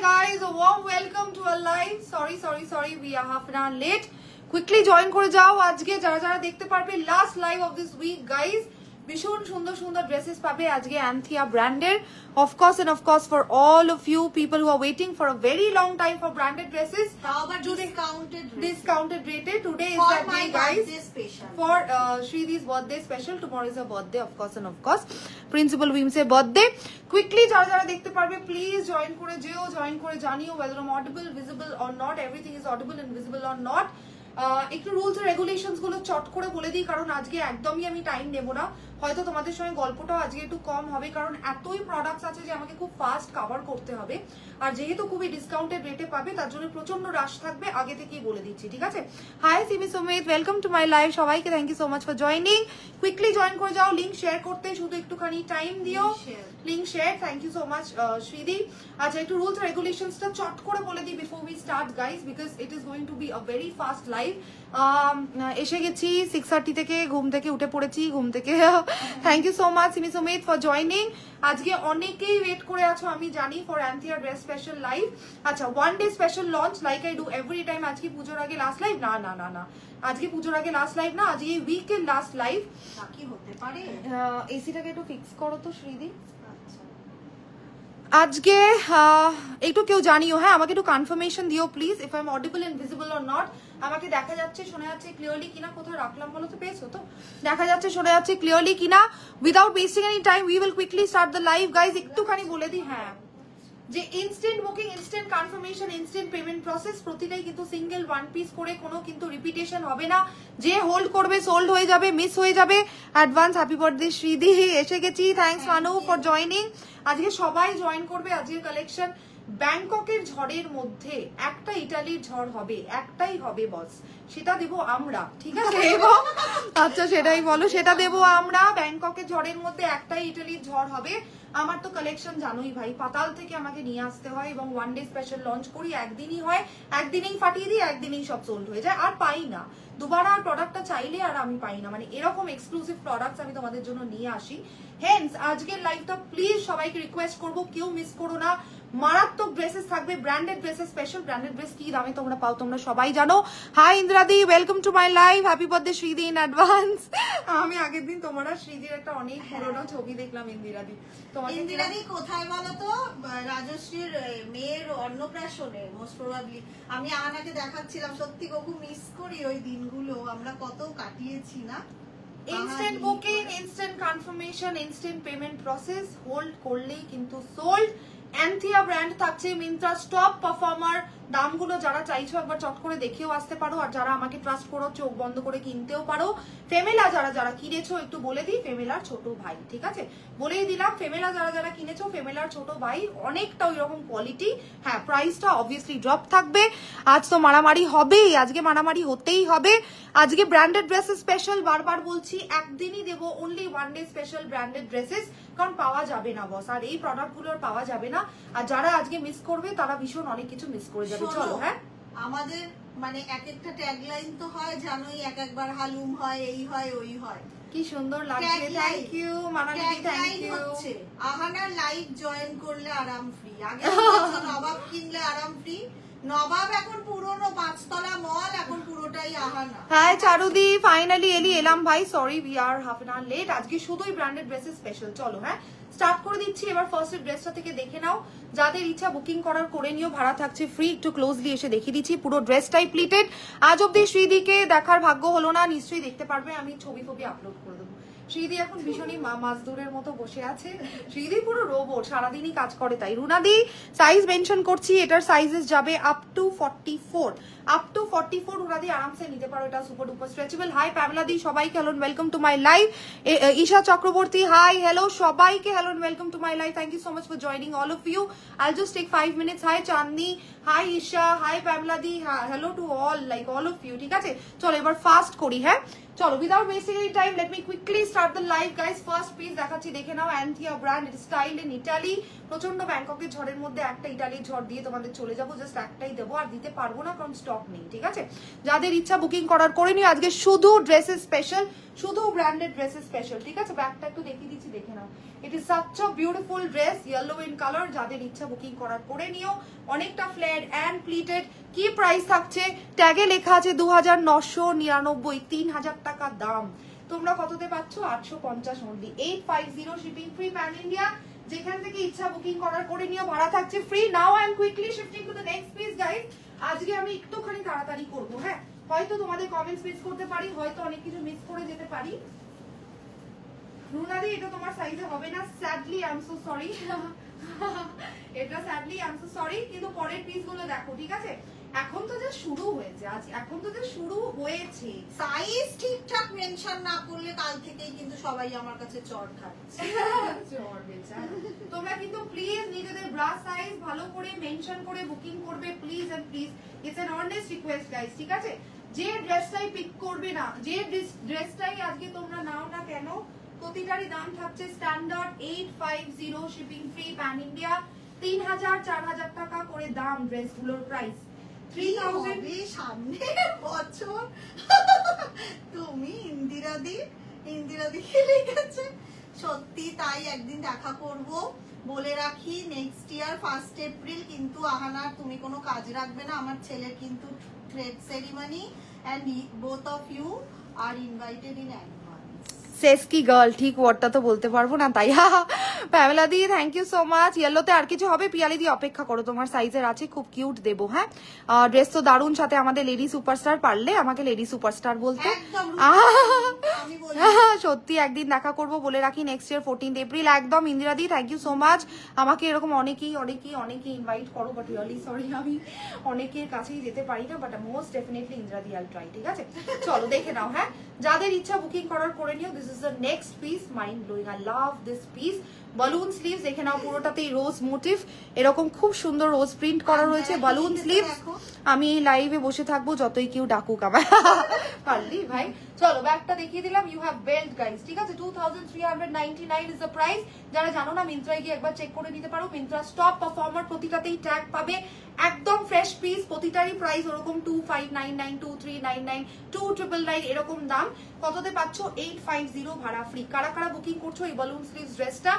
guys, a warm welcome to our live. Sorry, we are half an hour late. Quickly join করে যাও আজকে যারা যারা দেখতে পারবে last live of this week guys. ভীষণ সুন্দর সুন্দর dresses পাবে আজকে Anthea branded. Of course and of course for all of you people who are waiting for a very long time for branded dresses. Discounted rate. Today is that day guys. For Shridi's birthday special. Tomorrow is her birthday of course and of course. Principal Vim's birthday. Quickly যারা যারা দেখতে পারবে please join করে যেও, join করে জানিও whether I'm audible, visible or not. Everything is audible and visible or not. একটু rules and regulations গুলো চট করে বলে দিই কারণ আজকে একদমই আমি টাইম নেব না, হয়তো তোমাদের সঙ্গে গল্পটাও আজকে একটু কম হবে কারণ এতই প্রোডাক্টস আছে যে আমাকে খুব ফাস্ট কভার করতে হবে আর যেহেতু খুবই ডিসকাউন্টেড রেটে পাবে তার জন্য প্রচন্ড রাশ থাকবে, আগে থেকেই বলে দিচ্ছি ঠিক আছে। Hi Simi Sumit, welcome to my live, সবাইকে thank you so much for joining. Quickly join করে যাও, লিংক শেয়ার করতে শুধু একটুখানি টাইম দিও, link share, thank you so much শ্রীদি। আচ্ছা একটু রুলস রেগুলেশনসটা চট করে বলে দিই before we start guys because it is going to be a very fast live. এসে গেছি 6:30 থেকে, ঘুম থেকে উঠে পড়েছি, ঘুম থেকে thank you so much Simi Sumit for joining. আজকে অনেকেই ওয়েট করে আছো আমি জানি for Anthea dress special live. আচ্ছা one day special launch like I do every time. আজকে পুজোর আগে লাস্ট লাইভ? না না না না, আজকে পুজোর আগে লাস্ট লাইভ না, আজকে উইকের লাস্ট লাইভ। কি হতে পারে? এসিটাকে একটু ফিক্স করো তো শ্রীদি। আজকে একটু কেউ জানিও, হ্যাঁ আমাকে একটু কনফার্মেশন দিও please if I am audible and visible or not. আমাকে দেখা যাচ্ছে শোনা যাচ্ছে ক্লিয়ারলি কিনা, কোথাও রাখলাম বলো তো, পেয়েছো তো? দেখা যাচ্ছে শোনা যাচ্ছে ক্লিয়ারলি কিনা। Without wasting any time we will quickly start the live guys. একটুখানি বলে দিই হ্যাঁ যে instant booking, instant confirmation, instant payment process, প্রতিটাই কিন্তু সিঙ্গেল ওয়ান পিস করে, কোনো কিন্তু রিপিটেশন হবে না। যে হোল্ড করবে সোল্ড হয়ে যাবে, মিস হয়ে যাবে। অ্যাডভান্স হ্যাপি বার্থডে শ্রীদি, এসে গেছি, থ্যাঙ্কস মানু ফর জয়নিং। আজকে সবাই জয়েন করবে আজকের কালেকশন। ব্যাংককের ঝড়ের মধ্যে একটা ইটালির ঝড় হবে, একটাই হবে বস, সেটা দেবো আমরা, ঠিক আছে? এবং আচ্ছা সেটাই বলো, সেটা দেবো আমরা। ব্যাংককের ঝড়ের মধ্যে একটাই ইটালির ঝড় হবে। আমার তো কালেকশন জানোই ভাই, পাতাল থেকে আমাকে নিয়ে আসতে হয় এবং ওয়ান ডে স্পেশাল লঞ্চ করি, একদিনই হয়, একদিনেই ফাটিয়ে দিই, একদিনেই সব সোল্ড হয়ে যায়, আর পাই না দুবার আর প্রোডাক্টটা চাইলে আর আমি পাই না, মানে এরকম এক্সক্লুসিভ প্রোডাক্টস আমি তোমাদের জন্য নিয়ে আসি। হেন্স আজকের লাইভটা প্লিজ সবাইকে রিকোয়েস্ট করবো কেউ মিস করো না। মারাত্মক ড্রেসেস থাকবে, branded dresses, special branded dress কি দামে তোমরা পাও তোমরা সবাই জানো। হাই ইন্দ্রাদি, welcome to my live, happy birthday শ্রীদি ইন অ্যাডভান্স। আমি আগের দিন তোমরা শ্রীদির একটা অনেক পুরোনো ছবি দেখলাম ইন্দিরাদি। ইন্দিরাদি কোথায় বলো তো? রাজশ্রীর মেয়ের অন্নপ্রাশনে মোস্ট প্রবাবলি। আমি আনাকে দেখাচ্ছিলাম, সত্যি খুব মিস করি ওই দিনগুলো, আমরা কত কাটিয়েছি না। Instant booking, instant confirmation, instant payment process, hold করলেই কিন্তু সোল্ড। অ্যান্থিয়া ব্র্যান্ড থাকছে, মিন্ত্রা স্টপ পারফর্মার। দামগুলো যারা চাইছো একবার চট করে দেখেও আসতে পারো, আর যারা আমাকে ট্রাস্ট করো চোখ বন্ধ করে কিনতেও পারো। ফেমেলা যারা যারা কিনেছো একটু বলে দিই, ফেমেলার ছোট ভাই, ঠিক আছে বলেই দিলাম। ফেমেলা যারা যারা কিনেছো, ফেমেলার ছোট ভাই, অনেকটা ওই রকম কোয়ালিটি। হ্যাঁ প্রাইসটা অবভিয়াসলি ড্রপ থাকবে। আজ তো মারামারি হবেই, আজকে মারামারি হতেই হবে। আজকে ব্র্যান্ডেড ড্রেসেস স্পেশাল, বারবার বলছি একদিনই দেবো only one day special branded dresses, কারণ পাওয়া যাবে না বস, আর এই প্রোডাক্টগুলোর পাওয়া যাবে না। আর যারা আজকে মিস করবে তারা ভীষণ অনেক কিছু মিস করে যাবে। চলো হ্যাঁ, আমাদের মানে এক একটা ট্যাগলাইন তো হয় জানোই, এক একবার হালুম হয়, এই হয় ওই হয়। কি সুন্দর লাগছে, thank you Manali, thank you. আহানার লাইভ জয়েন করলে আরাম ফ্রি, আগে নবাব কিনলে আরাম ফ্রি, নবাব এখন পুরনো 5 তলা মল, এখন পুরোটাই আহানা। হাই চারুদি, ফাইনালি এলাম ভাই, sorry we are half an hour late. আজকে শুধুই ব্র্যান্ডেড ড্রেসেস স্পেশাল। চলো হ্যাঁ স্টার্ট করে দিচ্ছি। এবার ফার্স্ট ড্রেসটা থেকে দেখে নাও, যাদের ইচ্ছা বুকিং করার করে নিও, ভাড়া থাকছে ফ্রি। একটু ক্লোজলি এসে দেখিয়ে দিচ্ছি, পুরো ড্রেসটাই প্লিটেড। আজ অব্দি শ্রীদিকে দেখার ভাগ্য হলো না, নিশ্চয়ই দেখতে পারবে, আমি ছবি আপলোড করে দেবো। শ্রীদি এখন ভীষণই মাজদুরের মতো বসে আছে, শ্রীদি পুরো রোবট, সারাদিনই কাজ করে তাই। রুনাদি সাইজ মেনশন করছি, এটার সাইজেস যাবে আপ টু 44, আপ টু 44 রুনাদি আরামসে নিতে পারো, এটা super duper stretchable. Hi Pamela দি, সবাইকে hello welcome to my live. Isha Chakraborty hi hello, সবাইকে hello welcome to my live, thank you so much for joining all of you. I'll just take 5 minutes. Hi Chandni, hi Isha, hi Pamela দি, hello to all, like all of you, ঠিক আছে? চলো এবার fast করি, হ্যাঁ চলো without wasting any time let me quickly start the live guys, first piece দেখাচ্ছি, দেখে নাও। Anthea brand, style in Italy. প্রচন্ড ব্যাংককের ঝড়ের মধ্যে একটা ইটালির ঝড় দিয়ে তোমাদের চলে যাবো, জাস্ট একটাই দেবো, আর দিতে পারবো না কারণ স্টক নেই, ঠিক আছে? যাদের ইচ্ছা বুকিং করার করে নিও, আজকে শুধু ড্রেসেস স্পেশাল, শুধু ব্র্যান্ডেড ড্রেসেস স্পেশাল, ঠিক আছে? ব্যাগটা একটু দেখিয়ে দিচ্ছি, দেখে নাও। It is such a beautiful dress, yellow in colour. যাদের ইচ্ছা বুকিং করার করে নিও। অনেকটা ফ্লেয়ার অ্যান্ড প্লিটেড। কি প্রাইস থাকছে? ট্যাগে লেখা আছে 2999, 3000 টাকা দাম। তোমরা কততে পাচ্ছ? 850 only, 850 shipping free pan India. যেখান থেকে ইচ্ছা বুকিং করার করে নিও, ভাড়া থাকছে free. Now I am quickly shifting to the next piece guys. আজকে আমি একটুখানি তাড়াতাড়ি করবো, হ্যাঁ? হয়তো তোমাদের কমেন্টস মিস করতে পারি, হয়তো অনেক কিছু মিস করে যেতে পারি। রুনাদি, এটা তোমার সাইজে হবে না, sadly I am so sorry. এটা sadly I am so sorry, কিন্তু পরের পিস গুলো দেখো, ঠিক আছে? এখন তো যা শুরু হয়েছে, আজ এখন তো যা শুরু হয়েছে। সাইজ ঠিকঠাক মেনশন না করলে কাল থেকেই কিন্তু সবাই আমার কাছে চড় খাচ্ছে। তোমরা কিন্তু প্লিজ নিজেদের ব্রা সাইজ ভালো করে মেনশন করে বুকিং করবে, please and please. It's an honest request guys, ঠিক আছে? যে ড্রেসটাই পিক করবে না, যে ড্রেসটাই আজকে তোমরা নাও না কেন, প্রতিটারই দাম থাকছে standard 850 shipping free pan India. 3000 4000 টাকা করে দাম ড্রেসগুলোর প্রাইস। 3000 সামনের বছর তুমি ইন্দিরাদি লিখেছে, সত্যি তাই। একদিন দেখা করব। বলে রাখি, নেক্সট ইয়ার 1 এপ্রিল কিন্তু আহানার তুমি কোনো কাজ রাখবে না। আমার ছেলের কিন্তু thread ceremony, and both of you are invited in advance. সেসকি গার্ল, ঠিক ওয়ার্ডটা তো বলতে পারবো না তাই। প্যামেলা দি থ্যাংক ইউ সো মাচ। ইয়েলোতে আর কিছু হবে? পিয়ালি দি অপেক্ষা করো, তোমার সাইজের আছে, খুব কিউট দেবো, হ্যাঁ? ড্রেস তো দারুণ, সাথে আমাদের লেডি সুপারস্টার। পারলে আমাকে লেডি সুপারস্টার বলতে। সত্যি একদিন দেখা করবো, বলে রাখি নেক্সট ইয়ার 14 এপ্রিল একদম। ইন্দিরা দি থ্যাংক ইউ সো মাচ। আমাকে এরকম অনেকেই ইনভাইট করো, বাট রিয়েলি সরি, আমি অনেকের কাছেই যেতে পারি না, but most definitely Indira the Al try, ঠিক আছে? চলো দেখে নাও, হ্যাঁ? যাদের ইচ্ছা বুকিং করার করে নিও। This is the next piece, mind blowing, I love this piece. Balloon sleeves, দেখে নাও, পুরোটাতেই রোজ মোটিভ, এরকম খুব সুন্দর রোজ প্রিন্ট করা রয়েছে। বালুন স্লিভস। আমি এই লাইভে বসে থাকবো যতই কেউ ডাকুক আমার। পারলি ভাই। চলো ব্যাগটা দেখিয়ে দিলাম। ইউ হ্যাভ বেল্ট গাইস, ঠিক আছে? 2399 ইজ দ্য প্রাইস। যারা জানো না, মিন্ত্রায় গিয়ে একবার চেক করে নিতে পারো। মিন্ত্রা স্টপ পারফর্মার, প্রতিটাতেই ট্যাগ পাবে। একদম ফ্রেশ পিস, প্রতিটারই প্রাইস ওরকম 2599, 2399, 2999 এরকম দাম। কততে পাচ্ছ? 850, ভাড়া ফ্রি। কারা কারা বুকিং করছো এই বালুন স্লিভস ড্রেসটা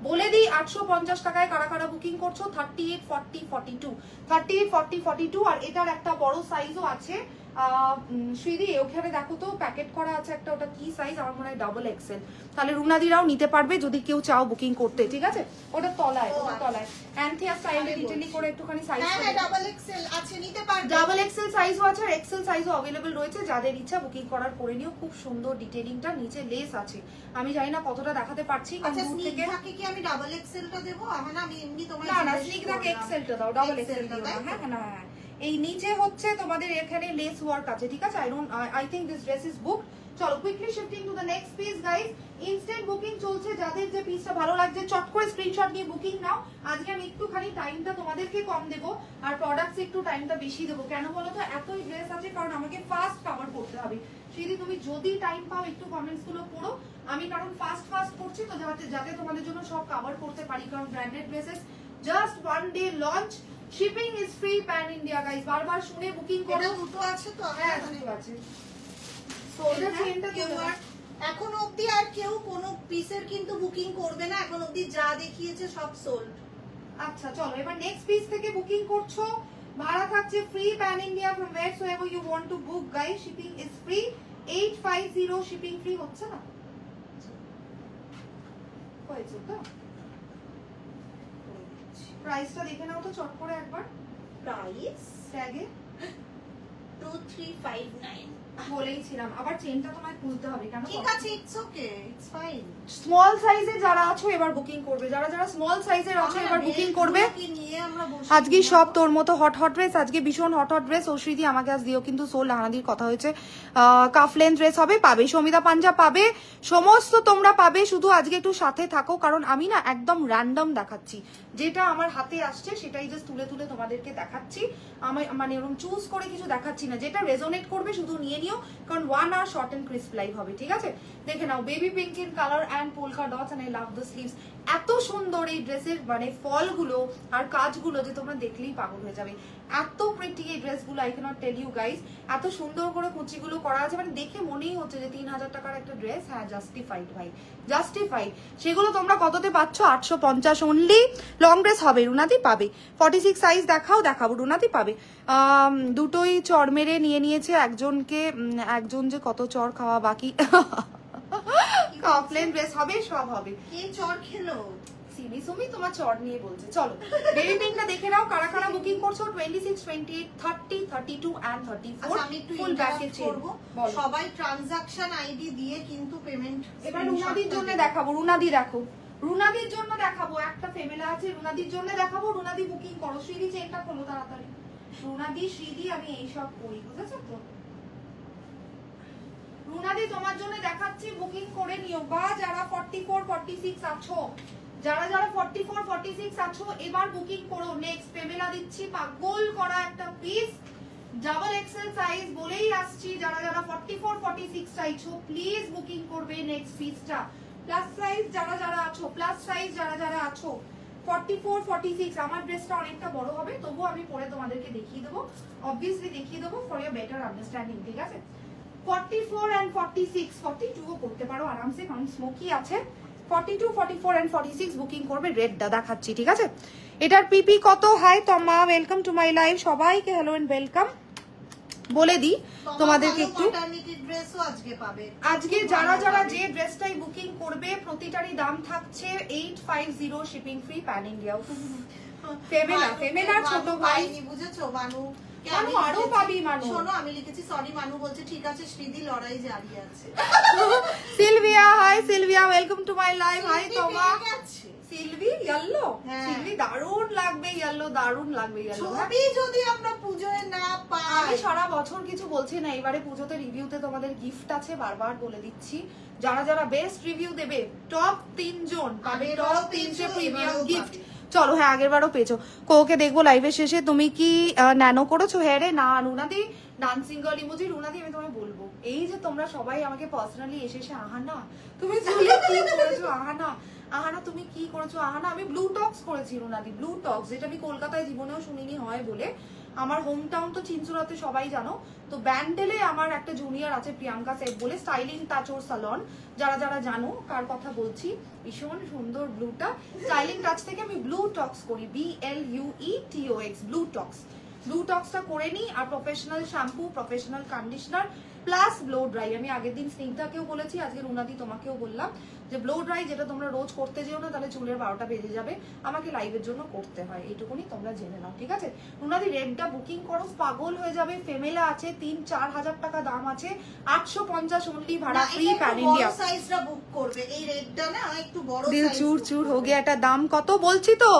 বলে দিই? 850 টাকায় কারা কারা বুকিং করছো? 38, 40, 42, 38, 40, 42। আর এটার একটা বড় সাইজও আছে। শ্রীদি, ওখানে দেখো তো প্যাকেট করা আছে একটা, ওটা কি সাইজ? আমার মনে হয় ডাবল এক্সেল। তাহলে রুনাদিরাও নিতে পারবে যদি কেউ চাও বুকিং করতে, ঠিক আছে? ওটা তলায়, ওটা তলায় অ্যান্থিয়া স্টাইলে ডিটেইলি করে একটুখানি সাইজ। হ্যাঁ, ডাবল এক্সেল আছে, নিতে পারবে। ডাবল এক্সেল সাইজও আছে আর এক্সেল সাইজও अवेलेबल রয়েছে। যাদের ইচ্ছা বুকিং করার করে নিও। খুব সুন্দর ডিটেইলিংটা, নিচে লেস আছে। আমি জানি না কতটা দেখাতে পারছি কারণ দূর থেকে। থাকে কি আমি ডাবল এক্সেলটা দেব? না, আমি এমনি তোমায় না স্লিক থাকে এক্সেলটা দাও, ডাবল এক্সেল দিও না। হ্যাঁ না, এই নিচে হচ্ছে তোমাদের এখানে লেস ওয়ার্ক আছে, ঠিক আছে? I think this dress is booked. চলো quickly shifting to the next piece guys. Instant booking চলছে, যাদের যে পিসটা ভালো লাগছে চট করে স্ক্রিনশট নিয়ে বুকিং নাও। আজকে আমি একটুখানি টাইমটা তোমাদেরকে কম দেবো আর প্রোডাক্টস একটু টাইমটা বেশি দেবো। কেন বলো তো? এতই ড্রেস আছে, কারণ আমাকে ফাস্ট কভার করতে হবে। সেদি, তুমি যদি টাইম পাও একটু কমেন্টস গুলো পড়ো। আমি কারণ ফাস্ট করছি তো, যাতে তোমাদের জন্য সব কভার করতে পারি, কারণ branded dresses just 1 day launch. Shipping is free pan India guys. বারবার শুনে বুকিং করো। এটা দুটো আছে তো? হ্যাঁ, দুটো আছে। সো এটা চেনটা কেউ আর এখন অবধি আর কেউ কোনো পিসের কিন্তু বুকিং করবে না। এখন অবধি যা দেখিয়েছে সব সোল্ড। আচ্ছা চলো এবার নেক্সট পিস থেকে বুকিং করছো। ভাড়া থাকছে free pan India from wheresoever you want to book guys. Shipping is free 850 shipping free. হচ্ছে না? হয়েছে তো? প্রাইসটা দেখে নাও তো চট করে একবার। প্রাইস ট্যাগে 2359 বলেইছিলাম। আবার চেনটা তোমায় খুলতে হবে কেন? ঠিক আছে, it's okay, it's fine. Small সাইজে যারা আছো এবার বুকিং করবে, যারা স্মল সাইজের আছো এবার বুকিং করবে। আজকে সব তোর মতো হট ড্রেস, আজকে ভীষণ হট ড্রেস। ওশ্রীদি আমাকে আজ দিও কিন্তু সোল হানাদির কথা হয়েছে। কাফ লেন্থ ড্রেস হবে, পাবে সমিতা পাঞ্জাব পাবে, সমস্ত তোমরা পাবে। শুধু আজকে একটু সাথে থাকো, কারণ আমি না একদম র্যান্ডম দেখাচ্ছি। যেটা আমার হাতে আসছে সেটাই জাস্ট তুলে তোমাদেরকে দেখাচ্ছি। আমি মানে এরকম চুজ করে কিছু দেখাচ্ছি না। যেটা রেজোনেট করবে শুধু নিয়ে নিও, কারণ 1 hour short and crisp live হবে, ঠিক আছে? দেখে নাও, baby pink in colour and polka dots and I love the sleeves. এত সুন্দর এই ড্রেসের মানে ফলগুলো আর কাজগুলো যে তোমরা দেখলেই পাগল হয়ে যাবে, এত প্রিটি এই ড্রেসগুলো। I can't tell you guys, এত সুন্দর করে কুচিগুলো করা আছে, মানে দেখে মনেই হচ্ছে যে 3000 টাকার একটা ড্রেস। হ্যাঁ, জাস্টিফাইড ভাই, জাস্টিফাইড। সেগুলো তোমরা কততে পাচ্ছ? 850 অনলি। লং ড্রেস হবে, রুনাদি পাবে। 46 সাইজ দেখাও, দেখাবো, রুনাদি পাবে। দুটোই চর মেরে নিয়ে নিয়েছে একজনকে, একজন যে কত চর খাওয়া বাকি। প্লেন ড্রেস হবে, সব হবে। কে চর খেলো? সিমি সুমি তোমার চর নিয়ে বলছে। চলো বেবি পিঙ্কটা দেখে নাও, কারা কারা বুকিং করছো। 26, 28, 30, 32 and 34 আমি একটু ফুল প্যাকেজ করব। সবাই ট্রানজাকশন আইডি দিয়ে কিন্তু পেমেন্ট। এবার রুনাদির জন্য দেখাবো, রুনাদি দেখো, রুনাদির জন্য দেখাবো। একটা ফেমেলা আছে, রুনাদির জন্য দেখাবো। রুনাদি বুকিং করো। শ্রীদি চেনটা খোলো তাড়াতাড়ি। রুনাদি, শ্রীদি, আমি এইসব করি, বুঝেছো তো? রুনাদি তোমার জন্য দেখাচ্ছি, বুকিং করে নিও। বা যারা 44, 46 আছো, যারা যারা 44, 46 আছো, এবার বুকিং করো। নেক্সট ফেমেলা দিচ্ছি, পাগল করা একটা পিস, ডাবল এক্সেল সাইজ বলেই আসছি। যারা যারা 44, 46 চাইছো প্লিজ বুকিং করবে নেক্সট পিসটা। প্লাস সাইজ যারা যারা আছো, প্লাস সাইজ যারা যারা আছো, 44, 46। আমার ড্রেসটা অনেকটা বড় হবে, তবুও আমি পরে তোমাদেরকে দেখিয়ে দেবো, অবভিয়াসলি দেখিয়ে দেবো ফর ইয়োর বেটার আন্ডারস্ট্যান্ডিং, ঠিক আছে? 44 and 46, 42ও করতে পারো আরামসে, কারণ স্মোকি আছে। 42, 44 and 46 বুকিং করবে। রেডটা দেখাচ্ছি, ঠিক আছে? এটার পিপি কত? হাই তমা, ওয়েলকাম টু মাই লাইভ। সবাইকে হ্যালো এন্ড ওয়েলকাম বলে দিই তোমাদেরকে একটু। আজকে যারা যারা যে ড্রেসটাই বুকিং করবে প্রতিটারই দাম থাকছে 850 শিপিং ফ্রি প্যান ইন্ডিয়া। ফেমেলা, ফেমেলা ছোট ভাই, বুঝেছো? মানু আরো পাবি। মানু শোনো, আমি লিখেছি সরি। মানু বলছে ঠিক আছে, শ্রীদি লড়াই জারি আছে। Sylvia, hi Sylvia, welcome to my live. Hi তোমা, সিলভি ইয়েলো, সিলভি দারুণ লাগবে ইয়েলো, দারুণ লাগবে ইয়েলো। ছবি যদি আমরা পুজোয় না পাই। আমি সারা বছর কিছু বলছি না, এবারে পুজোতে রিভিউতে তোমাদের গিফট আছে, বারবার বলে দিচ্ছি। যারা যারা বেস্ট রিভিউ দেবে, টপ 3 জন পাবে টপ 3 প্রিমিয়াম গিফট। চলো, হ্যাঁ আগের বারও পেয়েছো। কোকে দেখবো লাইভের শেষে। তুমি কি ন্যানো করেছো? হ্যাঁ রে, না রুনাদি ডান্সিং গার্ল ইমোজি। রুনাদি, আমি তোমায় বলবো, এই যে তোমরা সবাই আমাকে পার্সোনালি এসে আহানা তুমি কি করেছো, আহানা আহানা তুমি কি করেছো, আহানা আমি ব্লু টক্স করেছি রুনাদি, ব্লু টক্স, যেটা আমি কলকাতায় জীবনেও শুনিনি হয় বলে। আমার হোম টাউন তো চিনচুরাতে, সবাই জানো তো। ব্যান্ডেলে আমার একটা জুনিয়র আছে প্রিয়াঙ্কা সেফ বলে, স্টাইলিং টাচ ওর সালন, যারা যারা জানো কার কথা বলছি। ভীষণ সুন্দর ব্লুটা। স্টাইলিং টাচ থেকে আমি ব্লু টক্স করি, BLUETOX, ব্লু টক্স। ব্লু টক্সটা করে নিই, আর professional shampoo, professional conditioner plus blow dry. আমি আগের দিন স্নিগ্ধাকেও বলেছি, আজকে রুনাদি তোমাকেও বললাম যে ব্লো ড্রাই যেটা তোমরা রোজ করতে যেও না, তাহলে চুলের 12টা বেজে যাবে। আমাকে লাইভের জন্য করতে হয়, এইটুকুনি তোমরা জেনে নাও, ঠিক আছে? রুনাদি রেডটা বুকিং করো, পাগল হয়ে যাবে। ফেমেলা আছে, 3-4 হাজার টাকা দাম আছে, 850 অনলি, ভাড়া ফ্রি, প্যান ইন্ডিয়া। সাইজটা বুক করবে। এই রেডটা না একটু বড় সাইজ। দিল চুর চুর হো গিয়া। এটা দাম কত বলছি তো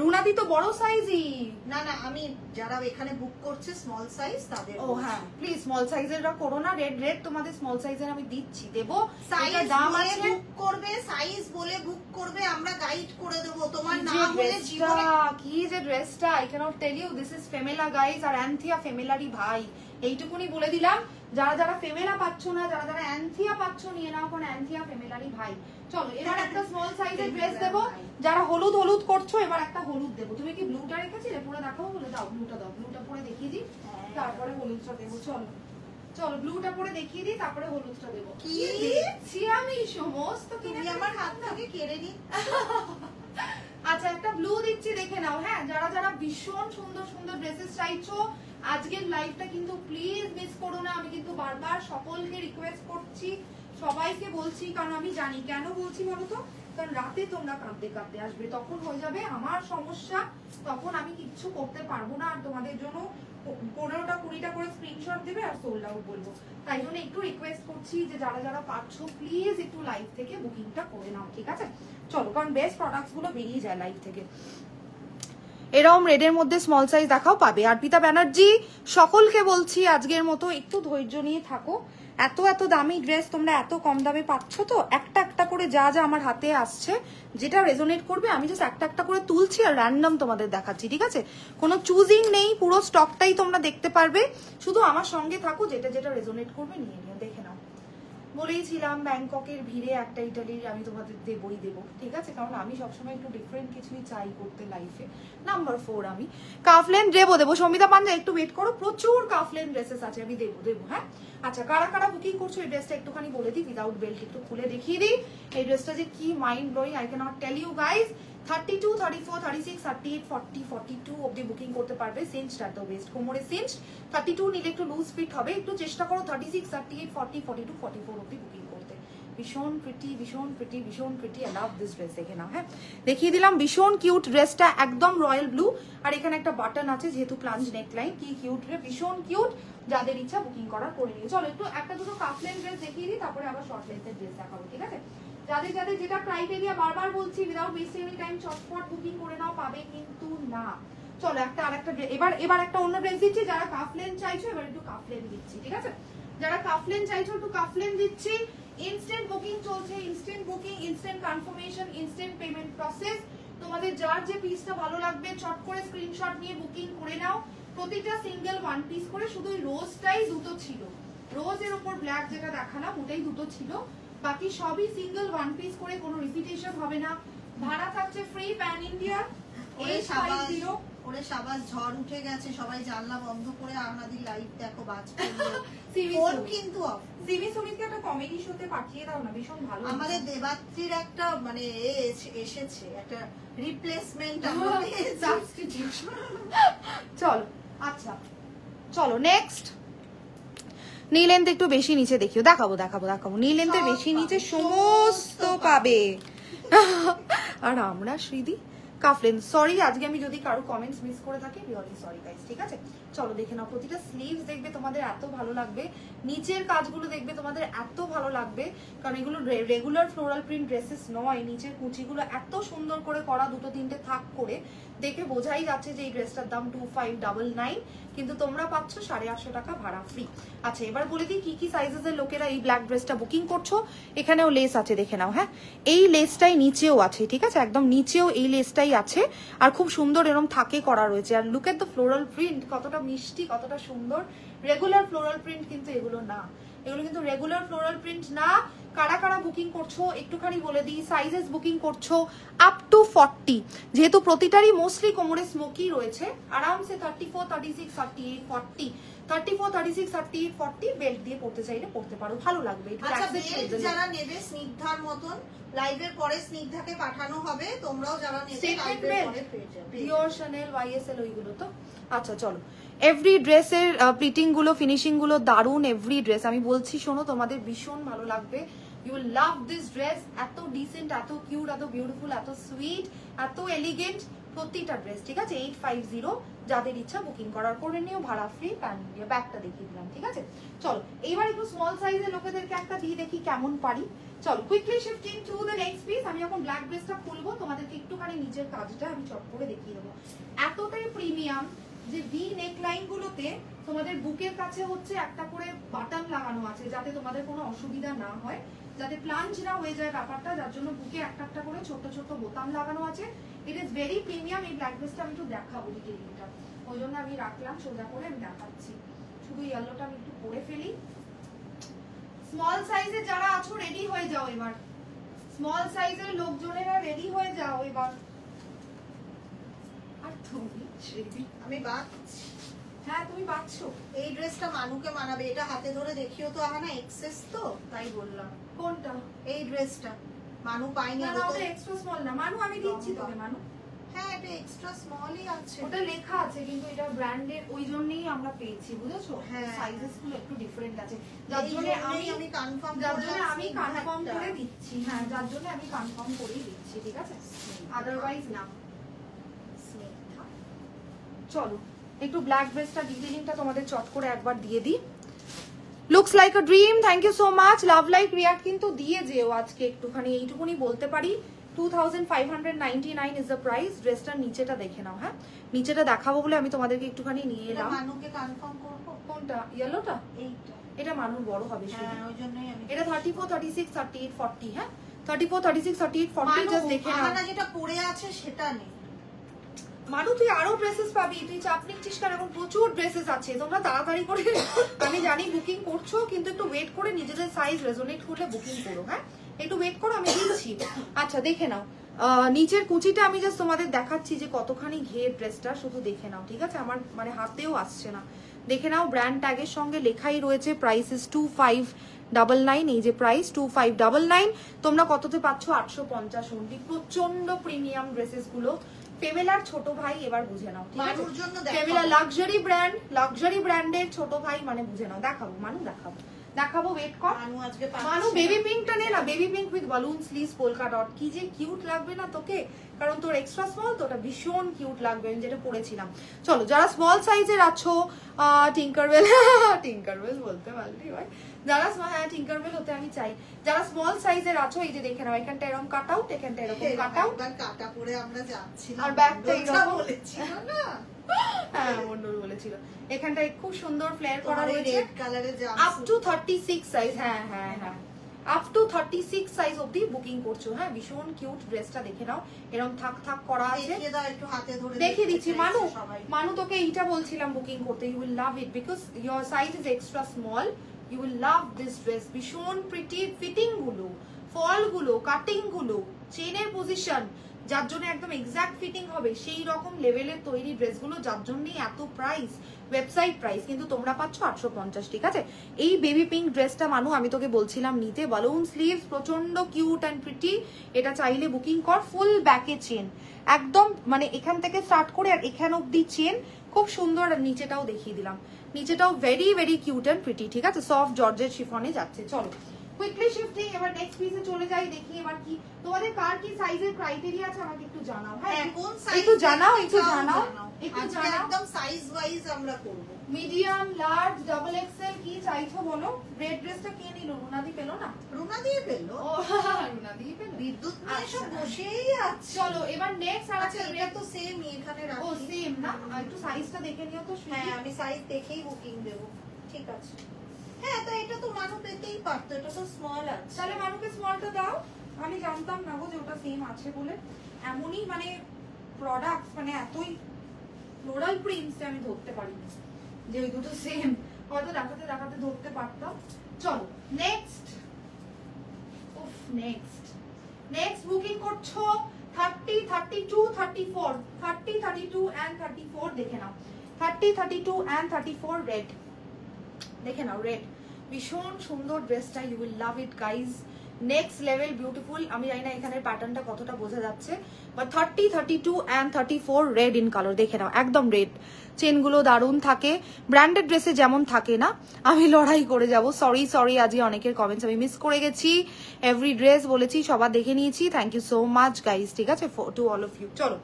রুনাদি, তো বড় সাইজই। না না, আমি যারা এখানে বুক করছে স্মল সাইজ তাদের। ও হ্যাঁ, প্লিজ স্মল সাইজেরটা করো না। রেড রেড তোমাদের স্মল সাইজের আমি দিচ্ছি, দেবো। সাইজ দাম বলে আছে, বুক করবে, সাইজ বলে বুক করবে, আমরা গাইড করে দেব। তোমার কি না যে হলে জীবনে কি যে ড্রেসটা, I can't tell you, this is Pamela guys. আর অ্যান্থিয়া ফেমেলারই ভাই, এইটুকুনি বলে দিলাম। যারা যারা ফেমেলা পাচ্ছ না, যারা যারা অ্যান্থিয়া পাচ্ছ, নিয়ে নাও, কারণ অ্যান্থিয়া ফেমেলারই ভাই। চলো, এবার একটা স্মল সাইজের ড্রেস দেবো। যারা হলুদ হলুদ করছো, এবার একটা হলুদ দেবো। তুমি কি ব্লুটা রেখেছিলে? পুরো দেখাবো বলে দাও, ব্লুটা দাও, ব্লুটা পরে দেখিয়ে দিই, তারপরে হলুদটা দেবো। চলো চলো, ব্লুটা পরে দেখিয়ে দিই, তারপরে হলুদটা দেবো। কি দিচ্ছি আমি সমস্ত কিনে, আমার হাত থেকে কেড়ে নি। আচ্ছা, একটা ব্লু দিচ্ছি, দেখে নাও। হ্যাঁ, যারা যারা ভীষণ সুন্দর সুন্দর ড্রেসেস চাইছো, আজকের লাইভটা কিন্তু প্লিজ মিস করো না। আমি কিন্তু বারবার সকলকে রিকোয়েস্ট করছি, সবাইকে বলছি, কারণ আমি জানি কেন বলছি বলো তো। কারণ রাতে তোমরা কাঁদতে কাঁদতে আসবে, তখন হয়ে যাবে আমার সমস্যা, তখন আমি কিচ্ছু করতে পারবো না। আর তোমাদের জন্য 15টা 20টা করে স্ক্রিনশট দেবে আর সোল্ড আউট বলবো। তাই জন্য একটু রিকোয়েস্ট করছি যে যারা যারা পাচ্ছো প্লিজ একটু লাইভ থেকে বুকিংটা করে নাও, ঠিক আছে? চলো, কারণ বেস্ট প্রোডাক্টস গুলো বেরিয়ে যায় লাইভ থেকে। এরকম রেডের মধ্যে স্মল সাইজ দেখাও, পাবে। অর্পিতা ব্যানার্জি, সকলকে বলছি আজকের মতো একটু ধৈর্য নিয়ে থাকো। এত এত দামি ড্রেস তোমরা এত কম দামে পাচ্ছ তো। একটা একটা করে যা যা আমার হাতে আসছে, যেটা রেজোনেট করবে আমি জাস্ট একটা একটা করে তুলছি আর র্যান্ডম তোমাদের দেখাচ্ছি, ঠিক আছে? কোনো চুজিং নেই, পুরো স্টকটাই তোমরা দেখতে পারবে। শুধু আমার সঙ্গে থাকো, যেটা যেটা রেজোনেট করবে নিয়ে নিও, দেখে নাও। বলেইছিলাম ব্যাংককের ভিড়ে একটা ইটালির আমি তোমাদের দেবই দেবো, ঠিক আছে? কারণ আমি সবসময় একটু ডিফারেন্ট কিছুই চাই করতে লাইফে। নাম্বার 4 আমি কাফলেন দেবো। সমিতা পাঞ্জা একটু ওয়েট করো, প্রচুর কাফলেন ড্রেসেস আছে, আমি দেবো। হ্যাঁ আচ্ছা, কারা কারা বুকিং করছো এই ড্রেসটা একটুখানি বলে দিই, উইদাউট বেল্ট একটু খুলে দেখিয়ে দিই। এই ড্রেসটা যে কি mind blowing, I can not tell you guys. 32, 34, 36, 38, 40, 42 অবধি বুকিং করতে পারবে। সিঞ্চড অ্যাট দ্য ওয়েস্ট, কোমরে সিঞ্চ। 32 নিলে একটু লুজ ফিট হবে, একটু চেষ্টা করো 36, 38, 40, 42, 44 অবধি বুকিং করতে। ভীষণ প্রিটি, ভীষণ প্রিটি, ভীষণ pretty. I love this dress, দেখে নাও। হ্যাঁ দেখিয়ে দিলাম, ভীষণ কিউট ড্রেসটা, একদম রয়্যাল ব্লু। আর এখানে একটা বাটন আছে যেহেতু প্লাঞ্জ নেকলাইন, কি কিউট রে, ভীষণ কিউট। যাদের ইচ্ছা বুকিং করার করে নিও। চলো একটু একটা দুটো কাফলেন ড্রেস দেখিয়ে দিই, তারপরে আবার শর্ট লেন্থের ড্রেস দেখাবো, ঠিক আছে? যাদের যাদের যেটা ক্রাইটেরিয়া বারবার বলছি, উইদাউট ওয়েস্টিং এনি টাইম চটপট বুকিং করে নাও, পাবে কিন্তু না। চলো একটা আরেকটা এবার একটা অন্য ড্রেস দিচ্ছি। যারা কাফলেন চাইছো এবার একটু কাফলেন দিচ্ছি, ঠিক আছে? যারা কাফলেন চাইছো একটু কাফলেন দিচ্ছি। ইনস্ট্যান্ট বুকিং চলছে, instant booking, instant confirmation, instant payment process. তোমাদের যার যে পিসটা ভালো লাগবে চট করে স্ক্রিনশট নিয়ে বুকিং করে নাও। প্রতিটা সিঙ্গেল 1 পিস করে, শুধু ওই রোজটাই দুটো ছিল, রোজের উপর ব্ল্যাক যেটা দেখালাম ওটাই দুটো ছিল, বাকি সবই সিঙ্গেল 1 পিস করে, কোনো রিপিটেশন হবে না। ভাড়া থাকছে ফ্রি প্যান ইন্ডিয়া। ওরে সাবাস, ঝড় উঠে গেছে, সবাই জানলা বন্ধ করে আপনাদের লাইভ দেখো, বাজ ফোন কিন্তু অফ। সিমি সুমিতকে একটা কমেডি শোতে পাঠিয়ে দাও না, ভীষণ ভালো। আমাদের দেবাত্রীর একটা মানে এসেছে একটা রিপ্লেসমেন্ট, চলো আচ্ছা চলো নেক্সট। নীলেন্দ্র একটু বেশি নিচে দেখিও, দেখাবো নীলেন্দ্রের বেশি নিচে সমস্ত পাবে। আর আমরা শ্রীদি কাফলেন, সরি আজকে আমি যদি কারো কমেন্টস মিস করে থাকি, রিয়েলি সরি গাইস, ঠিক আছে? চলো দেখে নাও, প্রতিটা স্লিভস দেখবে তোমাদের এত ভালো লাগবে, নিচের কাজগুলো দেখবে তোমাদের এত ভালো লাগবে, কারণ এগুলো রেগুলার ফ্লোরাল প্রিন্ট ড্রেসেস নয়। নিচের কুচিগুলো এত সুন্দর করে করা, দুটো তিনটে থাক করে, দেখে বোঝাই যাচ্ছে যে এই ড্রেসটার দাম 2599, কিন্তু তোমরা পাচ্ছ 850 টাকা ভাড়া ফ্রি। আচ্ছা এবার বলে দিই কি কি সাইজেসের লোকেরা এই ব্ল্যাক ড্রেসটা বুকিং করছো। এখানেও লেস আছে, দেখে নাও। হ্যাঁ এই লেসটাই নিচেও আছে, ঠিক আছে? একদম নিচেও এই লেসটাই আছে, আর খুব সুন্দর এরকম থাকে করা রয়েছে। আর look at the floral print, কতটা মিষ্টি, কতটা সুন্দর। রেগুলার ফ্লোরাল প্রিন্ট কিন্তু এগুলো না, এগুলো কিন্তু রেগুলার ফ্লোরাল প্রিন্ট না। কারা কারা বুকিং করছো একটুখানি বলে দিই। সাইজেস বুকিং করছো আপ টু 40, যেহেতু প্রতিটারই মোস্টলি কোমরে স্মোকি রয়েছে, আরামসে 34, 36, 38, 40, 34, 36, 38, 40 বেল্ট দিয়ে পড়তে চাইলে পড়তে পারো, ভালো লাগবে। আচ্ছা বেল্ট যারা নেবে স্নিগ্ধার মতন, লাইভের পরে স্নিগ্ধাকে পাঠানো হবে, তোমরাও যারা নেবে লাইভের পরে পেয়ে যাবে। পিওর শানেল, YSL ওইগুলো তো। আচ্ছা চলো, এভরি ড্রেসের প্রিন্টিং গুলো, ফিনিশিং গুলো দারুন। এভরি ড্রেস আমি বলছি শোনো, তোমাদের ভীষণ ভালো লাগবে। You will love this dress. এত ডিসেন্ট, এত কিউট, এত বিউটিফুল, এত সুইট, এত এলিগেন্ট প্রতিটা ড্রেস, ঠিক আছে? 850, যাদের ইচ্ছা বুকিং করার করে নিও, ভাড়া ফ্রি, প্যান দিয়ে ব্যাগটা দেখিয়ে দিলাম, ঠিক আছে? চলো এইবার একটু স্মল সাইজের লোকেদেরকে একটা দিয়ে দেখি কেমন পারি। চলো quickly shifting to the next piece. আমি এখন ব্ল্যাক ড্রেসটা খুলবো, তোমাদেরকে একটুখানি নিচের কাজটা আমি চট করে দেখিয়ে দেবো। এতটাই প্রিমিয়াম যে ভি নেক লাইন গুলোতে তোমাদের বুকের কাছে হচ্ছে একটা করে বাটন লাগানো আছে, যাতে তোমাদের কোনো অসুবিধা না হয়, যাতে প্লাঞ্জ না হয়ে যায় ব্যাপারটা, যার জন্য বুকে একটা একটা করে ছোট ছোট বোতাম লাগানো আছে। ইট ইজ ভেরি প্রিমিয়াম। এই ব্ল্যাক ড্রেসটা আমি একটু দেখাবো ডিটেইলটা, ওই জন্য আমি রাখলাম সোজা করে, আমি দেখাচ্ছি। শুধু ইয়েলোটা আমি একটু পরে ফেলি। স্মল সাইজে যারা আছো রেডি হয়ে যাও এবার, স্মল সাইজের লোকজনেরা রেডি হয়ে যাও এবার। আর তুমি আমি বাঁচছি। হ্যাঁ তুমি বাঁচছো। এই ড্রেসটা মানুকে মানাবে, এটা হাতে ধরে দেখিও তো। আহা না এক্সেস তো, তাই বললাম। কোনটা? এই ড্রেসটা মানু পাইনি। না ওটা এক্সট্রা স্মল না মানু, আমি দিচ্ছি তোকে মানু। হ্যাঁ এটা এক্সট্রা স্মলই আছে, ওটা লেখা আছে, কিন্তু এটা ব্র্যান্ডের, ওই জন্যই আমরা পেয়েছি, বুঝেছো? হ্যাঁ সাইজেস গুলো একটু ডিফারেন্ট আছে, যার জন্য আমি কনফার্ম করে দিচ্ছি। হ্যাঁ যার জন্য আমি কনফার্ম করেই দিচ্ছি, ঠিক আছে? আদারওয়াইজ না। চলো একটু ব্ল্যাক ড্রেসটা ডিটেইলিংটা তোমাদের চট করে একবার দিয়ে দিই। Looks like a dream, thank you so much. Love like react কিন্তু দিয়ে যেও আজকে একটুখানি, এইটুকুনি বলতে পারি। 2599 ইজ দ্য প্রাইস। ড্রেসটার নিচেটা দেখে নাও। হ্যাঁ নিচেটা দেখাবো বলে আমি তোমাদেরকে একটুখানি নিয়ে এলাম। মানুকে কনফার্ম করব। কোনটা? ইয়েলোটা? এইটা এটা মানুষ বড় হবে শুধু। হ্যাঁ ওই জন্যই আমি এটা 34 36 38 40 হ্যাঁ 34 36 38 40 জাস্ট দেখে নাও। না যেটা পড়ে আছে সেটা নেই মানু, তুই আরো ড্রেসেস পাবি, তুই চাপ নিচ্ছিস কেন? এখন প্রচুর ড্রেসেস আছে, তোমরা তাড়াতাড়ি করে, আমি জানি বুকিং করছো কিন্তু একটু ওয়েট করে নিজেদের সাইজ রেজোনেট করলে বুকিং করো। হ্যাঁ একটু ওয়েট করো, আমি দিচ্ছি। আচ্ছা দেখে নাও নিচের কুচিটা আমি জাস্ট তোমাদের দেখাচ্ছি যে কতখানি ঘের ড্রেসটা, শুধু দেখে নাও ঠিক আছে? আমার মানে হাতেও আসছে না, দেখে নাও। ব্র্যান্ড ট্যাগের সঙ্গে লেখাই রয়েছে প্রাইস ইস 2599, এই যে প্রাইস 2599। তোমরা কততে পাচ্ছ? 850 অনলি। প্রচন্ড প্রিমিয়াম ড্রেসেস গুলো। ফেভেলার ছোট ভাই এবার বুঝে নাও ঠিক আছে? ফেভেলা লাক্সারি ব্র্যান্ড, লাক্সারি ব্র্যান্ডের ছোট ভাই মানে বুঝে নাও। দেখাবো মানু, দেখাবো ওয়েট কর। মানু বেবি পিঙ্কটা নে না, baby pink with balloon sleeves polka dot, কি যে কিউট লাগবে না তোকে, কারণ তোর এক্সট্রা স্মল তো ওটা ভীষণ কিউট লাগবে, আমি যেটা পরেছিলাম। চলো যারা স্মল সাইজের আছো, টিঙ্কারবেল টিঙ্কারবেল বলতে পারলি হয়, যারা হ্যাঁ টিঙ্কারবেল হতে আমি চাই। যারা স্মল সাইজের আছো এই যে দেখে নাও, এখানটা এরকম কাট আউট, এখানটা এরকম কাট আউট, কাটা পরে আমরা যাচ্ছিলাম আর ব্যাকটা এরকম বলেছিল না। হ্যাঁ মন্ডল বলেছিল। এখানটায় খুব সুন্দর ফ্লেয়ার করা রয়েছে, রেড কালারের আপ টু 36 সাইজ। হ্যাঁ হ্যাঁ হ্যাঁ আপ টু 36 সাইজ অবধি বুকিং করছো। হ্যাঁ ভীষণ কিউট ড্রেসটা, দেখে নাও এরকম থাক থাক করা আছে। একটু হাতে ধরে দেখিয়ে দিচ্ছি মানু। মানু তোকে এইটা বলছিলাম বুকিং করতে, you will love it because your size is extra small. You will love this dress. ভীষণ প্রিটি ফিটিং গুলো, ফল গুলো, কাটিং গুলো, চেনের পজিশন, যার জন্য একদম এক্সাক্ট ফিটিং হবে সেই রকম লেভেলের তৈরি ড্রেসগুলো, যার জন্যই এত প্রাইস, ওয়েবসাইট প্রাইস, কিন্তু তোমরা পাচ্ছ 850 ঠিক আছে? এই বেবি পিঙ্ক ড্রেসটা মানু আমি তোকে বলছিলাম নিতে, বালুন স্লিভস, প্রচন্ড কিউট অ্যান্ড প্রিটি। এটা চাইলে বুকিং কর। ফুল ব্যাকে চেন একদম, মানে এখান থেকে স্টার্ট করে আর এখান অব্দি চেন, খুব সুন্দর। নিচেটাও দেখিয়ে দিলাম, নিচেটাও very very cute and pretty ঠিক আছে? সফট জর্জেট শিফনে যাচ্ছে। চলো কুইকলি শিফটিং, এবার নেক্সট পিসে চলে যাই। দেখি এবার কি তোমাদের কার কি সাইজের ক্রাইটেরিয়া আছে আমাকে একটু জানাও। হ্যাঁ কোন সাইজ একটু জানাও, একটু জানাও, একটু জানাও। একদম সাইজ ওয়াইজ আমরা করব। মিডিয়াম, লার্জ, ডাবল এক্সেল কি চাইছো বলো? রেড ড্রেসটা কে নিল? রুনাদি পেলো না? রুনাদি পেলো? ও রুনাদি পেলো। বিদ্যুৎ নিয়ে সব বসেই আছে। চলো এবার নেক্সট আর আচ্ছা এটা তো সেম এখানে রাখি। ও সেম না, একটু সাইজটা দেখে নিও তো। হ্যাঁ আমি সাইজ দেখেই বুকিং দেব। ঠিক আছে। হ্যাঁ তো এটা তো মানু পেতেই পারতো, এটা তো স্মল আছে। তাহলে মানুকে স্মলটা দাও। আমি জানতাম না গো যে ওটা সেম আছে বলে। এমনই মানে প্রোডাক্টস, মানে এতই ফ্লোরাল প্রিন্টস আমি ধরতে পারিনি যে ওই দুটো সেম, হয়তো দেখাতে দেখাতে ধরতে পারতাম। চলো নেক্সট। উফ নেক্সট বুকিং করছো 30 32 34 30 32 এন্ড 34 দেখে নাও। 30 32 এন্ড 34 রেড দেখে নাও, রেড ভীষণ সুন্দর ড্রেসটা। You will love it guys, next level beautiful. আমি জানি না এখানের প্যাটার্নটা কতটা বোঝা যাচ্ছে, but 30 32 and 34 red in colour দেখে নাও, একদম রেড। চেনগুলো দারুণ থাকে, ব্র্যান্ডেড ড্রেসে যেমন থাকে না। আমি লড়াই করে যাব, সরি আজকে অনেকের কমেন্টস আমি মিস করে গেছি। এভরি ড্রেস বলেছি, সবার দেখে নিয়েছি। Thank you so much guys, ঠিক আছে, টু অল অফ ইউ। চলো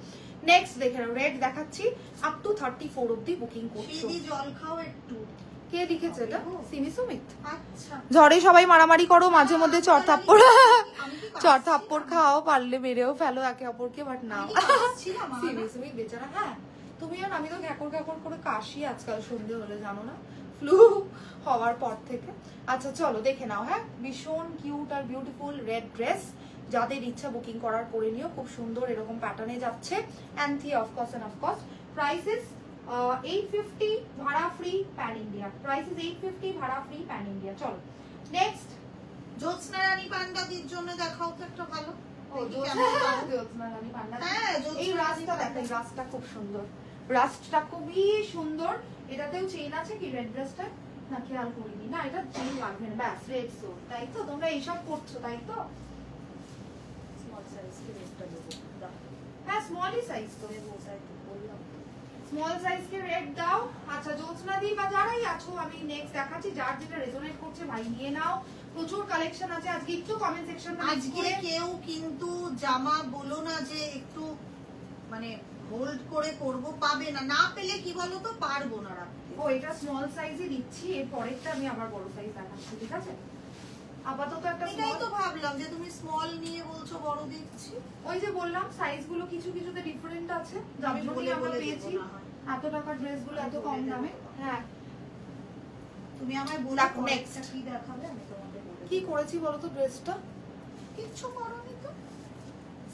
নেক্সট দেখে নাও, রেড দেখাচ্ছি। আপ টু 34 অব্দি বুকিং করছো। জল খাও একটু। কে লিখেছে এটা? সিমি সুমিত। আচ্ছা ঝড়ে সবাই মারামারি করো, মাঝে মধ্যে চড়থাপ্পড় খাও, পারলে মেরেও ফেলো একে অপরকে, বাট না সিমি সুমিত বেচারা। হ্যাঁ তুমি আর আমি তো ঘ্যাকর করে কাশি আজকাল সন্ধে হলে, জানো না, ফ্লু হওয়ার পর থেকে। আচ্ছা চলো দেখে নাও। হ্যাঁ ভীষণ কিউট আর বিউটিফুল রেড ড্রেস, যাদের ইচ্ছা বুকিং করার করে নিও। খুব সুন্দর এরকম প্যাটার্নে যাচ্ছে। অ্যান্থি অফকোর্স এন্ড অফকোর্স প্রাইসেস 850 ভাড়া free pan India. Price is 850 ভাড়া ফ্রি প্যান ইন্ডিয়া। চলো নেক্সট। জ্যোৎস্না রানী পান্ডাদির জন্য দেখাও তো একটা ভালো। জ্যোৎস্না রানী পান্ডা, এই রাস্টটা দেখো, এই রাস্টটা খুব সুন্দর, রাস্টটা খুবই সুন্দর। এটাতেও চেইন আছে কি রেড ড্রেসটা? না খেয়াল করিনি, না এটা চেইন লাগবে না, ব্যাস রেড সোল। তাই তো তোমরা এইসব করছো তাই তো? স্মল সাইজ কি রেডটা দেবো? হ্যাঁ স্মলই সাইজ তো দেবো, তাই তো বললাম। স্মল সাইজ কে রেড দাও। আচ্ছা জ্যোৎস্না দি বা যারাই আছো আমি নেক্সট দেখাচ্ছি, যার যেটা রেজোনেট করছে ভাই নিয়ে নাও। প্রচুর কালেকশন আছে আজকে, একটু কমেন্ট সেকশন আজকে কেউ কিন্তু জামা বলো না যে একটু মানে হোল্ড করে করব, পাবে না, না পেলে কি বলো তো পারবো না রাখতে। ও এটা স্মল সাইজই দিচ্ছি, এর পরেরটা আমি আবার বড় সাইজ দেখাচ্ছি, ঠিক আছে? আপাতত একটা এটাই তো ভাবলাম যে তুমি স্মল নিয়ে বলছো বড় দিচ্ছি। ওই যে বললাম সাইজ গুলো কিছু কিছুতে ডিফারেন্ট আছে, যার জন্য আমরা পেয়েছি এত টাকার ড্রেস গুলো এত কম দামে। হ্যাঁ তুমি আমায় বলো দেখো, নেক্সট next। কি দেখাবে, আমি তোমাকে বলে কি করেছি বলো তো ড্রেসটা? কিচ্ছু করোনি তো।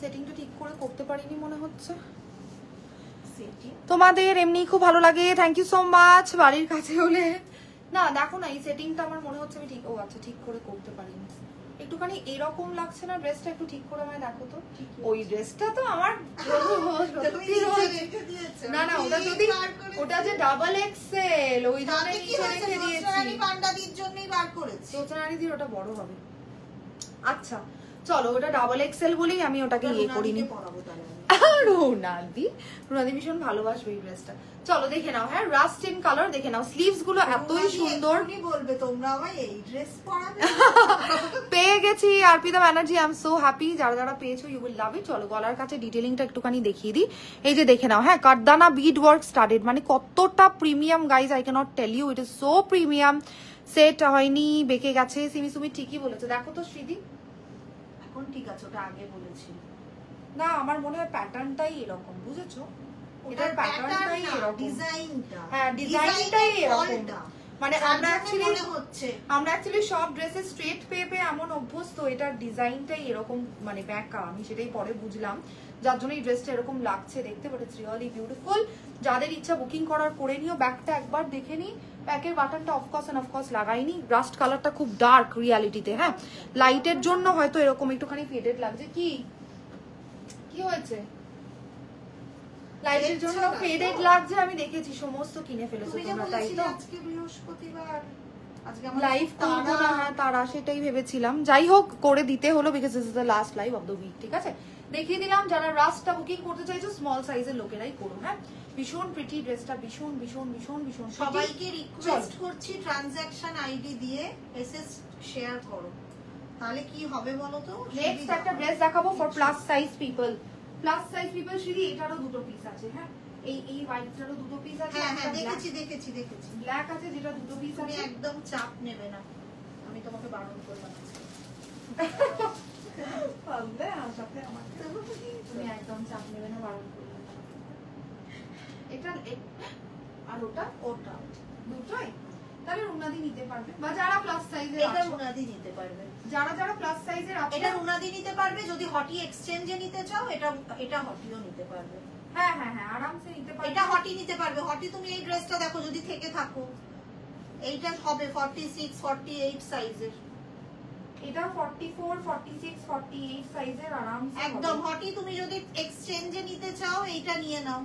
সেটিংটা ঠিক করে করতে পারিনি মনে হচ্ছে। সেটিং তোমাদের এমনি খুব ভালো লাগে, থ্যাংক ইউ সো মাচ। বাড়ির কাছে হলে না, দেখো না এই সেটিংটা আমার মনে হচ্ছে আমি ঠিক, ও আচ্ছা ঠিক করে করতে পারিনি। একটুখানি এরকম লাগছে না ড্রেসটা? একটু ঠিক করে আমায় দেখো তো। ওই ড্রেসটা তো আমার সত্যি রয়েছে। না না, ওটা যদি, ওটা যে ডাবল এক্সেল, ওই জন্য নিচে রেখে দিয়েছি। পান্ডাদির জন্যই বার করেছি। সোচনারিদির ওটা বড় হবে। আচ্ছা চলো, ওটা ডাবল এক্সেল বলেই আমি ওটাকে ইয়ে করিনি। পরাবো তাহলে। রুনাদি ভীষণ ভালোবাসবে এই ড্রেসটা। চলো দেখে নাও। হ্যাঁ, রাস্ট ইন কালার দেখে নাও। স্লিভস গুলো এতই সুন্দর। তুমি বলবে তোমরা আমায় এই ড্রেস পরাবে। পেয়ে গেছি Arpita Banerjee, I am so happy. যারা যারা পেয়েছো ইউ উইল লাভ ইট। চলো গলার কাছে ডিটেইলিংটা একটুখানি দেখিয়ে দিই। এই যে দেখে নাও, হ্যাঁ কাঠদানা বিড ওয়ার্ক স্টাডেড, মানে কতটা premium guys, I can't tell you, it is so premium. Set হয়নি, বেঁকে গেছে। সিমি সুমি ঠিকই বলেছে। দেখো তো শ্রীদি, এখন ঠিক আছে, ওটা আগে বলেছি না আমার মনে হয় প্যাটার্নটাই এরকম, বুঝেছো? এটার প্যাটার্নটাই এরকম, ডিজাইনটা। হ্যাঁ ডিজাইনটাই এরকম। মানে আমরা অ্যাকচুয়ালি সব ড্রেসে স্ট্রেট পেয়ে পেয়ে এমন অভ্যস্ত, এটার ডিজাইনটাই এরকম মানে ব্যাকা। আমি সেটাই পরে বুঝলাম, যার জন্য এই ড্রেসটা এরকম লাগছে দেখতে, বাট ইটস রিয়েলি বিউটিফুল। যাদের ইচ্ছা বুকিং করার করে নিও। ব্যাকটা একবার দেখে নি, ব্যাকের বাটনটা অফকোর্স লাগাইনি। রাস্ট কালারটা খুব ডার্ক রিয়ালিটিতে, হ্যাঁ লাইটের জন্য হয়তো এরকম একটুখানি ফেডেড লাগছে। কি কি হয়েছে? লাইটের জন্য ফেডেড লাগছে, আমি দেখেছি। সমস্ত কিনে ফেলেছো তোমরা, তাই তো? আজকে বৃহস্পতিবার, আজকে আমার লাইভ করবো না, হ্যাঁ তারা সেটাই ভেবেছিলাম। যাই হোক করে দিতে হলো, because this is the last live of the week. ঠিক আছে, দেখিয়ে দিলাম। যারা রাস্টটা বুকিং করতে চাইছো স্মল সাইজের লোকেরাই করো। হ্যাঁ ভীষণ প্রিটি ড্রেসটা, ভীষণ ভীষণ ভীষণ ভীষণ। সবাইকে রিকোয়েস্ট করছি ট্রানজাকশন আইডি দিয়ে এসএস শেয়ার করো, তাহলে কি হবে বলো তো। নেক্সট একটা ড্রেস দেখাবো for plus size people. Plus size people Shri, এটারও দুটো পিস আছে। হ্যাঁ এই হোয়াইটটারও দুটো পিস আছে। হ্যাঁ হ্যাঁ দেখেছি ব্ল্যাক আছে যেটা দুটো পিস তুমি আছে। একদম চাপ নেবে না, আমি তোমাকে বারণ করলাম। পারলে আমার সাথে আমার তুমি একদম চাপ নেবে না, বারণ করলাম। এটা আর ওটা দুটোই তাহলে রুনাদি নিতে পারবে, বা যারা প্লাস সাইজের এটা আছে রুনাদি নিতে পারবে। যারা প্লাস সাইজের আছে এটা রুনাদি নিতে পারবে। যদি হটি এক্সচেঞ্জে নিতে চাও এটা হটিও নিতে পারবে। হ্যাঁ আরামসে নিতে পারবে। এটা হটি নিতে পারবে। হটি তুমি এই ড্রেসটা দেখো, যদি থেকে থাকো এইটা হবে 46 48 সাইজের। এটা 44 46 48 সাইজের আরামসে একদম হটি। তুমি যদি এক্সচেঞ্জে নিতে চাও এইটা নিয়ে নাও।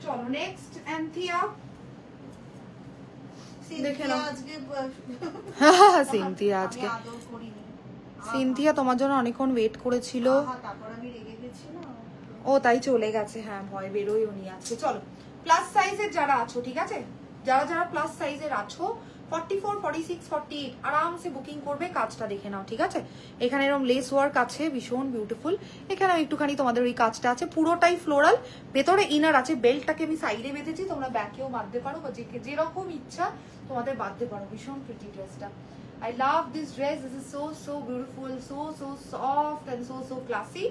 চলো নেক্সট অ্যান্থিয়া দেখে নাও। সিনথিয়া আজকে সিনথিয়া তোমার জন্য অনেকক্ষণ ওয়েট করেছিল। তারপর আমি রেগে গেছি না, ও তাই চলে গেছে। হ্যাঁ ভয় বেরোই উনি আজকে। চলো প্লাস সাইজের যারা আছো, ঠিক আছে, যারা প্লাস সাইজের আছো 44 46 48 আরামসে বুকিং করবে। কাজটা দেখে নাও, ঠিক আছে। এখানে এরকম লেস ওয়ার্ক আছে, ভীষণ বিউটিফুল। এখানে একটুখানি তোমাদের ওই কাজটা আছে, পুরোটাই ফ্লোরাল। ভেতরে ইনার আছে। বেল্টটাকে আমি সাইডে বেঁধেছি, তোমরা ব্যাকেও বাঁধতে পারো, বা যেরকম ইচ্ছা তোমাদের বাঁধতে পারো। ভীষণ প্রিটি ড্রেসটা। I love this dress. This is so beautiful, so soft and so classy.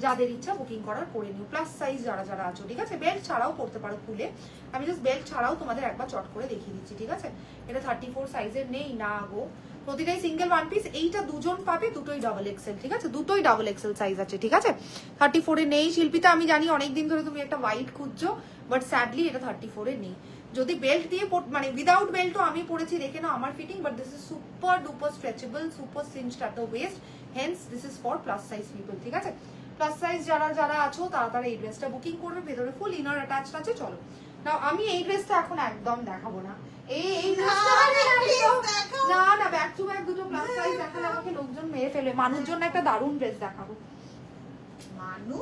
যাদের ইচ্ছা বুকিং করার করে নিও। প্লাস সাইজ যারা আছো, ঠিক আছে। বেল্ট ছাড়াও করতে পারো খুলে। আমি জাস্ট বেল্ট ছাড়াও তোমাদের একবার চট করে দেখিয়ে দিচ্ছি, ঠিক আছে। এটা 34 সাইজের নেই না গো, প্রতিটাই সিঙ্গেল ওয়ান পিস। এইটা দুজন পাবে, দুটোই ডাবল এক্সেল, ঠিক আছে। দুটোই ডাবল এক্সেল সাইজ আছে, ঠিক আছে। 34 এ নেই। শিল্পিতা আমি জানি অনেকদিন ধরে তুমি একটা হোয়াইট খুঁজছো, বাট স্যাডলি এটা 34 এ নেই। যদি বেল্ট দিয়ে মানে উইদাউট বেল্টও আমি পরেছি, দেখে নাও আমার fitting. But this is super duper stretchable, super cinched at the waist, hence this is for plus size people, ঠিক আছে। প্লাস সাইজ যারা আছো তারা এই ড্রেসটা বুকিং করবে। ভেতরে ফুল ইনার অ্যাটাচড আছে। চলো নাও, আমি এই ড্রেসটা এখন একদম দেখাবো না। এই না ব্যাক টু ব্যাক দুটো প্লাস সাইজ দেখালে আমাকে লোকজন মেরে ফেলবে। মানুষের জন্য একটা দারুণ ড্রেস দেখাবো। মানু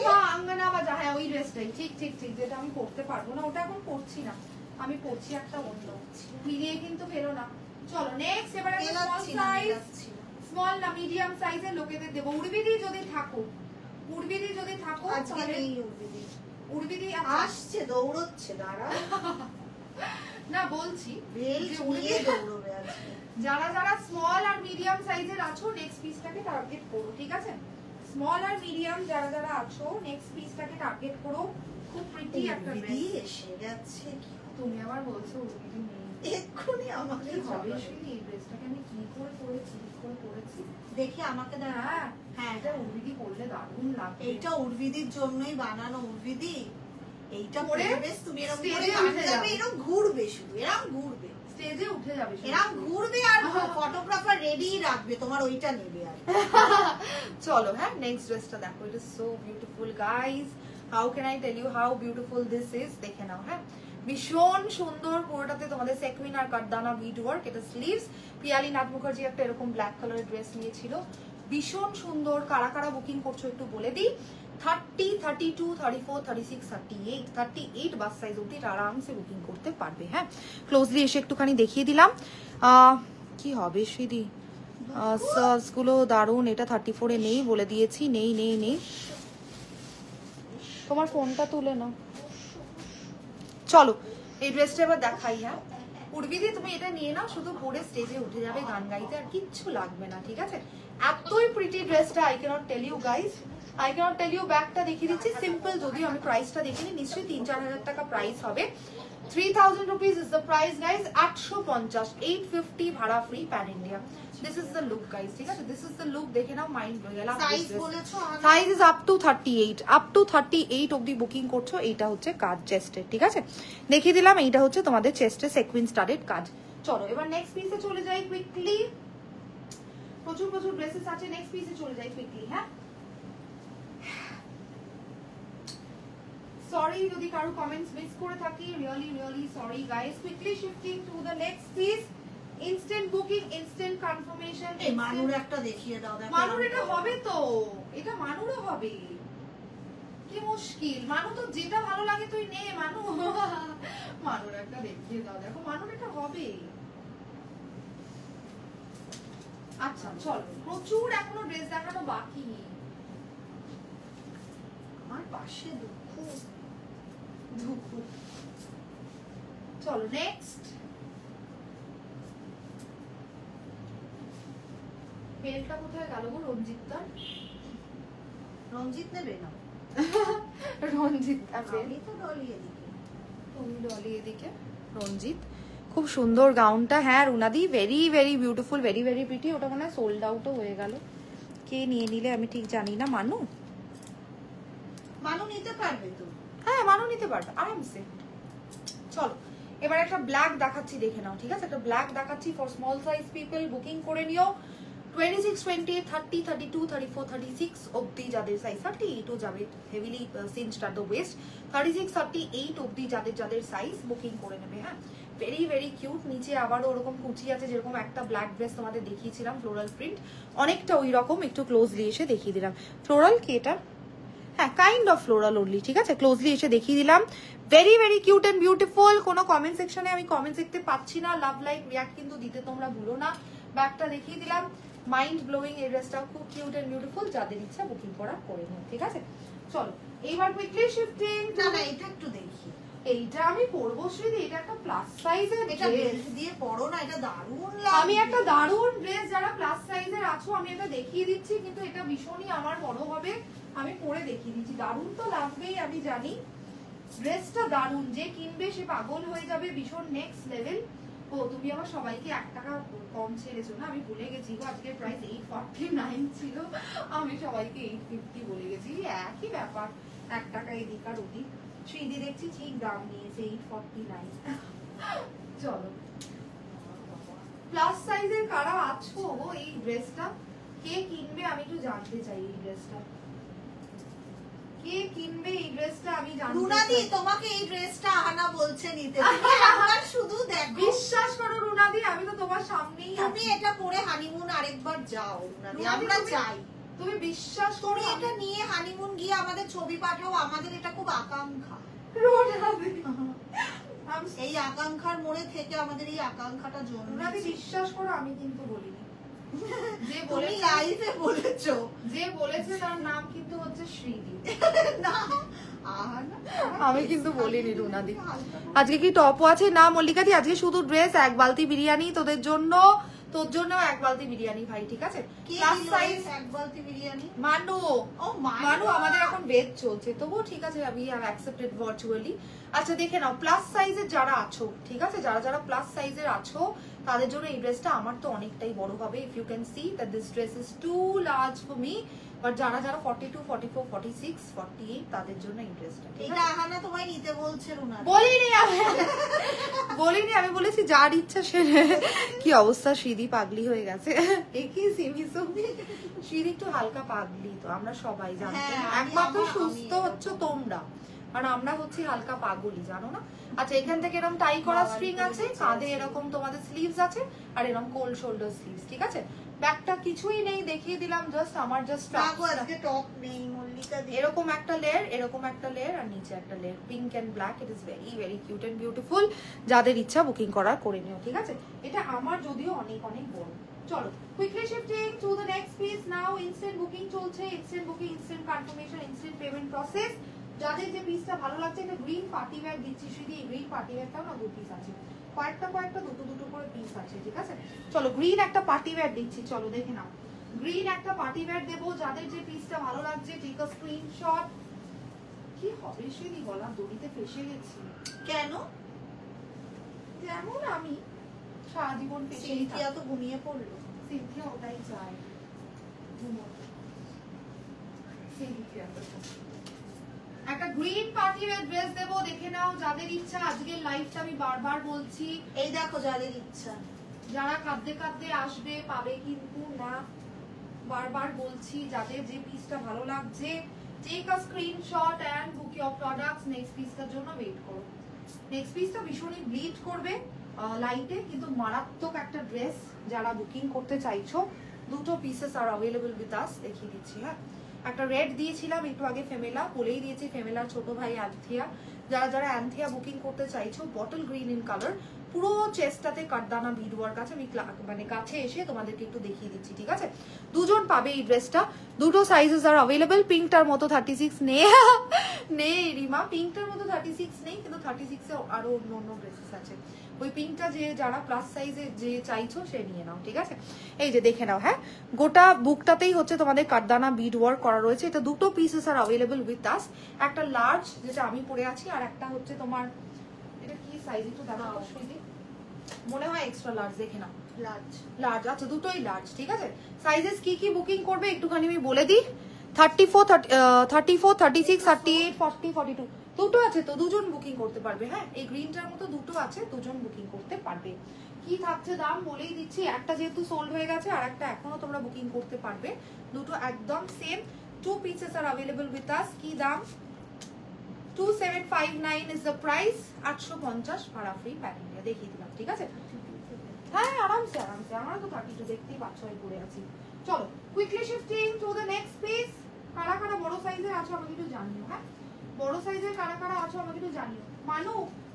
বা আঙ্গনা বা যা, হ্যাঁ ওই ড্রেসটাই, ঠিক যেটা আমি পরতে পারবো না, ওটা এখন পরছি না। আমি পরছি একটা অন্য, মিলিয়ে কিন্তু ফেলো না। চলো নেক্সট, এবার একটা স্মল সাইজ, স্মল না মিডিয়াম সাইজের লোকেদের দেবো। উর্বিদি যদি থাকো আজকে নেই উর্বিদি আসছে, দৌড়চ্ছে, দাঁড়া না বলছি দৌড়বে আজকে। যারা স্মল আর মিডিয়াম সাইজের আছো নেক্সট পিসটাকে টার্গেট করো, ঠিক আছে। স্মল আর মিডিয়াম যারা আছো নেক্সট পিসটাকে টার্গেট করো। খুব প্রিটি একটা ড্রেস এসে যাচ্ছে। তুমি আবার বলছো উর্বিদি নেই। এক্ষুনি আমাকে কি হবে ঝগড়া। শুনি এই ড্রেসটাকে আমি কি করে পরেছি দেখি আমাকে দেখা। হ্যাঁ হ্যাঁ এটা উর্বিদি করলে দারুণ লাগবে। এইটা উর্বিদির জন্যই বানানো। উর্বিদি এইটা পরে পরে বেশ তুমি এরকম করে stage এ গান উঠে গাবে, যাবে। এরকম ঘুরবে, শুধু এরকম ঘুরবে, স্টেজে উঠে যাবে শুধু। এরকম ঘুরবে আর ফটোগ্রাফার রেডি রাখবে, তোমার ওইটা নেবে আর। চলো হ্যাঁ নেক্সট ড্রেসটা দেখো। It is so beautiful guys, how can I tell you how beautiful this is. দেখে নাও হ্যাঁ, ভীষণ সুন্দর। পুরোটাতে তোমাদের সেকুইন আর কাটদানা বিড ওয়ার্ক। এটা স্লিভস। পিয়ালি নাথ মুখার্জি একটা এরকম ব্ল্যাক কালারের ড্রেস নিয়েছিল, ভীষণ সুন্দর। কারা কারা বুকিং করছো একটু বলে দিই। 30, 32, 34, 36, 38, 38 বাস সাইজ অবধি আরামসে বুকিং করতে পারবে। হ্যাঁ ক্লোজলি এসে একটুখানি দেখিয়ে দিলাম কি হবে সেদি। সার্চ গুলো দারুন। এটা 34 এ নেই, বলে দিয়েছি, নেই নেই নেই। তোমার ফোনটা তুলে নাও। চলো এই ড্রেসটা এবার দেখাই। হ্যাঁ উর্বিদি তুমি এটা নিয়ে নাও, শুধু পরে স্টেজে উঠে যাবে গান গাইতে, আর কিচ্ছু লাগবে না, ঠিক আছে? এতই প্রিটি ড্রেসটা, I can't tell you guys, I can't tell you. ব্যাগটা দেখিয়ে দিচ্ছি সিম্পল, যদিও আমি প্রাইসটা দেখিনি, নিশ্চয়ই 3-4 হাজার টাকা প্রাইস হবে। 3000 rupees is the price guys. 850, 850 ভাড়া free pan India. This is the look guys, ঠিক আছে? This is the look, দেখে নাও, মাইন্ড ব্লো গেল। সাইজ বলেছো? Size is up to 38, up to 38 অবধি বুকিং করছো। এইটা হচ্ছে কাজ চেস্টের, ঠিক আছে? দেখিয়ে দিলাম, এইটা হচ্ছে তোমাদের চেস্টের সেকুইন স্টাডেড কাজ। চলো এবার নেক্সট পিসে চলে যাই কুইকলি। প্রচুর প্রচুর ড্রেসেস আছে, নেক্সট পিসে চলে যাই কুইকলি। হ্যাঁ সরি যদি কারো কমেন্টস মিস করে থাকি, really really sorry guys. Quickly shifting to the next piece. Instant booking, instant confirmation. এই মানুর একটা দেখিয়ে দাও, দেখো। মানুর এটা হবে তো, এটা মানুরও হবে। কি মুশকিল, মানু তো যেটা ভালো লাগে তুই নে মানু। মানুর একটা দেখিয়ে দাও, দেখো মানুর এটা হবে। আচ্ছা চলো, প্রচুর এখনো ড্রেস দেখানো বাকি। আমার পাশে দুঃখ। চলো নেক্সট। বেলটা কোথায় গেল গো রঞ্জিতটা? রঞ্জিত নেবে না, রঞ্জিত আমি তো ডলি এদিকে। তুমি ডলি এদিকে। রঞ্জিত খুব সুন্দর গাউনটা। হ্যাঁ রুনাদি, very very beautiful, very very pretty. ওটা মনে হয় সোল্ড আউটও হয়ে গেল, কে নিয়ে নিলে আমি ঠিক জানি না। মানু, মানু নিতে পারবে তো? হ্যাঁ মানু নিতে পারবে আরামসে। চলো এবার একটা ব্ল্যাক দেখাচ্ছি, দেখে নাও, ঠিক আছে? একটা ব্ল্যাক দেখাচ্ছি for small size people, booking করে নিও। 26, 28, 30, 32, 34, 36 অবধি যাদের সাইজ, 38ও যাবে, হেভিলি সিনচড অ্যাট দ্য ওয়েস্ট। 36, 38 অবধি যাদের যাদের সাইজ বুকিং করে নেবে। হ্যাঁ ভেরি ভেরি কিউট। নিচে আবারও ওরকম কুচি আছে, যেরকম একটা ব্ল্যাক ড্রেস তোমাদের দেখিয়েছিলাম ফ্লোরাল প্রিন্ট, অনেকটা ওই রকম। একটু ক্লোজলি এসে দেখিয়ে দিলাম। ফ্লোরাল কি এটা? হ্যাঁ কাইন্ড অফ ফ্লোরাল ওনলি, ঠিক আছে? ক্লোজলি এসে দেখিয়ে দিলাম। Very very cute and beautiful. কোনো কমেন্ট সেকশনে আমি কমেন্টস দেখতে পাচ্ছি না। লাভ লাইক রিয়াক্ট কিন্তু দিতে তোমরা ভুলো না। ব্যাগটা দেখিয়ে দিলাম, মাইন্ড ব্লোয়িং। এই ড্রেসটাও খুব কিউট এন্ড বিউটিফুল, যাদের ইচ্ছা বুকিং করা করে নিন, ঠিক আছে? চলো এইবার কুইকলি শিফটিং। না না, এটা একটু দেখি। এইটা আমি পরবো শ্রীদি, এটা একটা প্লাস সাইজের। এটা বেল্ট দিয়ে পরো না, এটা দারুণ লাগে। আমি একটা দারুণ ড্রেস, যারা প্লাস সাইজের আছো আমি এটা দেখিয়ে দিচ্ছি, কিন্তু এটা ভীষণই আমার বড় হবে। আমি পরে দেখিয়ে দিচ্ছি, দারুণ তো লাগবেই আমি জানি। ড্রেসটা দারুণ, যে কিনবে সে পাগল হয়ে যাবে, ভীষণ নেক্সট লেভেল। ও তুমি আবার সবাইকে 1 টাকা কম ছেড়েছো না, আমি ভুলে গেছি গো। আজকের প্রাইস 849 ছিল, আমি সবাইকে 850 বলে গেছি। একই ব্যাপার, 1 টাকা এদিক আর ওদিক। শ্রীদি দেখছি ঠিক দাম নিয়েছে, 849। চলো প্লাস সাইজের কারা আছো এই ড্রেসটা কে কিনবে আমি একটু জানতে চাই। এই ড্রেসটা কে কিনবে? এই ড্রেসটা আমি জানতে চাই। রুনাদি তোমাকে এই ড্রেসটা আহানা বলছে নিতে, তুমি একবার শুধু দেখো। বিশ্বাস করো রুনাদি, আমি তো তোমার সামনেই তুমি আছি। এটা পরে হানিমুন আরেকবার যাও রুনাদি, রুনাদি, আমরা তুমি- চাই। তুমি বিশ্বাস করো, তুমি এটা নিয়ে হানিমুন গিয়ে আমাদের ছবি পাঠাও, আমাদের এটা খুব আকাঙ্ক্ষা। রুনাদি, এই আকাঙ্ক্ষার মোড়ে থেকে আমাদের এই আকাঙ্ক্ষাটা জন্ম। রুনাদি বিশ্বাস করো, আমি কিন্তু বলিনি। যে তুমি বলেছে, লাইভে বলেছো। যে বলেছে তার নাম কিন্তু হচ্ছে শ্রীদি। না আহানা, আমি কিন্তু বলিনি রুনাদি। আজকে কি টপও আছে? না মল্লিকাদি, আজকে শুধু ড্রেস, 1 বালতি বিরিয়ানি তোদের জন্য। তোর জন্য এক বালতি বিরিয়ানি ভাই, ঠিক আছে? কে প্লাস দিল সাইজ এক বালতি বিরিয়ানি? মানু। ও মানু, আমাদের এখন ভেজ চলছে, তবুও ঠিক আছে, আমি হ্যাভ অ্যাকসেপ্টেড ভার্চুয়ালি। আচ্ছা দেখে নাও, প্লাস সাইজের যারা আছো, ঠিক আছে, যারা যারা প্লাস সাইজের আছো তাদের জন্য এই ড্রেসটা, আমার তো অনেকটাই বড় হবে, if you can see that this dress is too large for me, but যারা যারা 42, 44, 46, 48 তাদের জন্য এই ড্রেসটা। এটা আহানা তোমায় নিতে বলছে রুনা। বলিনি, আমি বলেছি যার ইচ্ছা সে। কি অবস্থা, সিঁড়ি পাগলি হয়ে গেছে। একই সিমিসো, সিঁড়ি একটু হালকা পাগলি, তো আমরা সবাই জানি, একমাত্র সুস্থ হচ্ছে তোমরা, আর আমরা হচ্ছে হালকা পাগলি, জানো না? আচ্ছা, এখান থেকে এরকম টাই করা স্ট্রিং আছে, কাঁধে এরকম তোমাদের স্লিভস আছে, আর এরকম কোল শোল্ডার স্লিভস, ঠিক আছে? ব্যাগটা কিছুই নেই, দেখিয়ে দিলাম জাস্ট, আমার জাস্ট আজকে টপ নেই মল্লিকা দি। এরকম একটা লেয়ার, এরকম একটা লেয়ার, আর নিচে একটা layer, pink and black. It is very very cute and beautiful. যাদের ইচ্ছা বুকিং করার করে নিও, ঠিক আছে? এটা আমার যদিও অনেক অনেক বড়। চলো quickly shifting to the next piece now. Instant booking চলছে, instant booking, instant confirmation, instant payment process. যাদের যে পিসটা ভালো লাগছে, এটা গ্রিন পার্টি ওয়্যার দিচ্ছি, শুধু এই গ্রিন পার্টি ওয়্যারটাও না 2 পিস আছে, কয়েকটা দুটো করে পিস আছে, ঠিক আছে? চলো গ্রিন একটা পার্টি ওয়্যার দিচ্ছি, চলো দেখে নাও। গ্রিন একটা পার্টি ওয়্যার দেবো, যাদের যে পিসটা ভালো লাগছে টেক আ স্ক্রিনশট। কি হবে সেদি, গলা দড়িতে ফেসে গেছি কেন? যেমন আমি সারা জীবন ফেসেই সিনথিয়া তো ঘুমিয়ে পড়লো। সিনথিয়া ওটাই চায়, ঘুমোতে। সিনথিয়া একটা গ্রিন পার্টি ওয়্যার ড্রেস দেবো, দেখে নাও যাদের ইচ্ছা। আজকের লাইভটা আমি বারবার বলছি, এই দেখো যাদের ইচ্ছা, যারা কাঁদতে কাঁদতে আসবে পাবে কিন্তু না, বারবার বলছি, যাদের যে পিসটা ভালো লাগছে take a screenshot and book your products. Next পিসটার জন্য ওয়েট করো। নেক্সট পিসটা ভীষণই ব্লিড করবে লাইটে, কিন্তু মারাত্মক একটা ড্রেস। যারা বুকিং করতে চাইছো, দুটো pieces R available with us, দেখিয়ে দিচ্ছি। হ্যাঁ, একটা রেড দিয়েছিলাম একটু আগে, ফেমেলা বলেই দিয়েছি, ফেমেলার ছোট ভাই অ্যান্থিয়া। যারা যারা অ্যান্থিয়া বুকিং করতে চাইছো, বটল গ্রিন ইন কালার, পুরো চেস্টটাতে কাটদানা বিড ওয়ার্ক আছে। আমি মানে কাছে এসে তোমাদেরকে একটু দেখিয়ে দিচ্ছি, ঠিক আছে? দুজন পাবে এই ড্রেসটা, দুটো সাইজেস আর অ্যাভেলেবল। পিঙ্কটার মতো 36 নেই রিমা, পিঙ্কটার মতো 36 নেই, কিন্তু 36 এ আরো অন্য অন্য ড্রেসেস আছে। ওই পিঙ্কটা যে যারা প্লাস সাইজে যে চাইছো সে নিয়ে নাও, ঠিক আছে? এই যে দেখে নাও, হ্যাঁ, গোটা বুকটাতেই হচ্ছে তোমাদের কাটদানা বিড ওয়ার্ক করা রয়েছে। এটা দুটো pieces R available with us, একটা লার্জ যেটা আমি পরে আছি, আর একটা হচ্ছে তোমার, এটা কি সাইজ একটু দেখাও সুইদি, মনে হয় এক্সট্রা লার্জ, দেখে নাও। লার্জ, আচ্ছা দুটোই লার্জ, ঠিক আছে? সাইজেস কি কি বুকিং করবে একটুখানি আমি বলে দিই। 34, 36, 38, 40, 42 দুটো আছে, তো দুজন বুকিং করতে পারবে। হ্যাঁ, এই গ্রিনটার মতো দুটো আছে, দুজন বুকিং করতে পারবে। কি থাকছে দাম বলেই দিচ্ছি, একটা যেহেতু সোল্ড হয়ে গেছে, আর একটা এখনো তোমরা বুকিং করতে পারবে, দুটো একদম same. 2 pieces are available with us. কি দাম? 2759 is the price, 850 ভাড়া ফ্রি প্যান ইন্ডিয়া, দেখিয়ে দিলাম, ঠিক আছে? হ্যাঁ, আরামসে আরামসে, আমরা তো 32 দেখতেই পাচ্ছ, আমি পরে আছি। চলো quickly shifting to the next piece. কারা কারা বড় সাইজের আছো আমাকে একটু জানিও। হ্যাঁ, বড় সাইজের কারা কারা আছো আমাকে একটু জানিও। মানু,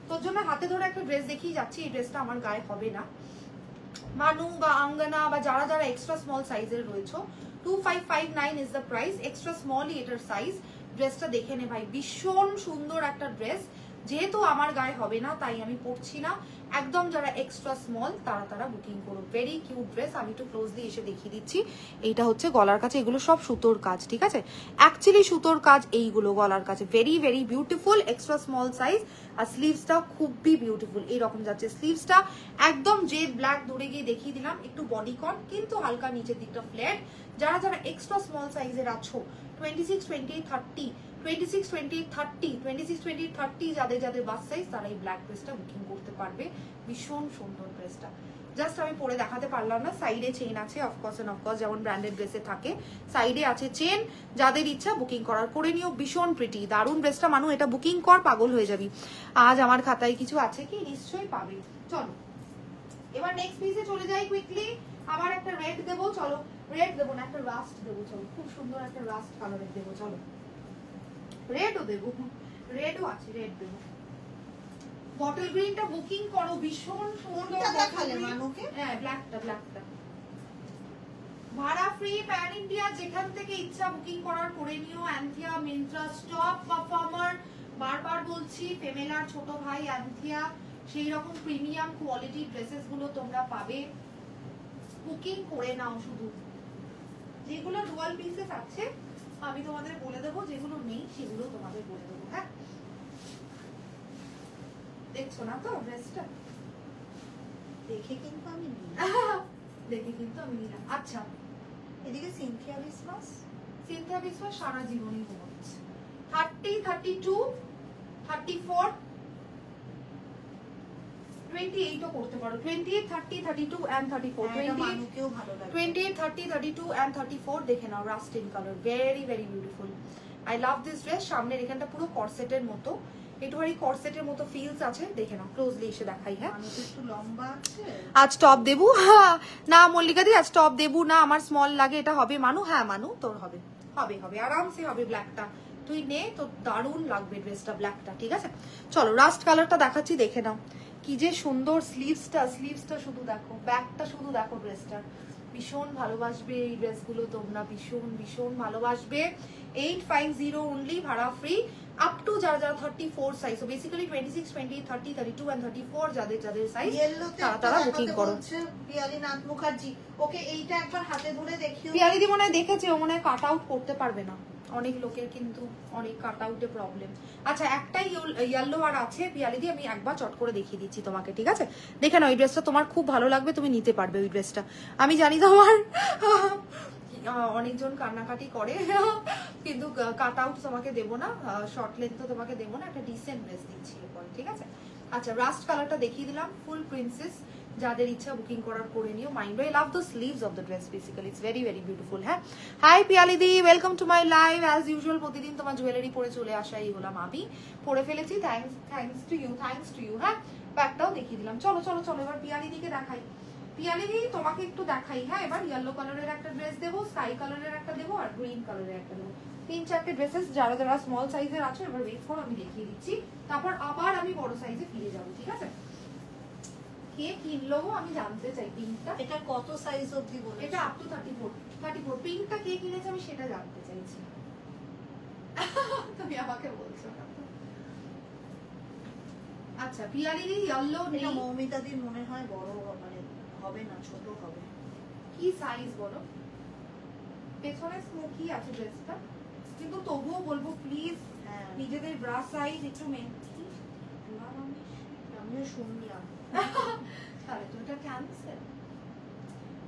তোর জন্য হাতে ধরে একটা ড্রেস দেখিয়ে যাচ্ছি, এই ড্রেসটা আমার গায়ে হবে না। মানু বা আঙ্গনা বা যারা যারা এক্সট্রা স্মল সাইজের রয়েছে, 2559 ইজ দ্য প্রাইস, এক্সট্রা স্মলই এটার সাইজ। ড্রেসটা দেখে নে ভাই, ভীষণ সুন্দর একটা ড্রেস। যেহেতু আমার গায়ে হবে না তাই আমি পরছি না, একদম যারা এক্সট্রা স্মল তারা তারা বুকিং করো। ভেরি কিউট ড্রেস, আমি একটু ক্লোজলি এসে দেখিয়ে দিচ্ছি। এইটা হচ্ছে গলার কাছে, এগুলো সব সুতোর কাজ, ঠিক আছে? অ্যাকচুয়ালি সুতোর কাজ এইগুলো গলার কাছে, very very beautiful, extra small size. আর স্লিভসটাও খুবই বিউটিফুল, এইরকম যাচ্ছে স্লিভসটা, একদম জেড ব্ল্যাক, ধরে গিয়ে দেখিয়ে দিলাম, একটু বডিকন কিন্তু হালকা নিচের দিকটা ফ্ল্যাট। যারা যারা এক্সট্রা স্মল সাইজের আছো, 26, 28, 30, 26, 28, 30, 26, 28, 30 যাদের যাদের বাস সাইজ, তারা এই ব্ল্যাক ড্রেসটা বুকিং করতে পারবে। ভীষণ সুন্দর ড্রেসটা, জাস্ট আমি পরে দেখাতে পারলাম না। সাইডে চেন আছে অফকোর্স এন্ড অফকোর্স, যেমন ব্র্যান্ডেড ড্রেসে থাকে, সাইডে আছে চেন। যাদের ইচ্ছা বুকিং করার করে নিও, ভীষণ প্রিটি, দারুণ ড্রেসটা। মানু, এটা বুকিং কর, পাগল হয়ে যাবি। আজ আমার খাতায় কিছু আছে কি? নিশ্চয়ই পাবে। চলো এবার নেক্সট পিসে চলে যাই কুইকলি। আবার একটা রেড দেবো, চলো রেড দেবো না, একটা রাস্ট দেবো, চলো খুব সুন্দর একটা রাস্ট কালারের দেবো, চলো রেডও দেবো, রেডও আছে, রেড দেবো। বটল গ্রিনটা বুকিং করো, ভীষণ সুন্দর। হ্যাঁ, ব্ল্যাকটা ভাড়া ফ্রি প্যান ইন্ডিয়া, যেখান থেকে ইচ্ছা বুকিং করার করে নিও। অ্যান্থিয়া, মিন্ত্রা, স্টপ পারফর্মার, বারবার বলছি, ফেমেলার ছোট ভাই অ্যান্থিয়া, সেই রকম প্রিমিয়াম কোয়ালিটি ড্রেসেস গুলো তোমরা পাবে। বুকিং করে নাও শুধু। যেগুলো ডুয়াল পিসেস আছে আমি তোমাদের বলে দেবো, যেগুলো নেই সেগুলো তোমাদের বলে দেবো। হ্যাঁ, দেখছো না তো ড্রেসটা? দেখে কিন্তু আমি নিই। দেখে কিন্তু আমি নিলাম। আচ্ছা, এদিকে সিনথিয়া বিসমাস। সিনথিয়া বিসমাস সারা জীবনই ঘুমাচ্ছে। 30, 32, 34, 28 ও করতে পারো। 28, 30, 32 and 34. মানুকেও ভালো লাগে। 28, 30, 32 and 34 দেখে নাও, rust in colour, very very beautiful. I love this dress. সামনের এখানটা পুরো কর্সেটের মতো, একটুখানি কর্সেটের মতো ফিলস আছে, দেখে নাও, ক্লোজলি এসে দেখাই। হ্যাঁ, মানুষ একটু লম্বা আছে। আজ টপ দেবু না মল্লিকা দি, আজ টপ দেবু না, আমার স্মল লাগে। এটা হবে মানু? হ্যাঁ মানু, তোর হবে, হবে হবে আরামসে হবে। ব্ল্যাকটা তুই নে, তোর দারুণ লাগবে ড্রেসটা, ব্ল্যাকটা। ঠিক আছে, চলো রাস্ট কালারটা দেখাচ্ছি, দেখে নাও কি যে সুন্দর। স্লিভসটা শুধু দেখো, ব্যাকটা শুধু দেখো ড্রেসটার। ভীষণ ভালোবাসবে এই ড্রেসগুলো তোমরা, ভীষণ ভীষণ ভালোবাসবে। 850 অনলি, ভাড়া ফ্রি, আপ টু যারা যারা 34 সাইজ। সো বেসিক্যালি 26, 28, 30, 32 and 34 যাদের যাদের সাইজ তারা বুকিং করো। পিয়ালি নাথ মুখার্জি, ওকে এইটা একবার হাতে ধরে দেখিও। পিয়ালি দি মনে হয় দেখেছে, ও মনে হয় কাট আউট করতে পারবে না, অনেক লোকের কিন্তু অনেক কাট আউটে প্রবলেম। আচ্ছা, একটাই ইয়েলো আর আছে পিয়ালি দি, আমি একবার চট করে দেখিয়ে দিচ্ছি তোমাকে। ঠিক আছে, দেখে নাও, এই ড্রেসটা তোমার খুব ভালো লাগবে, তুমি নিতে পারবে ওই ড্রেসটা। আমি জানি তোমার অনেকজন কান্নাকাটি করে, কিন্তু কাট আউট তোমাকে দেবো না, শর্ট লেন্থ তো তোমাকে দেবো না, একটা ডিসেন্ট ড্রেস দিচ্ছি এরপরে। ঠিক আছে, আচ্ছা রাস্ট কালারটা দেখিয়ে দিলাম, ফুল প্রিন্সেস, যাদের ইচ্ছা বুকিং করার করে নিও। Mind, I love the sleeves of the dress, basically it's very very beautiful. হ্যাঁ, হাই পিয়ালি দি, welcome to my live. As usual প্রতিদিন তোমার জুয়েলারি পরে চলে আসাই হলাম আমি, পরে ফেলেছি, থ্যাঙ্কস টু ইউ। হ্যাঁ, ব্যাগটাও দেখিয়ে দিলাম। চলো চলো চলো, এবার পিয়ালি দিকে দেখাই। পিয়ালি দি তোমাকে একটু দেখাই। হ্যাঁ, এবার ইয়েলো কালারের একটা ড্রেস দেবো, স্কাই কালারের একটা দেবো, আর গ্রিন কালারের একটা দেবো। 3-4টে ড্রেসেস যারা যারা স্মল সাইজের আছে, এবার ওয়েট করো, আমি দেখিয়ে দিচ্ছি, তারপর আবার আমি বড় সাইজে ফিরে যাবো। ঠিক আছে, কে কিনলো আমি জানতে চাই। পিঙ্কটা এটা কত সাইজ অবধি বলে? এটা আপ টু 34। পিঙ্কটা কে কিনেছে আমি সেটা জানতে চাইছি। তুমি আমাকে বলছো না। আচ্ছা, পিয়ালি দি ইয়েলো নেই। এটা মৌমিতা দির মনে হয় বড়, মানে হবে না, ছোট হবে। কি সাইজ বলো? পেছনে স্মোকি আছে ড্রেসটা, কিন্তু তবুও বলবো প্লিজ নিজেদের ব্রা সাইজ একটু আমিও শুনলাম। তাহলে তো এটা ক্যান্সেল।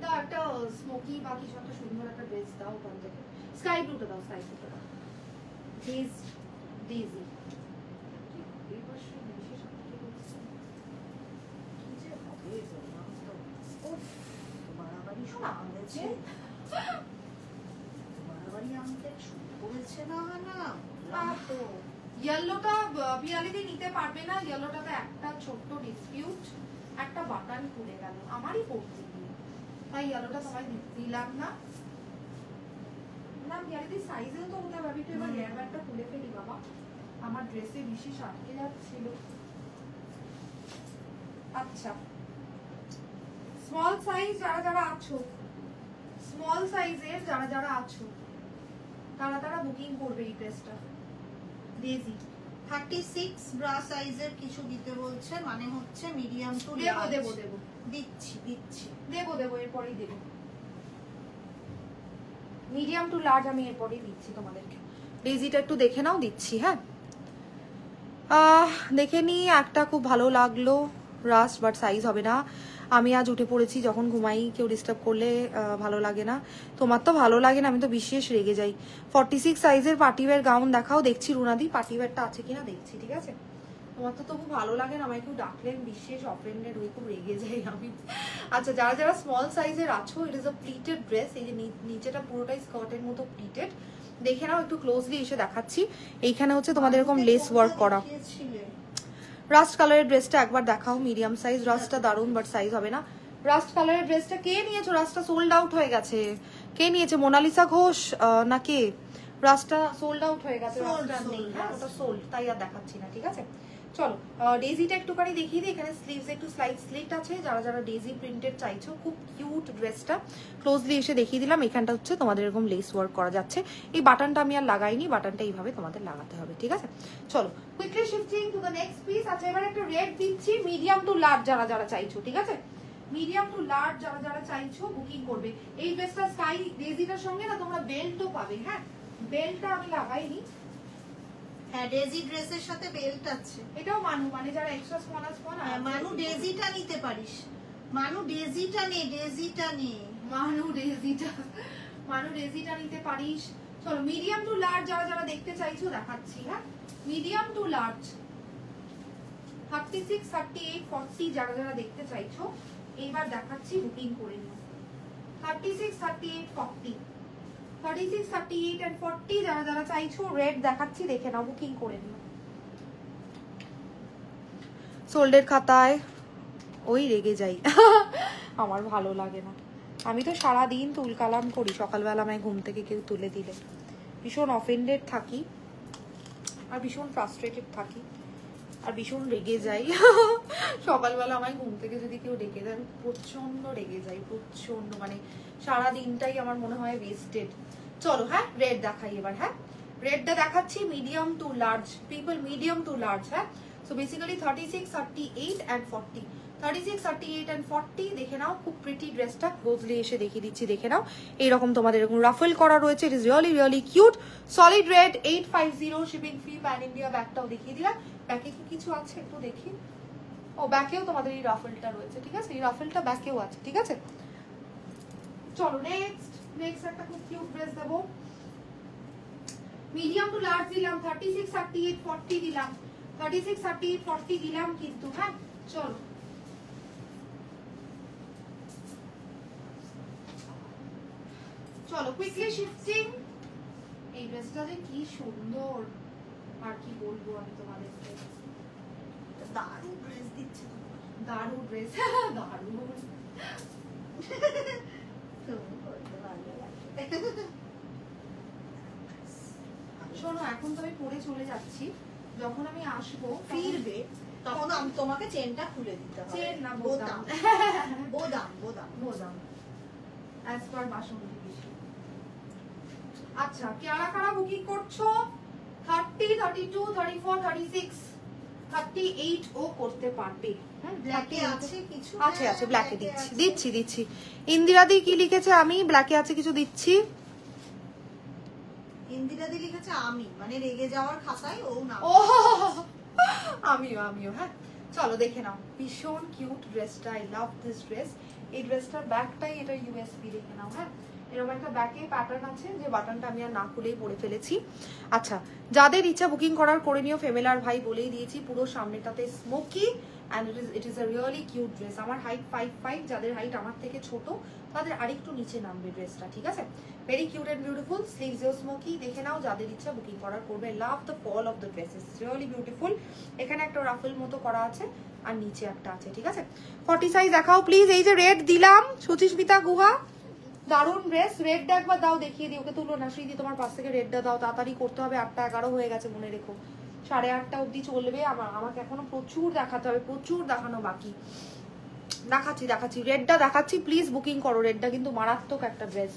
দাও একটা স্মোকি বা কিছু একটা সুন্দর একটা ড্রেস দাও ওখান থেকে। স্কাই ব্লুটা দাও, স্কাই ব্লুটা দাও। ডেজি ইয়েলোটা পিয়ালিতে নিতে পারবে না। ইয়েলোটাতে একটা ছোট্ট ডিসপিউট, একটা বাটন খুলে গেল আমারই পড়তে গিয়ে, তাই ইয়েলোটা সবাই দিলাম না। না পিয়ালিতে সাইজেও তো হতে পারবি। তো এবার হেয়ার ব্যান্ডটা খুলে ফেলি বাবা, আমার ড্রেসে বেশি আটকে যাচ্ছিল। আচ্ছা, স্মল সাইজ যারা যারা আছো, স্মল সাইজের যারা যারা আছো তারা তারা বুকিং করবে এই ড্রেসটা। ডেজি 36 ব্রা সাইজের কিছু দিতে বলছে, মানে হচ্ছে মিডিয়াম টু দেবো দেবো দেবো দিচ্ছি দেবো দেবো এরপরেই দেবো। মিডিয়াম টু লার্জ আমি এরপরেই দিচ্ছি তোমাদেরকে। ডেজিটা একটু দেখে নাও, দিচ্ছি। হ্যাঁ, দেখে নি, একটা খুব ভালো লাগলো রাস্ট, বাট সাইজ হবে না। আমি আজ উঠে পড়েছি, যখন ঘুমাই কেউ ডিস্টার্ব করলে ভালো লাগে না। তোমার তো ভালো লাগে না, আমি তো বিশেষ রেগে যাই। 46 সাইজের পার্টিওয়্যার গাউন দেখাও, দেখছি রুনাদি পার্টিওয়্যারটা আছে কিনা দেখছি। ঠিক আছে, তোমার তো তবু ভালো লাগে না, আমায় কেউ ডাকলেন বিশেষ অফেন্ডেড হয়ে খুব রেগে যাই আমি। আচ্ছা, যারা যারা স্মল সাইজের আছো, ইট ইজ আ প্লিটেড ড্রেস। এই যে নিচেটা পুরোটাই স্কার্টের মতো প্লিটেড, দেখে নাও, একটু ক্লোজলি এসে দেখাচ্ছি। এইখানে হচ্ছে তোমাদের এরকম লেস ওয়ার্ক করা। রাস্ট কালারের ড্রেসটা একবার দেখাও, মিডিয়াম সাইজ। রাস্টটা দারুন, বাট সাইজ হবে না। রাস্ট কালারের ড্রেসটা কে নিয়েছো? রাস্টটা সোল্ড আউট হয়ে গেছে। কে নিয়েছে? মোনালিসা ঘোষ না কে? রাস্টটা সোল্ড আউট হয়ে গেছে, রাস্টটা নেই। হ্যাঁ, ওটা সোল্ড, তাই আর দেখাচ্ছি না। ঠিক আছে, চলো ডেজিটা একটুখানি দেখিয়ে দিই। এখানে স্লিভস একটু স্লিট আছে, যারা যারা ডেজি প্রিন্টেড চাইছো। খুব কিউট ড্রেসটা, ক্লোজলি এসে দেখিয়ে দিলাম। এখানটা হচ্ছে তোমাদের এরকম লেস ওয়ার্ক করা যাচ্ছে। এই বাটনটা আমি আর লাগাইনি, বাটনটা এইভাবে তোমাদের লাগাতে হবে। ঠিক আছে, চলো quickly shifting to the next piece. আচ্ছা, এবার একটা রেড দিচ্ছি, মিডিয়াম টু লার্জ যারা যারা চাইছো। ঠিক আছে, মিডিয়াম টু লার্জ যারা যারা চাইছো বুকিং করবে। এই ড্রেসটা স্কাই ডেজিটার সঙ্গে না তোমরা বেল্টও পাবে। হ্যাঁ, বেল্টটা আমি লাগাইনি। হ্যাঁ, ডেজি ড্রেসের সাথে বেল্ট আছে। এটাও মানু, মানে যারা এক্সট্রা স্মল হ্যাঁ, মানু ডেজিটা নিতে পারিস। মানু ডেজিটা নে, ডেজিটা নে। মানু ডেজিটা নিতে পারিস। চলো মিডিয়াম টু লার্জ যারা যারা দেখতে চাইছো দেখাচ্ছি। হ্যাঁ, মিডিয়াম টু লার্জ 36, 38, 40 যারা যারা দেখতে চাইছো এইবার দেখাচ্ছি, বুকিং করে নিও। 36, 38, 40, 36, 38 and 40 যারা যারা চাইছো রেড দেখাচ্ছি, দেখে নাও, বুকিং করে নিও। সোল্ডের খাতায় ওই রেগে যাই আমার ভালো লাগে না। আমি তো সারাদিন তুলকালাম করি, সকালবেলা আমায় ঘুম থেকে কেউ তুলে দিলে ভীষণ অফেন্ডেড থাকি, আর ভীষণ ফ্রাস্ট্রেটেড থাকি, আর ভীষণ রেগে যাই সকালবেলা আমায় ঘুম থেকে যদি কেউ ডেকে দেয় প্রচন্ড রেগে যাই, প্রচন্ড, মানে সারা দিনটাই আমার মনে হয় ওয়েস্টেড। চলো হ্যাঁ, রেড দেখাই এবার। হ্যাঁ, রেডটা দেখাচ্ছি medium to large people, medium to large. হ্যাঁ, সো বেসিক্যালি 36, 38 and 40, 36, 38 and 40 দেখে নাও। খুব প্রিটি ড্রেসটা, গোজলি এসে দেখিয়ে দিচ্ছি, দেখে নাও। এইরকম তোমাদের এরকম রাফেল করা রয়েছে, it is really really cute. Solid red, 850 shipping free, pan India. ব্যাগটাও দেখিয়ে দিলাম। ব্যাকে কি কিছু আছে একটু দেখি। ও, ব্যাকেও তোমাদের এই রাফেলটা রয়েছে, ঠিক আছে, এই রাফেলটা ব্যাকেও আছে, ঠিক আছে। চলো নেক্সট একটা খুব কিউট ড্রেস দেবো। মিডিয়াম টু লার্জ দিলাম, 36, 38, 40 দিলাম, 36, 38, 40 দিলাম কিন্তু। হ্যাঁ, চলো কুইকলি শিফটিং। এই ড্রেসটা যে কি সুন্দর, আর কি বলবো আমি তোমাদেরকে। দারুণ ড্রেস দিচ্ছে, দারুণ ড্রেস দারুণ। শোনো, এখন তো আমি পরে চলে যাচ্ছি, যখন আমি আসবো ফিরবে তখন আমি তোমাকে চেনটা খুলে দিতে হবে। চেন না, বোতাম বোতাম বোতাম বোতাম অ্যাজ পার বাসন্তী বেশি। আচ্ছা, কারা কারা বুকিং করছো? 30, 32, 34, 36, 38 ও করতে পারবে। ব্ল্যাকে আছে কিছু? আছে, ব্ল্যাকে দিচ্ছি। ইন্দিরাদি কি লিখেছে? আমি ব্ল্যাকে আছে কিছু দিচ্ছি। ইন্দিরাদি লিখেছে আমি, মানে রেগে যাওয়ার খাতায় ও না। ও আমিও। হ্যাঁ, চলো দেখে নাও, ভীষণ কিউট ড্রেসটা। I love this dress. এই ড্রেসটার ব্যাকটাই এটা ইউএসপি, দেখে নাও। হ্যাঁ, এরকম একটা ব্যাকে প্যাটার্ন আছে, যে বাটনটা আমি আর না খুলেই পরে ফেলেছি। আচ্ছা, যাদের ইচ্ছা বুকিং করার করে নিও। ফেমেলার ভাই বলেই দিয়েছি, পুরো সামনেটাতে smoky and it is a really cute dress. আমার হাইট 5'5", যাদের হাইট আমার থেকে ছোট তাদের আরেকটু নিচে নামবে ড্রেসটা, ঠিক আছে। ভেরি কিউট অ্যান্ড বিউটিফুল, স্লিভসেও স্মোকি, দেখে নাও। যাদের ইচ্ছা বুকিং করার করবে। Love the fall of the dresses, really beautiful. এখানে একটা রাফেল মতো করা আছে, আর নিচে একটা আছে, ঠিক আছে। 40 সাইজ দেখাও প্লিজ। এই যে রেড দিলাম, সুচিস্মিতা গুহা, দারুণ ড্রেস। রেডটা একবার দাও, দেখিয়ে দিই। ওকে তুলো না, শ্রীদি তোমার পাশ থেকে রেডটা দাও, তাড়াতাড়ি করতে হবে। 8টা 11 হয়ে গেছে, মনে রেখো। 8:30 অব্দি চলবে। আমাকে এখনো প্রচুর দেখাতে হবে, প্রচুর দেখানো বাকি। দেখাচ্ছি রেডটা দেখাচ্ছি, প্লিজ বুকিং করো। রেডটা কিন্তু মারাত্মক একটা ড্রেস,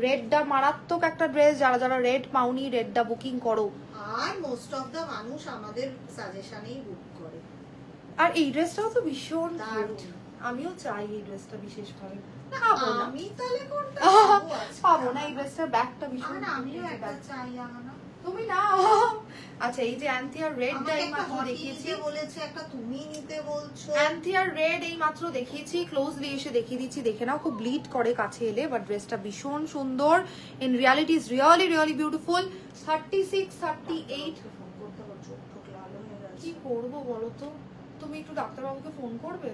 রেডটা মারাত্মক একটা ড্রেস। যারা যারা রেড পাওনি, রেডটা বুকিং করো। আর মোস্ট অফ দা মানুষ আমাদের সাজেশনেই বুক করে। আর এই ড্রেসটাও তো ভীষণ কিউট, আমিও চাই এই ড্রেসটা বিশেষভাবে। আমি তাহলে কোনটা পাবো না? এই ড্রেসটার ব্যাকটা ভীষণ, আমিও একটা চাই। আনা তুমি না। আচ্ছা, এই যে অ্যান্থিয়ার রেডটা এই মাত্র দেখিয়েছি, বলেছে একটা তুমি নিতে বলছো। অ্যান্থিয়ার রেড এই মাত্র দেখিয়েছি, ক্লোজলি এসে দেখিয়ে দিচ্ছি, দেখে নাও। খুব ব্লিড করে কাছে এলে, বাট ড্রেসটা ভীষণ সুন্দর। In reality is really really beautiful. 36, 38 কি করবো বলো তো? তুমি একটু ডাক্তারবাবুকে ফোন করবে।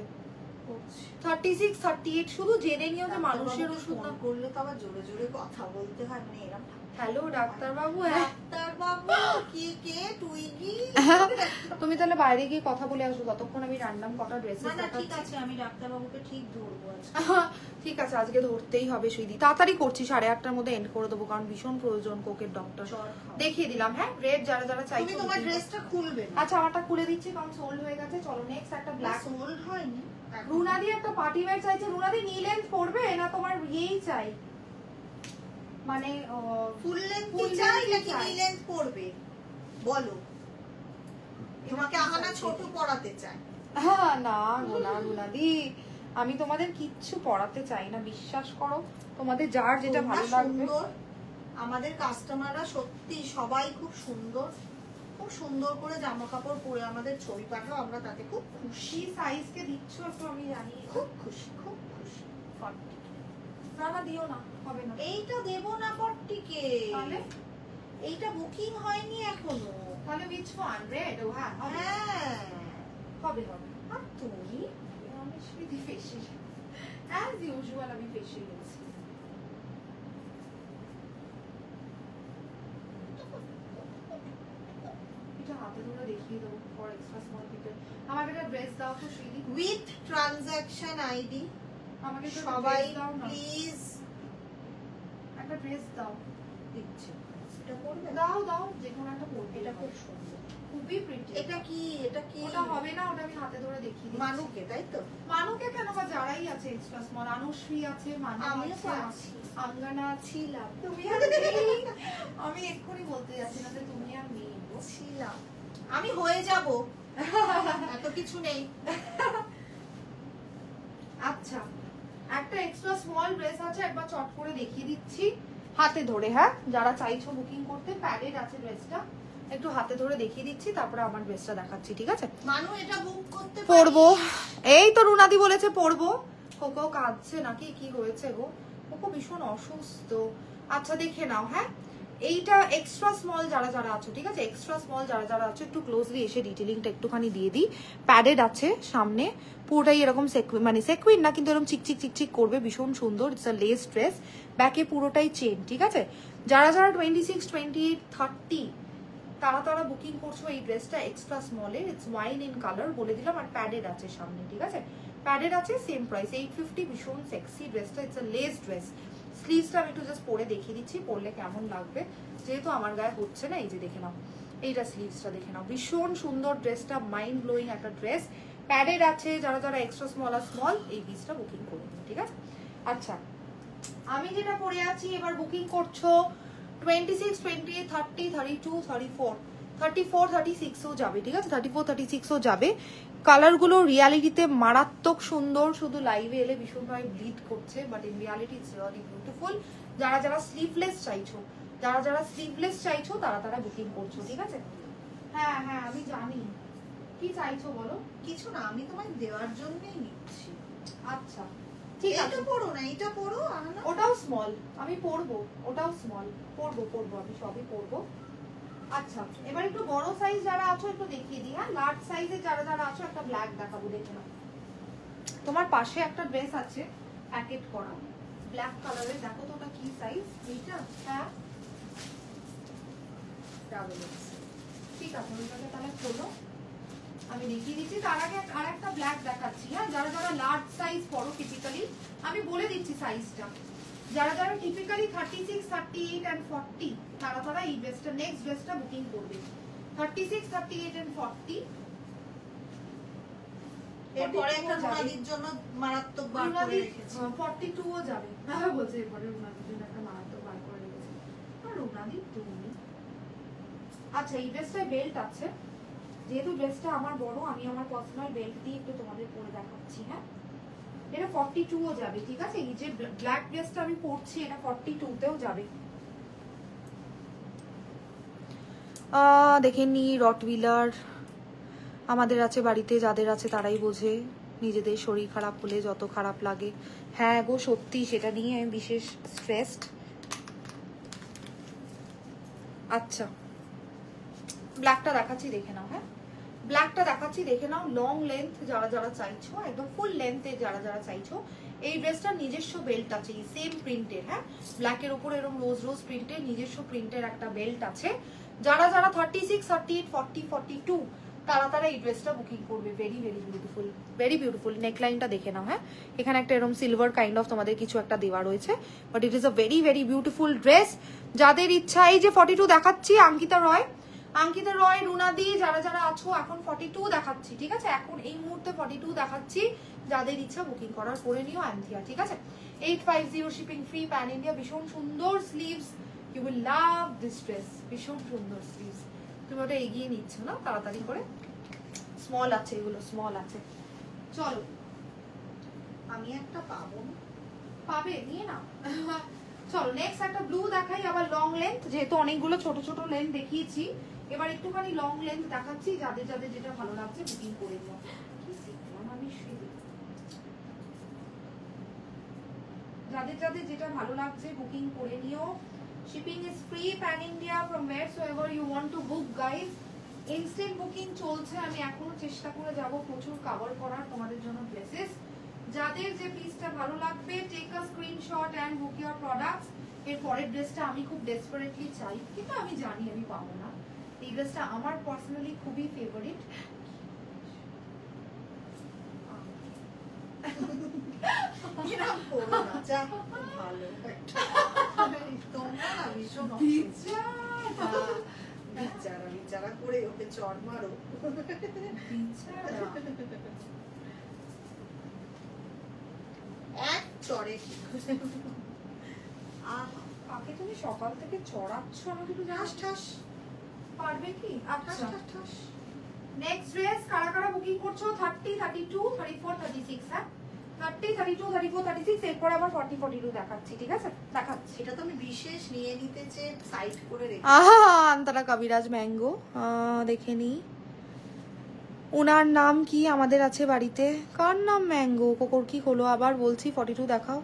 36, 38 শুধু জেনে নিও যে মানুষের ওষুধ না করলে তো আবার জোরে জোরে কথা বলতে হয়, মানে এরকম। হ্যালো ডাক্তারবাবু। ডাক্তারবাবু কে তুই কি? তুমি তাহলে বাইরে গিয়ে কথা বলে আসো, ততক্ষণ আমি র্যান্ডম কটা ড্রেসেস দেখাচ্ছি। ঠিক আছে, আমি ডাক্তারবাবুকে ঠিক ধরবো আজকে। ঠিক আছে, আজকে ধরতেই হবে সুইদি। তাড়াতাড়ি করছি, 8:30টার মধ্যে এন্ড করে দেবো, কারণ ভীষণ প্রয়োজন কোকের ডক্টর। দেখিয়ে দিলাম। হ্যাঁ, রেড যারা যারা চাইছো। তুমি তোমার ড্রেসটা খুলবে? আচ্ছা, আমারটা খুলে দিচ্ছি, কারণ সোল্ড হয়ে গেছে। চলো নেক্সট একটা ব্ল্যাক। সোল্ড হয়নি। রুনাদি একটা পার্টি ওয়্যার চাইছে। রুনাদি নি লেন্থ পড়বে না তোমার ইয়েই চাই, মানে ফুল লেন্থ চাই নাকি নি লেন্থ পড়বে বলো? তোমাকে আহানা ছোট পড়াতে চায়? হ্যাঁ, না রুনাদি আমি তোমাদের কিচ্ছু পড়াতে চাই না, বিশ্বাস করো, তোমাদের যার যেটা ভালো লাগবে। আমাদের কাস্টমাররা সত্যি সবাই খুব সুন্দর, খুব সুন্দর করে জামা কাপড় পরে আমাদের ছবি পাঠাও, আমরা তাতে খুব খুশি। সাইজ কে দিচ্ছ একটু আমি জানি, খুব খুশি, খুব খুশি। না না দিও না, হবে না। এইটা দেবো না পট্টিকে, তাহলে এইটা বুকিং হয়নি এখনো। তাহলে which one? Red? ও হ্যাঁ হবে। হ্যাঁ হবে হবে। আর তুমি আমি শ্রীদি ফেসিয়াল as usual, আমি ফেসিয়াল করছি। এটা হাতে ধরে দেখিয়ে দেবো ফর এক্সট্রা স্মল পিপল। আমাকে একটা ড্রেস দাও তো শ্রীদি, উইথ ট্রানজাকশন আইডি। আমাকে একটা সবাই dress দাও না, প্লিজ একটা ড্রেস দাও। দিচ্ছে। এটা পড়বে? দাও দাও, যে কোনো একটা পরবে। এটা খুব সুন্দর, খুবই প্রিটি। এটা কি? এটা কি? ওটা হবে না, ওটা আমি হাতে ধরে দেখিয়ে দিচ্ছি। মানুকে, তাই তো? মানুকে কেন, বা যারাই আছে এক্সট্রা স্মল, অনুশ্রী আছে, মানু আমিও তো আছে, আছি। আঙ্গনা ছিলাম, তুমি আর নেই। আমি এক্ষুনি বলতে যাচ্ছি না যে তুমি আর নেই গো। ছিলাম, আমি হয়ে যাব, এত কিছু নেই। আচ্ছা, একটা এক্সট্রা স্মল ড্রেস আছে, একবার চট করে দেখিয়ে দিচ্ছি হাতে ধরে। হ্যাঁ, যারা চাইছো বুকিং করতে, প্যাডেড আছে ড্রেসটা, একটু হাতে ধরে দেখিয়ে দিচ্ছি, তারপরে আমার ড্রেসটা দেখাচ্ছি, ঠিক আছে? মানু এটা বুক করতে পরবো, এই তো রুনাদি বলেছে পরবো। কোকো কাঁদছে নাকি, কি হয়েছে গো? কোকো ভীষণ অসুস্থ। আচ্ছা দেখে নাও। হ্যাঁ, এইটা এক্সট্রা স্মল যারা যারা আছো, ঠিক আছে? এক্সট্রা স্মল যারা যারা আছো, একটু ক্লোজলি এসে ডিটেলিংটা একটুখানি দিয়ে দিই। প্যাডেড আছে সামনে, পুরোটাই এরকম মানে সেকুইন না, কিন্তু এরকম চিকচিক চিকচিক করবে, ভীষণ সুন্দর। ইটস আ লেস ড্রেস, ব্যাকে পুরোটাই চেন, ঠিক আছে? যারা যারা 26, 28, 30 তারা তারা বুকিং করছো এই ড্রেসটা এক্সট্রা স্মলের। ইটস ওয়াইন ইন কালার বলে দিলাম, আর প্যাডেড আছে সামনে, ঠিক আছে? প্যাডেড আছে, সেম প্রাইস 850। ভীষণ সেক্সি ড্রেসটা, ইটস আ লেস ড্রেস। স্লিভসটা আমি একটু জাস্ট পরে দেখিয়ে দিচ্ছি, পরলে কেমন লাগবে, যেহেতু আমার গায়ে হচ্ছে না। এই যে দেখে নাও, এইটা স্লিভসটা দেখে নাও, ভীষণ সুন্দর ড্রেসটা, মাইন্ড ব্লোয়িং একটা ড্রেস। প্যাডেড আছে, যারা যারা এক্সট্রা স্মল আর স্মল এই পিসটা বুকিং করুন, ঠিক আছে? আচ্ছা, আমি যেটা পরে আছি, এবার বুকিং করছো 26, 28, 30, 32, 34, 34, 36ও যাবে, ঠিক আছে? 34, 36ও যাবে। কালারগুলো রিয়ালিটিতে মারাত্মক সুন্দর, শুধু লাইভে এলে ভীষণভাবে ব্লিড করছে, but in reality it's really beautiful. যারা যারা স্লিভলেস চাইছো, যারা যারা স্লিভলেস চাইছো, তারা তারা বুকিং করছো, ঠিক আছে? হ্যাঁ হ্যাঁ, আমি জানি কি চাইছো, বলো। কিছু না, আমি তোমায় দেওয়ার জন্যই নিচ্ছি। আচ্ছা ঠিক আছে, এটা পড়ো না, এটা পড়ো। ওটাও স্মল, আমি পরবো, ওটাও স্মল, পরবো, আমি সবই পরবো। আচ্ছা, এবার একটু বড় সাইজ যারা আছো একটু দেখিয়ে দিই। হ্যাঁ, লার্জ সাইজে যারা যারা আছো, একটা ব্ল্যাক দেখাবো, দেখে নাও। তোমার পাশে একটা ড্রেস আছে প্যাকেট করা ব্ল্যাক কালারের, দেখো তো ওটা কি সাইজ। এইটা? হ্যাঁ, ঠিক আছে, ওইটাকে তাহলে খোলো, আমি দেখিয়ে দিচ্ছি। তার আগে আর একটা ব্ল্যাক দেখাচ্ছি। হ্যাঁ, যারা যারা লার্জ সাইজ পরো টিপিক্যালি, আমি বলে দিচ্ছি সাইজটা। যারা যারা টিপিক্যালি 36, 38 এন্ড 40 তারা তারা এই ড্রেসটা, নেক্সট ড্রেসটা বুকিং করবে। 36, 38 এন্ড 40। এরপরে একটা রুনাদির জন্য মারাত্মক বার করে রেখেছি। 42 ও যাবে। হ্যাঁ বলছে, এরপরে রুনাদির জন্য একটা মারাত্মক বার করে রেখেছি। আর রুনাদি তুমি, আচ্ছা এই ড্রেসটায় বেল্ট আছে, যেহেতু ড্রেসটা আমার বড়, আমি আমার পার্সোনাল বেল্ট দিয়ে একটু তোমাদের পরে দেখাচ্ছি। হ্যাঁ, এটা 42 ও যাবে, ঠিক আছে? এই যে ব্ল্যাক ড্রেসটা আমি পরছি, এটা 42 তেও যাবে। দেখে নি, রটউইলার আমাদের আছে বাড়িতে, যাদের আছে তারাই বোঝে নিজেদের শরীর খারাপ হলে যত খারাপ লাগে। হ্যাঁ গো সত্যি, সেটা নিয়ে আমি বিশেষ স্ট্রেসড। আচ্ছা, ব্ল্যাকটা দেখাচ্ছি, দেখে নাও। হ্যাঁ, ব্ল্যাকটা দেখাচ্ছি, দেখে নাও। লং লেন্থ যারা যারা চাইছো, একদম ফুল লেন্থে যারা যারা চাইছো, এই ড্রেসটার নিজস্ব বেল্ট আছে, সেম প্রিন্টের। হ্যাঁ, ব্ল্যাকের উপর এরকম রোজ রোজ প্রিন্টের নিজস্ব প্রিন্টের একটা বেল্ট আছে। যারা যারা 36, 38, 40, 42 তারা তারা এই ড্রেসটা বুকিং করবে। Very very beautiful, very beautiful. নেকলাইনটা দেখে নাও। হ্যাঁ, এখানে একটা এরকম সিলভার কাইন্ড অফ তোমাদের কিছু একটা দেওয়া রয়েছে, but it is a very very beautiful dress. যাদের ইচ্ছা, এই যে 42 দেখাচ্ছি, অঙ্কিতা রয়, রুনাদি, যারা যারা আছো, এখন 42 দেখাচ্ছি, ঠিক আছে? এখন এই মুহূর্তে 42 দেখাচ্ছি। যাদের ইচ্ছা বুকিং করার করে নিও অ্যান্থিয়া, ঠিক আছে? 850 শিপিং ফ্রি, প্যান ইন্ডিয়া। ভীষণ সুন্দর sleeves, you will love this dress. ভীষণ সুন্দর স্লিভস। তুমি ওটা এগিয়ে নিচ্ছ না তাড়াতাড়ি করে। স্মল আছে, এগুলো স্মল আছে। চলো আমি একটা পাবো না। পাবে, নিয়ে নাও। চলো নেক্সট একটা ব্লু দেখাই, আবার লং লেন্থ, যেহেতু অনেকগুলো ছোট ছোট লেন্থ দেখিয়েছি, এবার একটুখানি লং লেন্থ দেখাচ্ছি। যাদের যাদের যেটা ভালো লাগছে বুকিং করে নিও। কি শিখলাম আমি সেদিন। যাদের যাদের যেটা ভালো লাগছে বুকিং করে নিও। Shipping is free pan India from wheresoever you want to book guys. Instant booking চলছে, আমি এখনো চেষ্টা করে যাব প্রচুর কভার করার তোমাদের জন্য প্লেসেস। যাদের যে পিসটা ভালো লাগবে take a screenshot and book your products. এর পরের ড্রেসটা আমি খুব ডেসপারেটলি চাই, কিন্তু আমি জানি আমি পাবো না। এই ড্রেসটা আমার পার্সোনালি খুবই ফেভারিট। এরকম করো না, যা ভালো তোমরা না ভীষণ বিচারা বিচারা করে ওকে চড় মারো। এক চড়ে কাকে তুমি সকাল থেকে চড়াচ্ছ আমাকে একটু ঠাস ঠাস পারবে কি? ঠাস আচ্ছা ঠাস ঠাস। নেক্সট ড্রেস কারা কারা বুকিং করছো? 30, 32, 34, 36, হ্যাঁ 30, 32, 34, 36, এরপর আবার 40, 42 দেখাচ্ছি, ঠিক আছে? দেখাচ্ছি। সেটা তো আমি বিশেষ নিয়ে নিতে চেয়ে সাইড করে রেখে। আহা আন্তরা কবিরাজ ম্যাঙ্গো দেখে নি। ওনার নাম কি আমাদের আছে বাড়িতে? কার নাম ম্যাঙ্গো? কোকর কি হলো আবার? বলছি 42 দেখাও।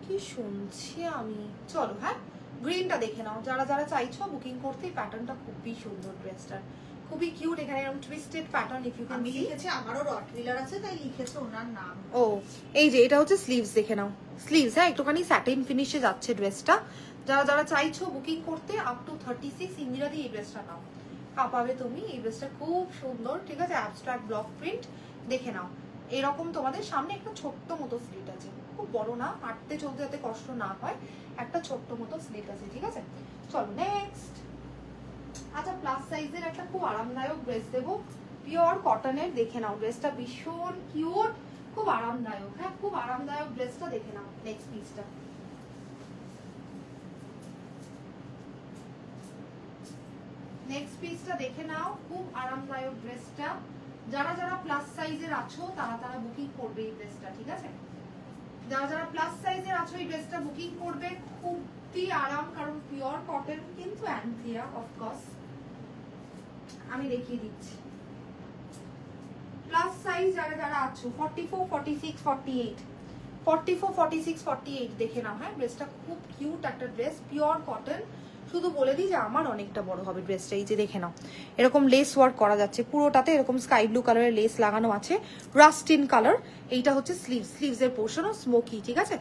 কি শুনছি আমি? চলো হ্যাঁ গ্রিনটা দেখে নাও। যারা যারা চাইছো বুকিং করতে, প্যাটার্নটা খুবই সুন্দর, ড্রেসটার খুবই কিউট। এখানে এরকম twisted pattern, if you can আমি সি। লিখেছি, আমারও রটউইলার আছে তাই লিখেছে ওনার নাম। ও এই যে এটা হচ্ছে স্লিভস, দেখে নাও স্লিভস। হ্যাঁ একটুখানি স্যাটিন ফিনিশে যাচ্ছে ড্রেসটা। যারা যারা চাইছো বুকিং করতে আপ টু 36 ইন্দিরা দিয়ে এই ড্রেসটা নাও, কাঁপাবে তুমি। এই ড্রেসটা খুব সুন্দর, ঠিক আছে? অ্যাবস্ট্রাক্ট ব্লক প্রিন্ট, দেখে নাও। এরকম তোমাদের সামনে একটা ছোট্ট মতো স্লিট আছে, খুব বড় না, হাঁটতে চলতে যাতে কষ্ট না হয়, একটা ছোট্ট মতো স্লিট আছে, ঠিক আছে? চলো নেক্সট। আচ্ছা প্লাস সাইজের একটা খুব আরামদায়ক ড্রেস দেবো, পিওর কটনের, দেখে নাও। ড্রেসটা ভীষণ কিউট, খুব আরামদায়ক। হ্যাঁ খুব আরামদায়ক ড্রেসটা, দেখে নাও। নেক্সট পিসটা নেক্সট পিসটা দেখে নাও, খুব আরামদায়ক ড্রেসটা। যারা যারা প্লাস সাইজের আছো তারা তারা বুকিং করবে এই ড্রেসটা, ঠিক আছে? যারা যারা প্লাস সাইজের আছো এই ড্রেসটা বুকিং করবে। খুবই আরাম, কারণ পিওর কটন, কিন্তু অ্যান্থিয়া অফকোর্স। আমি দেখিয়ে দিচ্ছি প্লাস সাইজ যারা যারা আছো 44, 46, 48, 44, 46, 48 দেখে নাও। হ্যাঁ ড্রেসটা খুব কিউট একটা ড্রেস, পিওর কটন। শুধু বলে দিই যে আমার অনেকটা বড় হবে ড্রেসটা। এই যে দেখে নাও, এরকম লেস ওয়ার্ক করা যাচ্ছে পুরোটাতে, এরকম স্কাই ব্লু কালারের লেস লাগানো আছে, রাস্টিন কালার। এইটা হচ্ছে স্লিভস এর পোর্শন, স্মোকি, ঠিক আছে?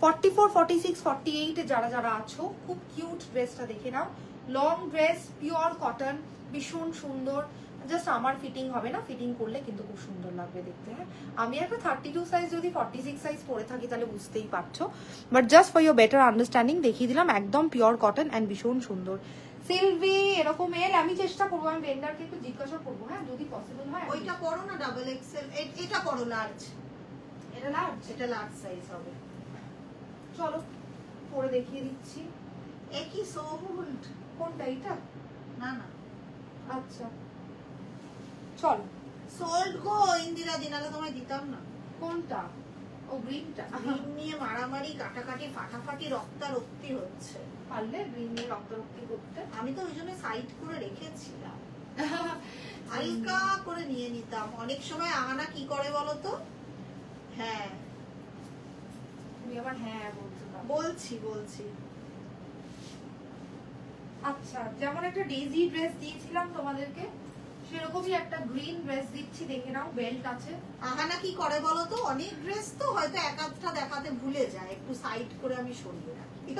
44, 46, 48 যারা যারা আছো খুব কিউট ড্রেসটা দেখে নাও। লং ড্রেস, পিওর কটন, ভীষণ সুন্দর। জাস্ট আমার ফিটিং হবে না, ফিটিং করলে কিন্তু খুব সুন্দর লাগবে দেখতে। হ্যাঁ আমি একটা 32 সাইজ যদি 46 সাইজ পরে থাকি তাহলে বুঝতেই পারছো, but just for your better understanding দেখিয়ে দিলাম। একদম পিওর কটন অ্যান্ড ভীষণ সুন্দর। সিলভি এরকম এল, আমি চেষ্টা করবো, আমি ভেন্ডারকে একটু জিজ্ঞাসা করবো, হ্যাঁ যদি পসিবল হয়। ওইটা করো না ডাবল এক্সেল, এটা করো লার্জ। এটা লার্জ, এটা লার্জ সাইজ হবে। চলো পরে দেখিয়ে দিচ্ছি। একই সোল্ড। কোনটা? এটা না না, আচ্ছা চলো। সোল্ড গো ইন্দিরা দিনালে তোমায় দিতাম না। কোনটা? ও গ্রিনটা। গ্রিন নিয়ে মারামারি, কাটাকাটি, ফাটাফাটি, রক্তারক্তি হচ্ছে। পারলে গ্রিন নিয়ে রক্তারক্তি করতে? আমি তো ওই জন্য সাইড করে রেখেছিলাম, হালকা করে নিয়ে নিতাম। অনেক সময় আহানা কি করে বলো তো? হ্যাঁ তুমি আবার হ্যাঁ বলছো না। বলছি আচ্ছা যেমন একটা ডেজি ড্রেস দিয়েছিলাম তোমাদেরকে, সেরকমই একটা গ্রিন ড্রেস দিচ্ছি, দেখে নাও। বেল্ট আছে। আহানা কি করে বলো তো? অনেক ড্রেস তো হয়তো এক আধটা দেখাতে ভুলে যায়, একটু সাইড করে আমি সরিয়ে রাখি।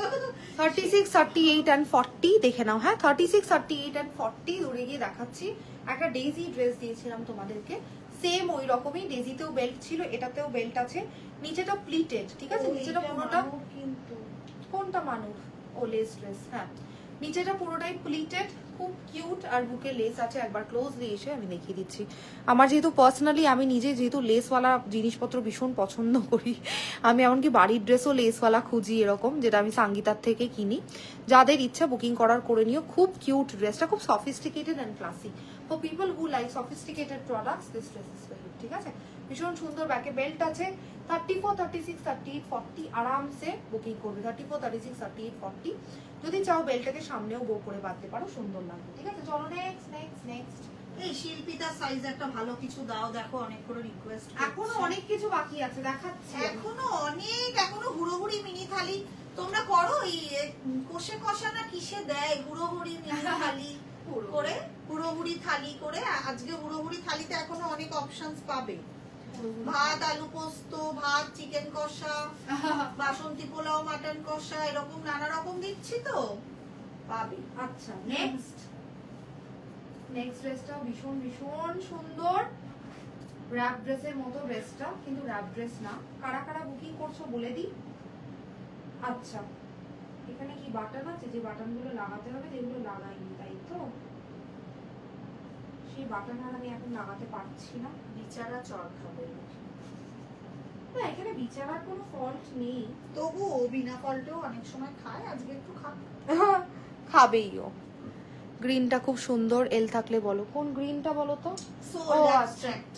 36, 38 and 40 দেখে নাও। হ্যাঁ 36, 38 and 40 দূরে গিয়ে দেখাচ্ছি। একটা ডেজি ড্রেস দিয়েছিলাম তোমাদেরকে, সেম ওই রকমই। ডেজিতেও বেল্ট ছিল, এটাতেও বেল্ট আছে, নিচেটা প্লিটেড, ঠিক আছে? নিচেটা পুরোটা কিন্তু কোনটা মানুষ? ও লেস ড্রেস, হ্যাঁ নিচেটা পুরোটাই প্লিটেড, খুব কিউট। আর বুকে লেস আছে, একবার ক্লোজলি এসে আমি দেখিয়ে দিচ্ছি। আমার যেহেতু পার্সোনালি আমি নিজে যেহেতু লেসওয়ালা জিনিসপত্র ভীষণ পছন্দ করি, আমি এমনকি বাড়ির ড্রেসও লেসওয়ালা খুঁজি, এরকম যেটা আমি সঙ্গীতার থেকে কিনি। যাদের ইচ্ছা বুকিং করার করে নিও। খুব কিউট ড্রেসটা, খুব sophisticated and classy. For people who like sophisticated products this dress is for you, ঠিক আছে? ভীষণ সুন্দর, ব্যাকে বেল্ট আছে। 34, 36, 38, 40 আরামসে বুকিং করবে। 34, 36, 38, 40 যদি চাও বেল্টটাকে সামনেও বো করে বাঁধতে পারো, সুন্দর লাগবে, ঠিক আছে? চলো নেক্সট নেক্সট নেক্সট। এই শিল্পিতা সাইজ একটা ভালো কিছু দাও, দেখো অনেক করে রিকোয়েস্ট। এখনো অনেক কিছু বাকি আছে, দেখাচ্ছি এখনো অনেক, এখনো হুড়োহুড়ি মিনি থালি তোমরা করো। এই কোষে কষা না কিসে দেয় হুড়োহুড়ি মিনি থালি করে, হুড়োহুড়ি থালি করে। আজকে হুড়োহুড়ি থালিতে এখনো অনেক অপশনস পাবে। ভাত আলু পোস্ত, ভাত চিকেন কষা, বাসন্তী পোলাও, মাটন কষা, এরকম নানা রকম দিচ্ছি তো পাবে। আচ্ছা নেক্সট নেক্সট ড্রেসটা ভীষণ ভীষণ সুন্দর, র‍্যাপ ড্রেসের মতো ড্রেসটা, কিন্তু র‍্যাপ ড্রেস না। কারা কারা বুকিং করছো বলে দিই। আচ্ছা এখানে কি বাটন আছে যে বাটনগুলো লাগাতে হবে, যেগুলো লাগাইনি, তাই তো? সেই বাটন আর আমি এখন লাগাতে পারছি না। বিচারা চড় খাবে না, এখানে বিচারার কোনো ফল্ট নেই, তবু বিনা ফল্টেও অনেক সময় খায়, আজকে একটু খাবে। খাবেই ও। গ্রিনটা খুব সুন্দর, এল থাকলে বলো কোন গ্রিনটা বলো তো। Sold abstract.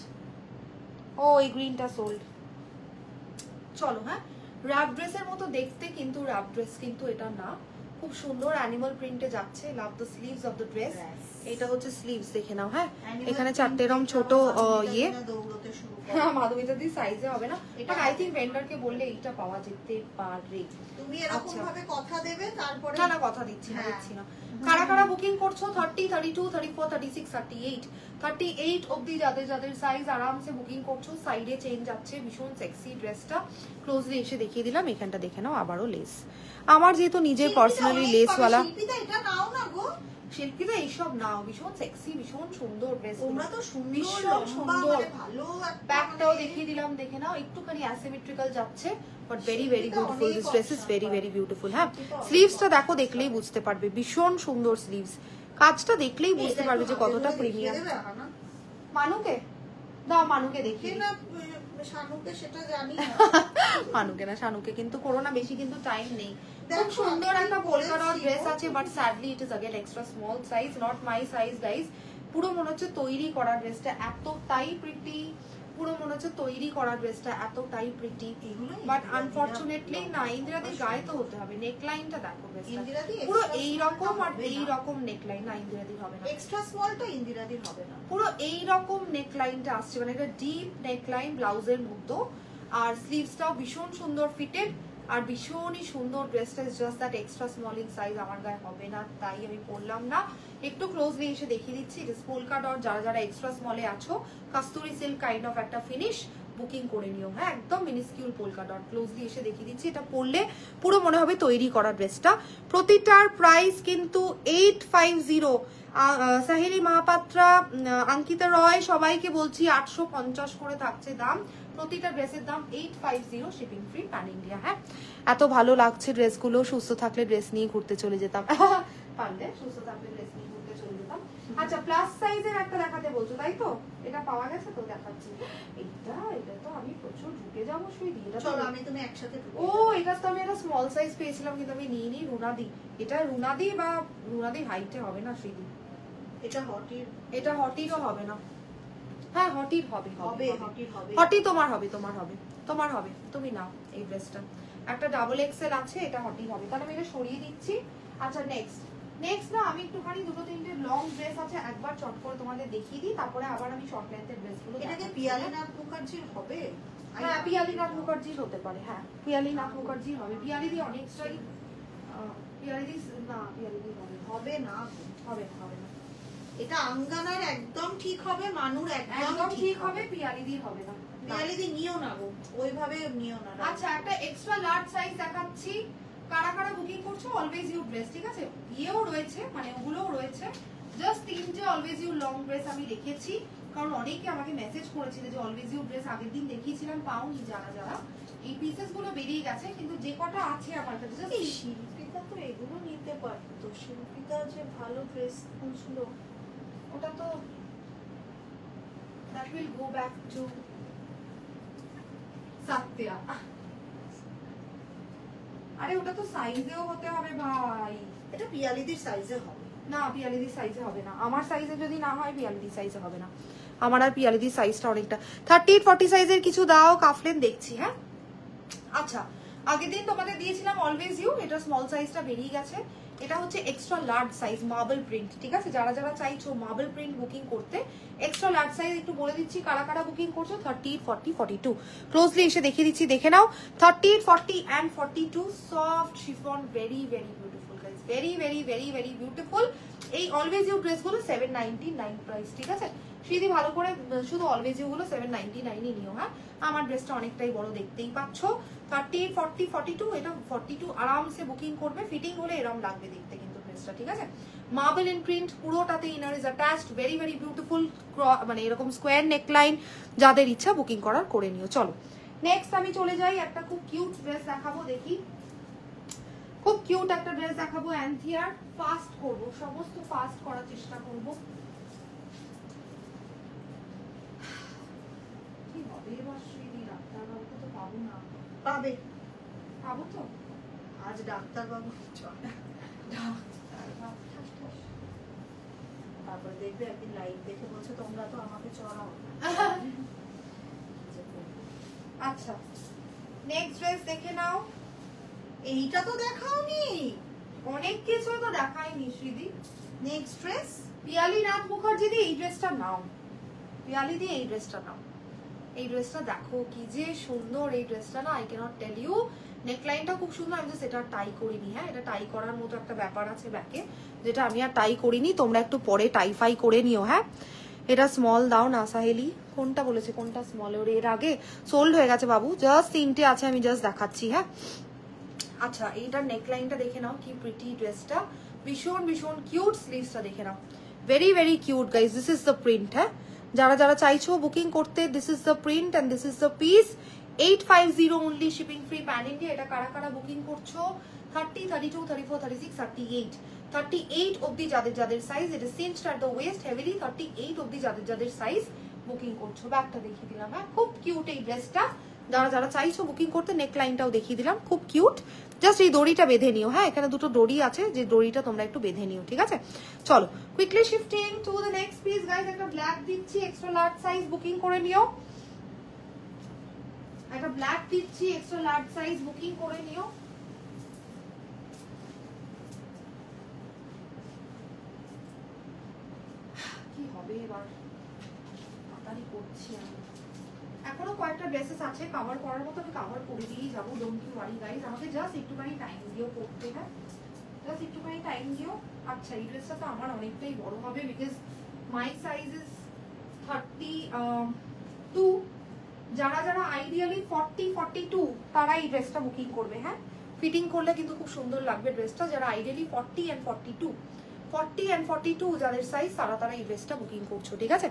ও এই গ্রিনটা সোল্ড। চলো হ্যাঁ, র‍্যাপ ড্রেসের মতো দেখতে, কিন্তু র‍্যাপ ড্রেস কিন্তু এটা না। খুব সুন্দর অ্যানিমাল প্রিন্টে যাচ্ছে। লাভ the sleeves of the dress. এটা হচ্ছে স্লিভস, দেখে নাও। হ্যাঁ এখানে চারটে রকম ছোট ইয়ে, হ্যাঁ মাধবীতা দি সাইজে হবে না, এটা আই থিংক ভেন্ডারকে বললে এইটা পাওয়া যেতে পারে। তুমি এরকম ভাবে কথা দেবে, তারপরে না না কথা দিচ্ছি না, দিচ্ছি না। কারা কারা বুকিং করছো 30, 32, 34, 36, 38, 38 অবধি যাদের যাদের সাইজ আরামসে বুকিং করছো। সাইডে চেঞ্জ যাচ্ছে, ভীষণ সেক্সি ড্রেসটা। ক্লোজলি এসে দেখিয়ে দিলাম, এখানটা দেখে নাও। আবারও লেস, আমার যেহেতু নিজের পার্সোনালি লেসওয়ালা। শিল্পিতা এটা নাও না গো, শিল্পীরা এইসব নাও, ভীষণ সেক্সি, ভীষণ সুন্দর ড্রেস। তোমরা তো সুন্দর, ভীষণ সুন্দর। ভালো ব্যাকটাও দেখিয়ে দিলাম, দেখে নাও। একটুখানি অ্যাসিমেট্রিক্যাল যাচ্ছে, but very very beautiful. This dress is very very beautiful. হ্যাঁ স্লিভসটা দেখো, দেখলেই বুঝতে পারবে, ভীষণ সুন্দর স্লিভস। কাজটা দেখলেই বুঝতে পারবে যে কতটা প্রিমিয়াম। মানুকে দাও, মানুকে দেখিয়ে না, শানুকে সেটা জানি না। মানুকে না, শানুকে কিন্তু করোনা, বেশি কিন্তু টাইম নেই। খুব সুন্দর একটা পোলকা ডট ড্রেস আছে, but sadly it is again extra small size, not my size guys. পুরো মনে হচ্ছে তৈরি করা ড্রেসটা এতটাই প্রিটি, পুরো মনে হচ্ছে তৈরি করা ড্রেসটা এতটাই প্রিটি, বাট আনফরচুনেটলি না। ইন্দিরাদির গায়ে তো হতে হবে। নেকলাইনটা দেখো ড্রেসটা, পুরো এইরকম আর এইরকম নেকলাইন। না ইন্দিরাদির হবে না, এক্সট্রা স্মলটা ইন্দিরাদির হবে না। পুরো এইরকম নেকলাইনটা আসছে, মানে একটা ডিপ নেকলাইন ব্লাউজের মধ্যে। আর স্লিভসটাও ভীষণ সুন্দর ফিটেড, আর ভীষণই সুন্দর ড্রেসটা। Just that extra small in size আমার গায়ে হবে না, তাই আমি পরলাম না। একটু ক্লোজলি এসে দেখিয়ে দিচ্ছি। It is polka dot. যারা যারা এক্সট্রা স্মলে আছো, কাস্তুরি সিল্ক কাইন্ড অফ একটা ফিনিশ, বুকিং করে নিও। হ্যাঁ একদম মিনিস্কিউল পোলকা ডট। ক্লোজলি এসে দেখিয়ে দিচ্ছি। এটা পরলে পুরো মনে হবে তৈরি করা ড্রেসটা। প্রতিটার প্রাইস কিন্তু 850। সাহিলি মহাপাত্রা, অঙ্কিতা রয়, সবাইকে বলছি 850 করে থাকছে দাম। প্রতিটা ড্রেসের দাম 850, শিপিং ফ্রি প্যান ইন্ডিয়া। হ্যাঁ এত ভালো লাগছে ড্রেসগুলো। সুস্থ থাকলে ড্রেস নিয়ে ঘুরতে চলে যেতাম, পারলে সুস্থ থাকলে ড্রেস নিয়ে ঘুরতে চলে যেতাম। আচ্ছা প্লাস সাইজের একটা দেখাতে বলছো, তাই তো? এটা পাওয়া গেছে তো, দেখাচ্ছি। এটা তো আমি প্রচুর ঢুকে যাবো সুইদি। এটা চলো আমি তুমি একসাথে। ও এটা তো আমি একটা স্মল সাইজ পেয়েছিলাম, কিন্তু আমি নিইনি। রুনাদি, এটা রুনাদি বা রুনাদি হাইটে হবে না সুইদি। এটা হটির, এটা হটিরও হবে না। হ্যাঁ হটির হবে, হবে হটির হবে। হটি তোমার হবে, তোমার হবে, তোমার হবে। তুমি নাও এই ড্রেসটা, একটা ডাবল এক্সেল আছে, এটা হটি হবে। তাহলে আমি এটা সরিয়ে দিচ্ছি। আচ্ছা নেক্সট নেক্সট না, আমি একটুখানি দুটো তিনটে লং ড্রেস আছে, একবার চট করে তোমাদের দেখিয়ে দিই, তারপরে আবার আমি শর্ট লেন্থের ড্রেসগুলো। এটাকে পিয়ালিনাথ মুখার্জির হবে? হ্যাঁ পিয়ালিনাথ মুখার্জির হতে পারে। হ্যাঁ পিয়ালিনাথ মুখার্জির হবে। পিয়ালি দি অনেকটাই, পিয়ালি দি না, পিয়ালি দি হবে না, হবে না, হবে না। এটা আঙ্গানার একদম ঠিক হবে, মানুর একদম ঠিক হবে, পিয়ালিদির হবে না। পিয়ালিদি নিও না গো, ওইভাবে নিও না। আচ্ছা একটা এক্সট্রা লার্জ সাইজ দেখাচ্ছি। কারা কারা বুকিং করছো অলওয়েজ ইউ ড্রেস, ঠিক আছে? ইয়েও রয়েছে, মানে ওগুলোও রয়েছে। জাস্ট তিনটে অলওয়েজ ইউ লং ড্রেস আমি রেখেছি, কারণ অনেকে আমাকে মেসেজ করেছিল যে অলওয়েজ ইউ ড্রেস আগের দিন দেখিয়েছিলাম, পাওনি যারা যারা। এই পিসেস গুলো বেরিয়ে গেছে, কিন্তু যে কটা আছে আমার কাছে জাস্ট। শিল্পিতা তো এগুলো নিতে পারতো। শিল্পিতা যে ভালো ড্রেস খুঁজলো, ওটা তো that will go back to Satya. আরে ওটা তো সাইজেও হতে হবে ভাই। এটা পিয়ালিদির সাইজে হবে। না পিয়ালিদি সাইজে হবে না, আমার সাইজে যদি না হয় পিয়ালিদি সাইজে হবে না, আমার আর পিয়ালিদি সাইজটা অনেকটা 38-40 সাইজের কিছু দাও, কাফলেন দেখছি। হ্যাঁ আচ্ছা, আগের দিন তোমাদের দিয়েছিলাম অলওয়েজ ইউ, এটা স্মল সাইজটা বেরিয়ে গেছে, এটা হচ্ছে extra large size marble print. ঠিক আছে, যারা যারা চাইছো মার্বেল প্রিন্ট বুকিং করতে এক্সট্রা লার্জ সাইজ একটু বলে দিচ্ছি কারা কারা বুকিং করছো। 38, 40, 42 ক্লোজলি এসে দেখিয়ে দিচ্ছি, দেখে নাও। 38, 40 and 42 soft chiffon, very very beautiful guys, very very very very beautiful. এই অলওয়েজ ইউ ড্রেসগুলো 799 প্রাইস। ঠিক আছে, শ্রীদি ভালো করে শুধু অলওয়েজ ইউ গুলো 799 নিও। হ্যাঁ, আমার ড্রেসটা অনেকটাই বড় দেখতেই পাচ্ছ। 38, 40, 42, এটা 42 আরামসে বুকিং করবে, ফিটিং হলে এরকম লাগবে দেখতে কিন্তু ড্রেসটা। ঠিক আছে, মার্বেল ইন প্রিন্ট, পুরোটাতে inner is attached, very very beautiful, মানে এরকম স্কোয়ার নেকলাইন, যাদের ইচ্ছা বুকিং করার করে নিও। চলো নেক্সট আমি চলে যাই, একটা খুব কিউট ড্রেস দেখাবো, দেখি খুব কিউট একটা ড্রেস দেখাবো। অ্যান্থিয়ার ফাস্ট করবো, সমস্ত ফাস্ট করার চেষ্টা করবো। কি হবে এবার শ্রীদি, ডাক্তারবাবুকে তো পাবো না। পাবো তো আজ ডাক্তারবাবু চল, তারপরে দেখবে একদিন লাইভ দেখে বলছে তোমরা তো আমাকে চড়াও। আচ্ছা নেক্সট ড্রেস দেখে নাও। এইটা তো দেখাওনি, অনেক কিছু তো দেখাইনি শ্রীদি। নেক্সট ড্রেস পিয়ালি নাথ মুখার্জি দিয়ে এই ড্রেসটা নাও, পিয়ালি দিয়ে এই ড্রেসটা নাও। এই ড্রেসটা দেখো কি যে সুন্দর, এই ড্রেসটা না আই ক্যানট টেল ইউ। নেকলাইনটা খুব সুন্দর, আমি জাস্ট এটা টাই করিনি। হ্যাঁ, এটা টাই করার মতো একটা ব্যাপার আছে ব্যাকে, যেটা আমি আর টাই করিনি, তোমরা একটু পরে টাইফাই করে নিও। হ্যাঁ, এটা স্মল দাও না সাহেলি, কোনটা বলেছে কোনটা স্মল, ওর এর আগে সোল্ড হয়ে গেছে বাবু, জাস্ট 3টে আছে, আমি জাস্ট দেখাচ্ছি। হ্যাঁ আচ্ছা, এইটার নেকলাইনটা দেখে নাও, কি প্রিটি ড্রেসটা, ভীষণ ভীষণ কিউট। স্লিভসটা দেখে নাও, very very cute guys. This is the print. হ্যাঁ, যারা যারা চাইছো বুকিং করতে, this is the print and this is the piece. 850 only, shipping free pan India. এটা কারা কারা বুকিং করছো? 30, 32, 34, 36, 38, 38 অবধি যাদের যাদের সাইজ, এটা সিনচড অ্যাট দ্য ওয়েস্ট হেভিলি, 38 অবধি যাদের যাদের সাইজ বুকিং করছো। ব্যাগটা দেখিয়ে দিলাম। হ্যাঁ, খুব কিউট এই ড্রেসটা, যারা যারা চাইছো বুকিং করতে নেক লাইনটাও দেখিয়ে দিলাম, খুব কিউট। জাস্ট এই দড়িটা বেঁধে নিও। হ্যাঁ, এখানে দুটো দড়ি আছে, যে দড়িটা তোমরা একটু বেঁধে নিও। ঠিক আছে, চলো quickly shifting to the next piece guys. একটা ব্ল্যাক দিচ্ছি, এক্সট্রা লার্জ সাইজ বুকিং করে নিও। একটা ব্ল্যাক দিচ্ছি, এক্সট্রা লার্জ সাইজ বুকিং করে নিও। কি হবে এবার, তাড়াতাড়ি করছি আমি। এখনো কয়েকটা ড্রেসেস আছে কভার করার মতো, আমি কভার করে দিয়েই যাবো, ডোন্ট ইউ ওয়ারি গাইস। আমাকে জাস্ট একটুখানি টাইম দিও করতে। হ্যাঁ, জাস্ট একটুখানি টাইম দিও। আচ্ছা, এই ড্রেসটা তো আমার অনেকটাই বড় হবে, বিকজ মাই সাইজ ইজ 32। যারা যারা আইডিয়ালি 40, 42 তারা এই ড্রেসটা বুকিং করবে। হ্যাঁ, ফিটিং করলে কিন্তু খুব সুন্দর লাগবে ড্রেসটা। যারা আইডিয়ালি 40 and 42 যাদের সাইজ, তারা তারা এই ড্রেসটা বুকিং করছো। ঠিক আছে,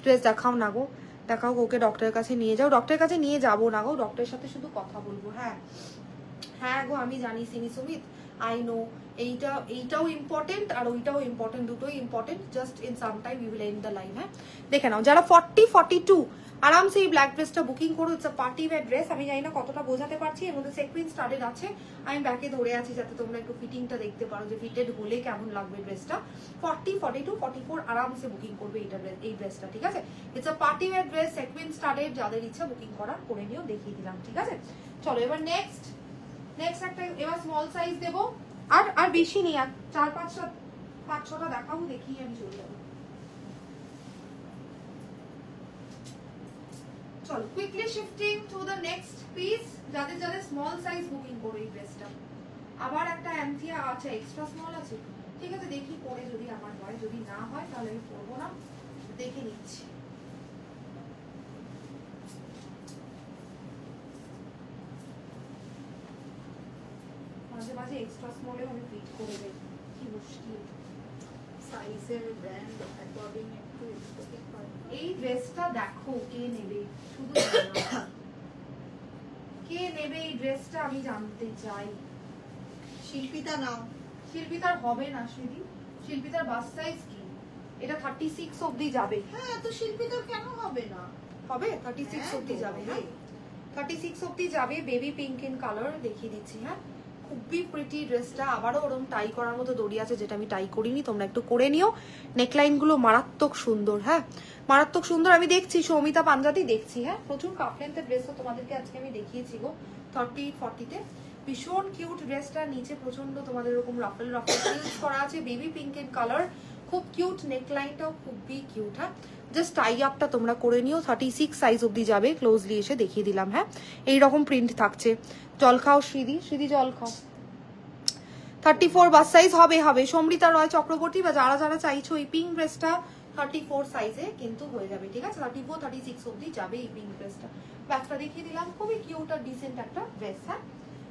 ড্রেস দেখাও না গো, দেখাও ওকে, ডক্টরের কাছে নিয়ে যাও। ডক্টরের কাছে নিয়ে যাবো না গো, ডক্টরের সাথে শুধু কথা বলবো। হ্যাঁ হ্যাঁ গো, আমি জানি সিমি সুমিত, আই নো এইটাও ইম্পর্টেন্ট আর ওইটাও ইম্পর্টেন্ট, দুটোই important. Just in some time we will end the line. হ্যাঁ, দেখে নাও যারা 40, 42 আরামসে এই ব্ল্যাক ড্রেসটা বুকিং করো। It's a party wear dress. আমি জানি না কতটা বোঝাতে পারছি, এর মধ্যে সেকুইন স্টাডেড আছে। আমি ব্যাকে ধরে আছি যাতে তোমরা একটু ফিটিংটা দেখতে পারো, যে ফিটেড হলে কেমন লাগবে ড্রেসটা। 40, 42, 44 আরামসে বুকিং করবে এই ড্রেসটা। ঠিক আছে, it's a party wear dress, sequin studded, যাদের ইচ্ছা বুকিং করার করে নিও, দেখিয়ে দিলাম। ঠিক আছে, চলো এবার নেক্সট একটা, এবার স্মল সাইজ দেবো। আর বেশি নেই, আর 4-5টা দেখাবো, দেখিয়ে আমি চলে যাবো। চলো quickly shifting to the next piece. যাদের যাদের স্মল সাইজ বুকিং করো এই ড্রেসটা। আবার একটা অ্যান্থিয়া আছে, এক্সট্রা স্মল আছে। ঠিক আছে, দেখি পরে যদি আমার হয়, যদি না হয় তাহলে আমি পরবো না, দেখে নিচ্ছি। মাঝে মাঝে এক্সট্রা স্মলেও আমি ফিট করে দেই, কি মুশকিল। সাইজের ব্র্যান্ড অ্যাকর্ডিং একটু এক্সপোর্টিং হয়। এই ড্রেসটা দেখো কে নেবে, শুধু কে নেবে এই ড্রেসটা আমি জানতে চাই। শিল্পিতা নাও। শিল্পিতার হবে না শ্রীদি, শিল্পিতার বাস সাইজ কি? এটা 36 অবধি যাবে। হ্যাঁ, তো শিল্পিতার কেন হবে না? হবে, 36 অবধি যাবে। হ্যাঁ, 36 অবধি যাবে। বেবি পিঙ্ক ইন কালার দেখিয়ে দিচ্ছি। হ্যাঁ, খুবই প্রিটি ড্রেসটা। আবারও ওরকম টাই করার মতো দড়ি আছে, যেটা আমি টাই করিনি, তোমরা একটু করে নিও। নেকলাইন গুলো মারাত্মক সুন্দর, হ্যাঁ মারাত্মক সুন্দর। আমি দেখছি সৌমিতা পাঞ্জাবি দেখছি, হ্যাঁ প্রচুর কাফ লেন্থের ড্রেসও তোমাদেরকে আজকে আমি দেখিয়েছি গো 38-40-তে। ভীষণ কিউট ড্রেসটা, নিচে প্রচন্ড তোমাদের এরকম রাফেল রাফেল ফিলস করা আছে, বেবি পিঙ্ক এন্ড কালার, খুব কিউট। নেকলাইনটাও খুবই কিউট, হ্যাঁ জাস্ট টাই আপটা তোমরা করে নিও। 36 সাইজ অব্দি যাবে, ক্লোজলি এসে দেখিয়ে দিলাম। হ্যাঁ এইরকম প্রিন্ট থাকছে। জল খাও শ্রীদি জল খাও। 34 বাস সাইজ হবে হবে সমৃতা রয় চক্রবর্তী, বা যারা যারা চাইছো এই পিঙ্ক ড্রেসটা 34 সাইজে কিন্তু হয়ে যাবে, ঠিক আছে 34-36 অব্দি যাবে এই পিঙ্ক ড্রেসটা। ব্যাকটা দেখিয়ে দিলাম, খুবই কিউট আর ডিসেন্ট একটা ড্রেস। হ্যাঁ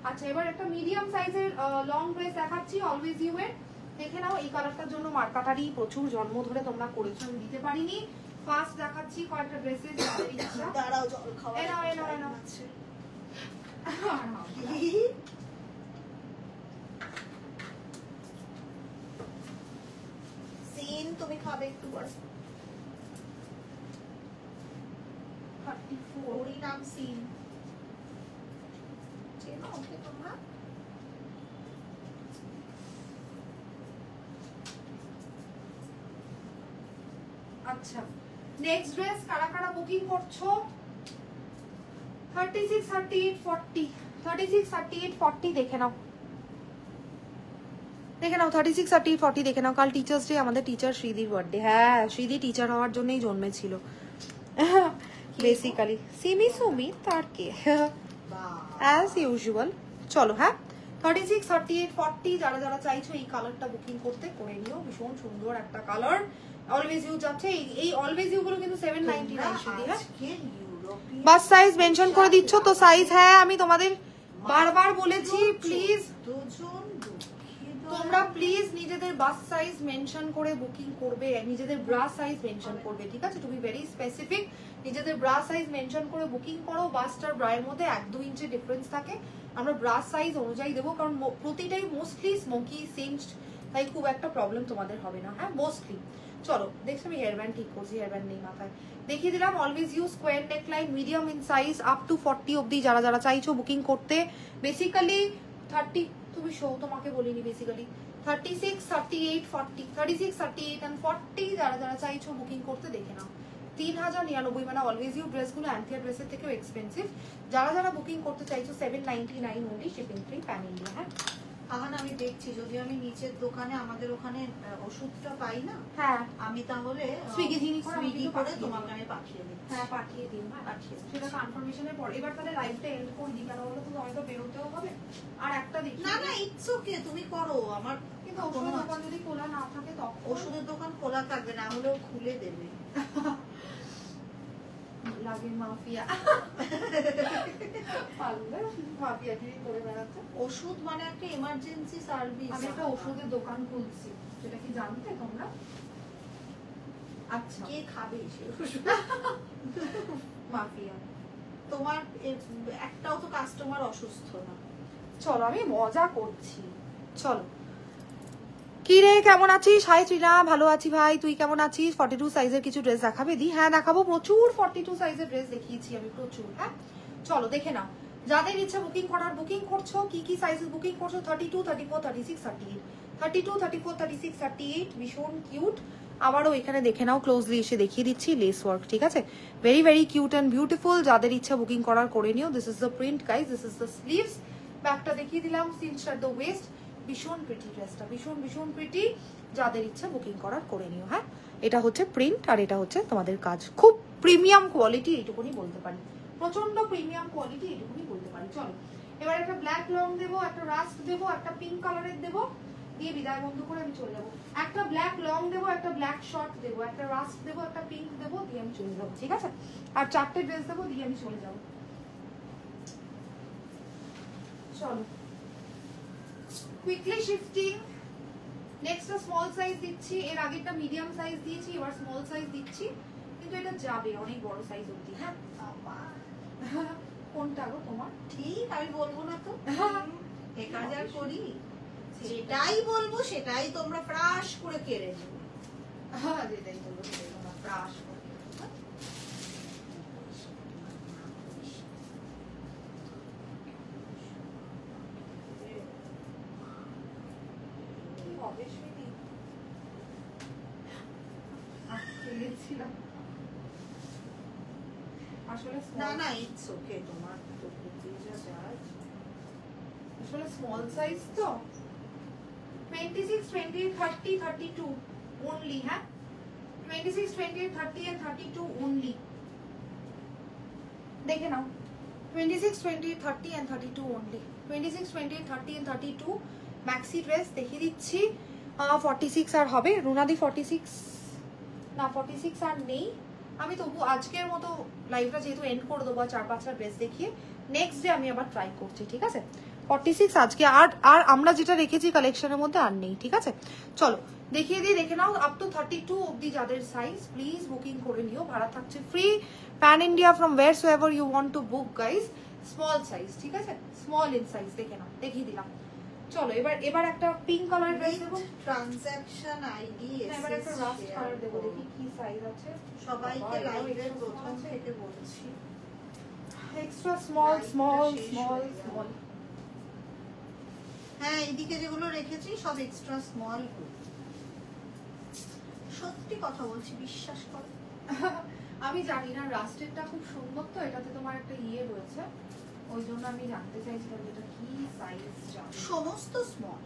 আচ্ছা, এবার একটা মিডিয়াম সাইজের লং ড্রেস দেখাচ্ছি, অলওয়েজ ইউ এর। দেখে নাও, এই কালারটার জন্য মার্কাটারি প্রচুর জন্ম ধরে তোমরা করেছো, আমি দিতে পারিনি। ফার্স্ট দেখাচ্ছি কয়েকটা ড্রেসেস। দাঁড়াও, জল খাওয়া। এনাও সিন তুমি খাবে একটু বড়। 34 ওরই নাম সিন, চেনো ওকে তোমরা? আচ্ছা, নেক্সট ড্রেস কারা কারা বুকিং করছো? 36, 38, 40, 36, 38, 40 দেখে নাও, 36, 38, 40 দেখে নাও। কাল টিচার্স ডে, আমাদের টিচার শ্রীদির বার্থডে। হ্যাঁ শ্রীদি টিচার হওয়ার জন্যই জন্মেছিল বেসিক্যালি। সুমি তার কে অ্যাজ ইউজুয়াল। চলো হ্যাঁ 36, 38, 40 যারা যারা চাইছো এই কালারটা বুকিং করতে করে নিও, ভীষণ সুন্দর একটা কালার। অলওয়েজ ইউ যাচ্ছে, এই অলওয়েজ ইউ গুলো কিন্তু 799 শুধু। হ্যাঁ বাস সাইজ মেনশন করে দিচ্ছ তো? সাইজ হ্যাঁ আমি তোমাদের বারবার বলেছি, প্লিজ তোমরা প্লিজ নিজেদের বাস সাইজ মেনশন করে বুকিং করবে, নিজেদের ব্রা সাইজ মেনশন করবে, ঠিক আছে? টু বি ভেরি স্পেসিফিক, নিজেদের ব্রা সাইজ মেনশন করে বুকিং করো। বাসটার ব্রায়ের মধ্যে 1-2 ইঞ্চি ডিফারেন্স থাকে, আমরা ব্রা সাইজ অনুযায়ী দেবো, কারণ প্রতিটাই মোস্টলি স্মোকি সিঞ্চড, তাই খুব একটা প্রবলেম তোমাদের হবে না। হ্যাঁ মোস্টলি। চলো দেখছো আমি হেয়ার ব্যান্ড ঠিক করছি, হেয়ার ব্যান্ড নেই মাথায়। দেখিয়ে দিলাম always you square neckline, medium in size, up to 40 অব্দি যারা যারা চাইছো বুকিং করতে। বেসিক্যালি 30, তুমি শো তোমাকে বলিনি, বেসিক্যালি 36, 38, 40, 36, 38 and 40 যারা যারা চাইছো বুকিং করতে দেখে নাও। 3099, মানে অলওয়েজ ইউ ড্রেসগুলো অ্যান্থিয়া ড্রেসের থেকেও এক্সপেন্সিভ। যারা যারা বুকিং করতে চাইছো 799 only, shipping free pan India. হ্যাঁ আহান আমি দেখছি, যদি আমি নিচের দোকানে আমাদের ওখানে ওষুধটা পাই না, হ্যাঁ আমি তাহলে সুইগি করে তোমাকে আমি পাঠিয়ে দিই। হ্যাঁ পাঠিয়ে দিন, পাঠিয়ে দিন, সেটা কনফার্মেশনের পর। এবার তাহলে লাইভটা এন্ড করে দিই, কারণ বলো তো হয়তো বেরোতেও হবে। আর একটা দেখি, না না ইটস ওকে, তুমি করো। আমার কিন্তু ওষুধের দোকান যদি খোলা না থাকে তখন ওষুধের দোকান খোলা থাকবে, না হলেও খুলে দেবে। লাগে মাফিয়া মাফিয়াগিরি করে বেড়াচ্ছে। ওষুধ মানে একটা এমার্জেন্সি সার্ভিস। আমি একটা ওষুধের দোকান খুলছি, সেটা কি জানতে তোমরা? আচ্ছা কে খাবে সে ওষুধ? মাফিয়া। তোমার একটাও তো কাস্টমার অসুস্থ না। চলো আমি মজা করছি। চলো কি রে কেমন আছিস? হাই ত্রিনা, ভালো আছি ভাই, তুই কেমন আছিস? 42 সাইজের কিছু ড্রেস দেখাবে দি? হ্যাঁ দেখাবো, প্রচুর 42 সাইজের ড্রেস দেখিয়েছি আমি, প্রচুর। হ্যাঁ চলো দেখে নাও, যাদের ইচ্ছা বুকিং করার বুকিং করছো। কি কি সাইজেস বুকিং করছো? 32, 34, 36, 38, 32, 34, 36, 38 ভীষণ কিউট। আবারও এখানে দেখে নাও, ক্লোজলি এসে দেখিয়ে দিচ্ছি লেস ওয়ার্ক, ঠিক আছে? Very very cute and beautiful. যাদের ইচ্ছা বুকিং করার করে নিও। This is the print guys, this is the sleeves. ব্যাকটা দেখিয়ে দিলাম, সিনস অ্যাট দ্য ওয়েস্ট। ভীষণ প্রিটি ড্রেসটা, ভীষণ ভীষণ প্রিটি। যাদের ইচ্ছা বুকিং করার করে নিও। হ্যাঁ এটা হচ্ছে প্রিন্ট আর এটা হচ্ছে তোমাদের কাজ। খুব প্রিমিয়াম কোয়ালিটি, এইটুকুনি বলতে পারি, প্রচন্ড প্রিমিয়াম কোয়ালিটি, এইটুকুনি বলতে পারি। চলো এবার একটা ব্ল্যাক লং দেবো, একটা রাস্ট দেবো, একটা পিঙ্ক কালারের দেবো, দিয়ে বিদায় বন্ধ করে আমি চলে যাবো। একটা ব্ল্যাক লং দেবো, একটা ব্ল্যাক শর্ট দেবো, একটা রাস্ট দেবো, একটা পিঙ্ক দেবো, দিয়ে আমি চলে যাবো, ঠিক আছে? আর 4টে ড্রেস দেবো, দিয়ে আমি চলে যাবো। চলো কুইকলি শিফটিং। নেক্সটটা স্মল সাইজ দিচ্ছি, এর আগেরটা মিডিয়াম সাইজ দিয়েছি, এবার স্মল সাইজ দিচ্ছি, কিন্তু এটা যাবে অনেক বড় সাইজ অবধি। হ্যাঁ কোনটা গো তোমার? ঠিক আমি বলবো না তো, এক হাজার করি, যেটাই বলবো সেটাই তোমরা ফ্রাশ করে কেড়ে নেবে। হ্যাঁ যেটাই বলবো সেটাই তোমরা ফ্রাশ করে। হবে সুইটি? খেলেছিলাম আসলে না না ইটস ওকে, তোমার তো বুদ্ধি যা যায়। আসলে স্মল সাইজ তো 26 28 30 32 only, হ্যাঁ 26 28 30 and 32 only। দেখে নাও 26 28 30 and 32 only। 26 28 30 and 32 maxi dress দেখিয়ে দিচ্ছি। 46 আর হবে রুনাদি? 46 না, 46 আর নেই। আমি তবু আজকের মতো লাইভটা যেহেতু এন্ড করে দেবো 4-5টা ড্রেস দেখিয়ে, নেক্সট ডে আমি আবার ট্রাই করছি, ঠিক আছে? 46 আজকে আর আমরা যেটা রেখেছি কালেকশনের মধ্যে আর নেই, ঠিক আছে? চলো দেখিয়ে দিই, দেখে নাও। আপ টু 32 অবধি যাদের সাইজ প্লিজ বুকিং করে নিও, ভাড়া থাকছে free pan India from where so ever you want to book guys. Small size, ঠিক আছে? স্মল ইন সাইজ দেখে নাও, দেখিয়ে দিলাম। চলো এবার একটা পিঙ্ক কালার ড্রেস দেবো, ট্রানজাকশন আইডি এবার একটা রাস্ট কালার দেবো, দেখি কি সাইজ আছে। সবাইকে লাইভের প্রথম থেকে বলছি extra small small small small. হ্যাঁ এইদিকে যেগুলো রেখেছি সব এক্সট্রা স্মল। সত্যি কথা বলছি, বিশ্বাস করো। আমি জানি না, রাস্টেরটা খুব সুন্দর তো, এটাতে তোমার একটা ইয়ে রয়েছে, ওই জন্য আমি জানতে চাইছিলাম এটা কি সাইজ। সমস্ত স্মল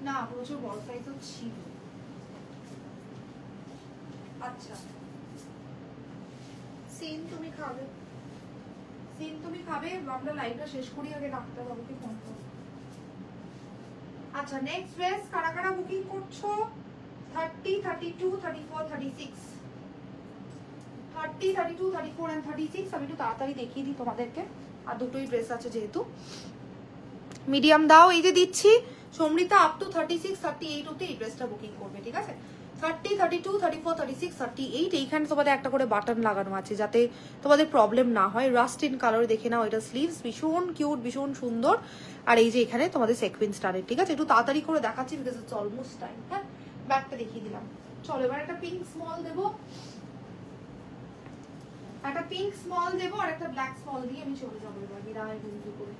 না, প্রচুর বড় সাইজও ছিল। আচ্ছা সিন তুমি খাবে? সিন তুমি খাবে? আমরা লাইভটা শেষ করি আগে ডাক্তারবাবুকে ফোন করব। আচ্ছা নেক্সট ড্রেস কারা কারা বুকিং করছো? 30 32 34 36 30 32 34 and 36। আমি একটু তাড়াতাড়ি দেখিয়ে দিই তোমাদেরকে, আর দুটোই ড্রেস আছে যেহেতু। মিডিয়াম দাও, এই যে দিচ্ছি। সমৃতা আপ টু 36 38 অবধি এই ড্রেসটা বুকিং করবে, ঠিক আছে? 30 32 34 36 38। এইখানে তোমাদের একটা করে বাটন লাগানো আছে যাতে তোমাদের প্রবলেম না হয়। রাস্ট ইন কালার দেখে নাও, এটা স্লিভস ভীষণ কিউট, ভীষণ সুন্দর। আর এই যে এখানে তোমাদের সেকুইন স্টারের, ঠিক আছে? একটু তাড়াতাড়ি করে দেখাচ্ছি বিকজ ইটস অলমোস্ট টাইম। হ্যাঁ ব্যাগটা দেখিয়ে দিলাম। চলো এবার একটা পিঙ্ক স্মল দেবো, একটা পিঙ্ক স্মল দেবো আর একটা ব্ল্যাক স্মল দিয়ে আমি চলে যাবো এবার বিদায় বন্ধু করে।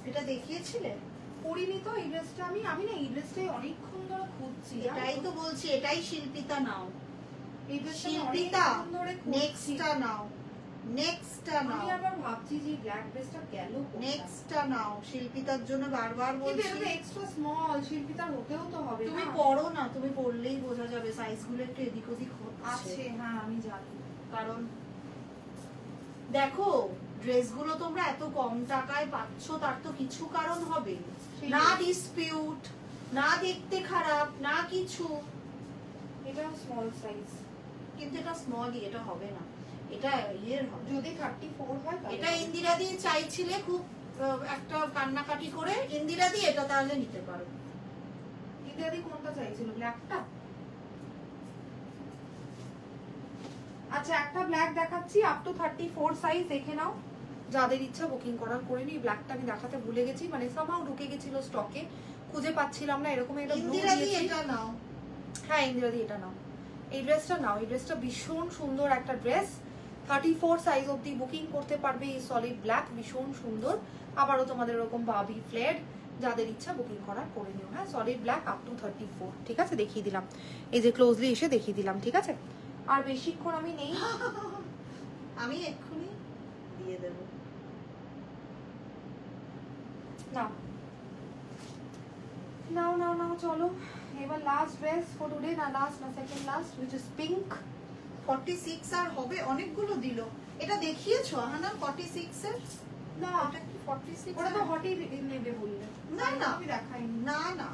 এটা দেখিয়েছিলে? পরিনি তো এই ড্রেসটা আমি না এই ড্রেসটাই অনেকক্ষণ ধরে খুঁজছি। এটাই তো বলছি, এটাই শিল্পিতা নাও। এই ড্রেসটা শিল্পিতা ধরে নেক্সটটা নাও, নেক্সটটা নাও। আমি আবার ভাবছি যে ব্ল্যাক ড্রেসটা গেল কোথায়। নেক্সটটা নাও, শিল্পিতার জন্য বারবার বলছি। কিন্তু এটা এক্সট্রা স্মল, শিল্পিতার হতেও তো হবে। তুমি পড়ো না, তুমি পড়লেই বোঝা যাবে সাইজগুলো একটু এদিক ওদিক আছে। হ্যাঁ আমি জানি, কারণ দেখো ড্রেসগুলো তোমরা এত কম টাকায় পাচ্ছ, তার তো কিছু কারণ হবে না। ডিসপিউট না, দেখতে খারাপ না কিছু। এটাও স্মল সাইজ, কিন্তু এটা স্মলই, এটা হবে না, এটা ইয়ের হবে। যদি 34 হয় এটা ইন্দিরা দি চাইছিলে খুব একটা কান্নাকাটি করে, ইন্দিরা দি এটা তাহলে নিতে পারো। ইন্দিরা দি কোনটা চাইছিল? ব্ল্যাকটা? আচ্ছা একটা ব্ল্যাক দেখাচ্ছি, আপ টু 34 সাইজ দেখে নাও, যাদের ইচ্ছা বুকিং করার করে নি। ব্ল্যাকটা আমি দেখাতে ভুলে গেছি, মানে সামহাউ ঢুকে গেছিল স্টকে, খুঁজে পাচ্ছিলাম না। এরকম একটা ব্লু দিয়েছি। এটা নাও। হ্যাঁ ইন্দিরা দি এটা নাও, এই ড্রেসটা নাও। এই ড্রেসটা ভীষণ সুন্দর একটা ড্রেস, 34 সাইজ অবধি বুকিং করতে পারবে। এই সলিড ব্ল্যাক ভীষণ সুন্দর। আবারও তোমাদের এরকম বাবি ফ্লেড, যাদের ইচ্ছা বুকিং করার করে নিও। হ্যাঁ সলিড ব্ল্যাক আপ টু 34, ঠিক আছে? দেখিয়ে দিলাম, এই যে ক্লোজলি এসে দেখিয়ে দিলাম, ঠিক আছে? আর বেশিক্ষণ আমি নেই, আমি এক্ষুনি দিয়ে দেব। নাও নাও নাও নাও, চলো এবার লাস্ট ড্রেস ফর টুডে, না লাস্ট না second last, which is pink. 46 আর হবে? অনেকগুলো দিল। এটা দেখিয়েছো আহানা 46 এর? না ওটা কি 46? ওটা তো হটই নেবে বললে। না না আমি দেখাইনি। না না,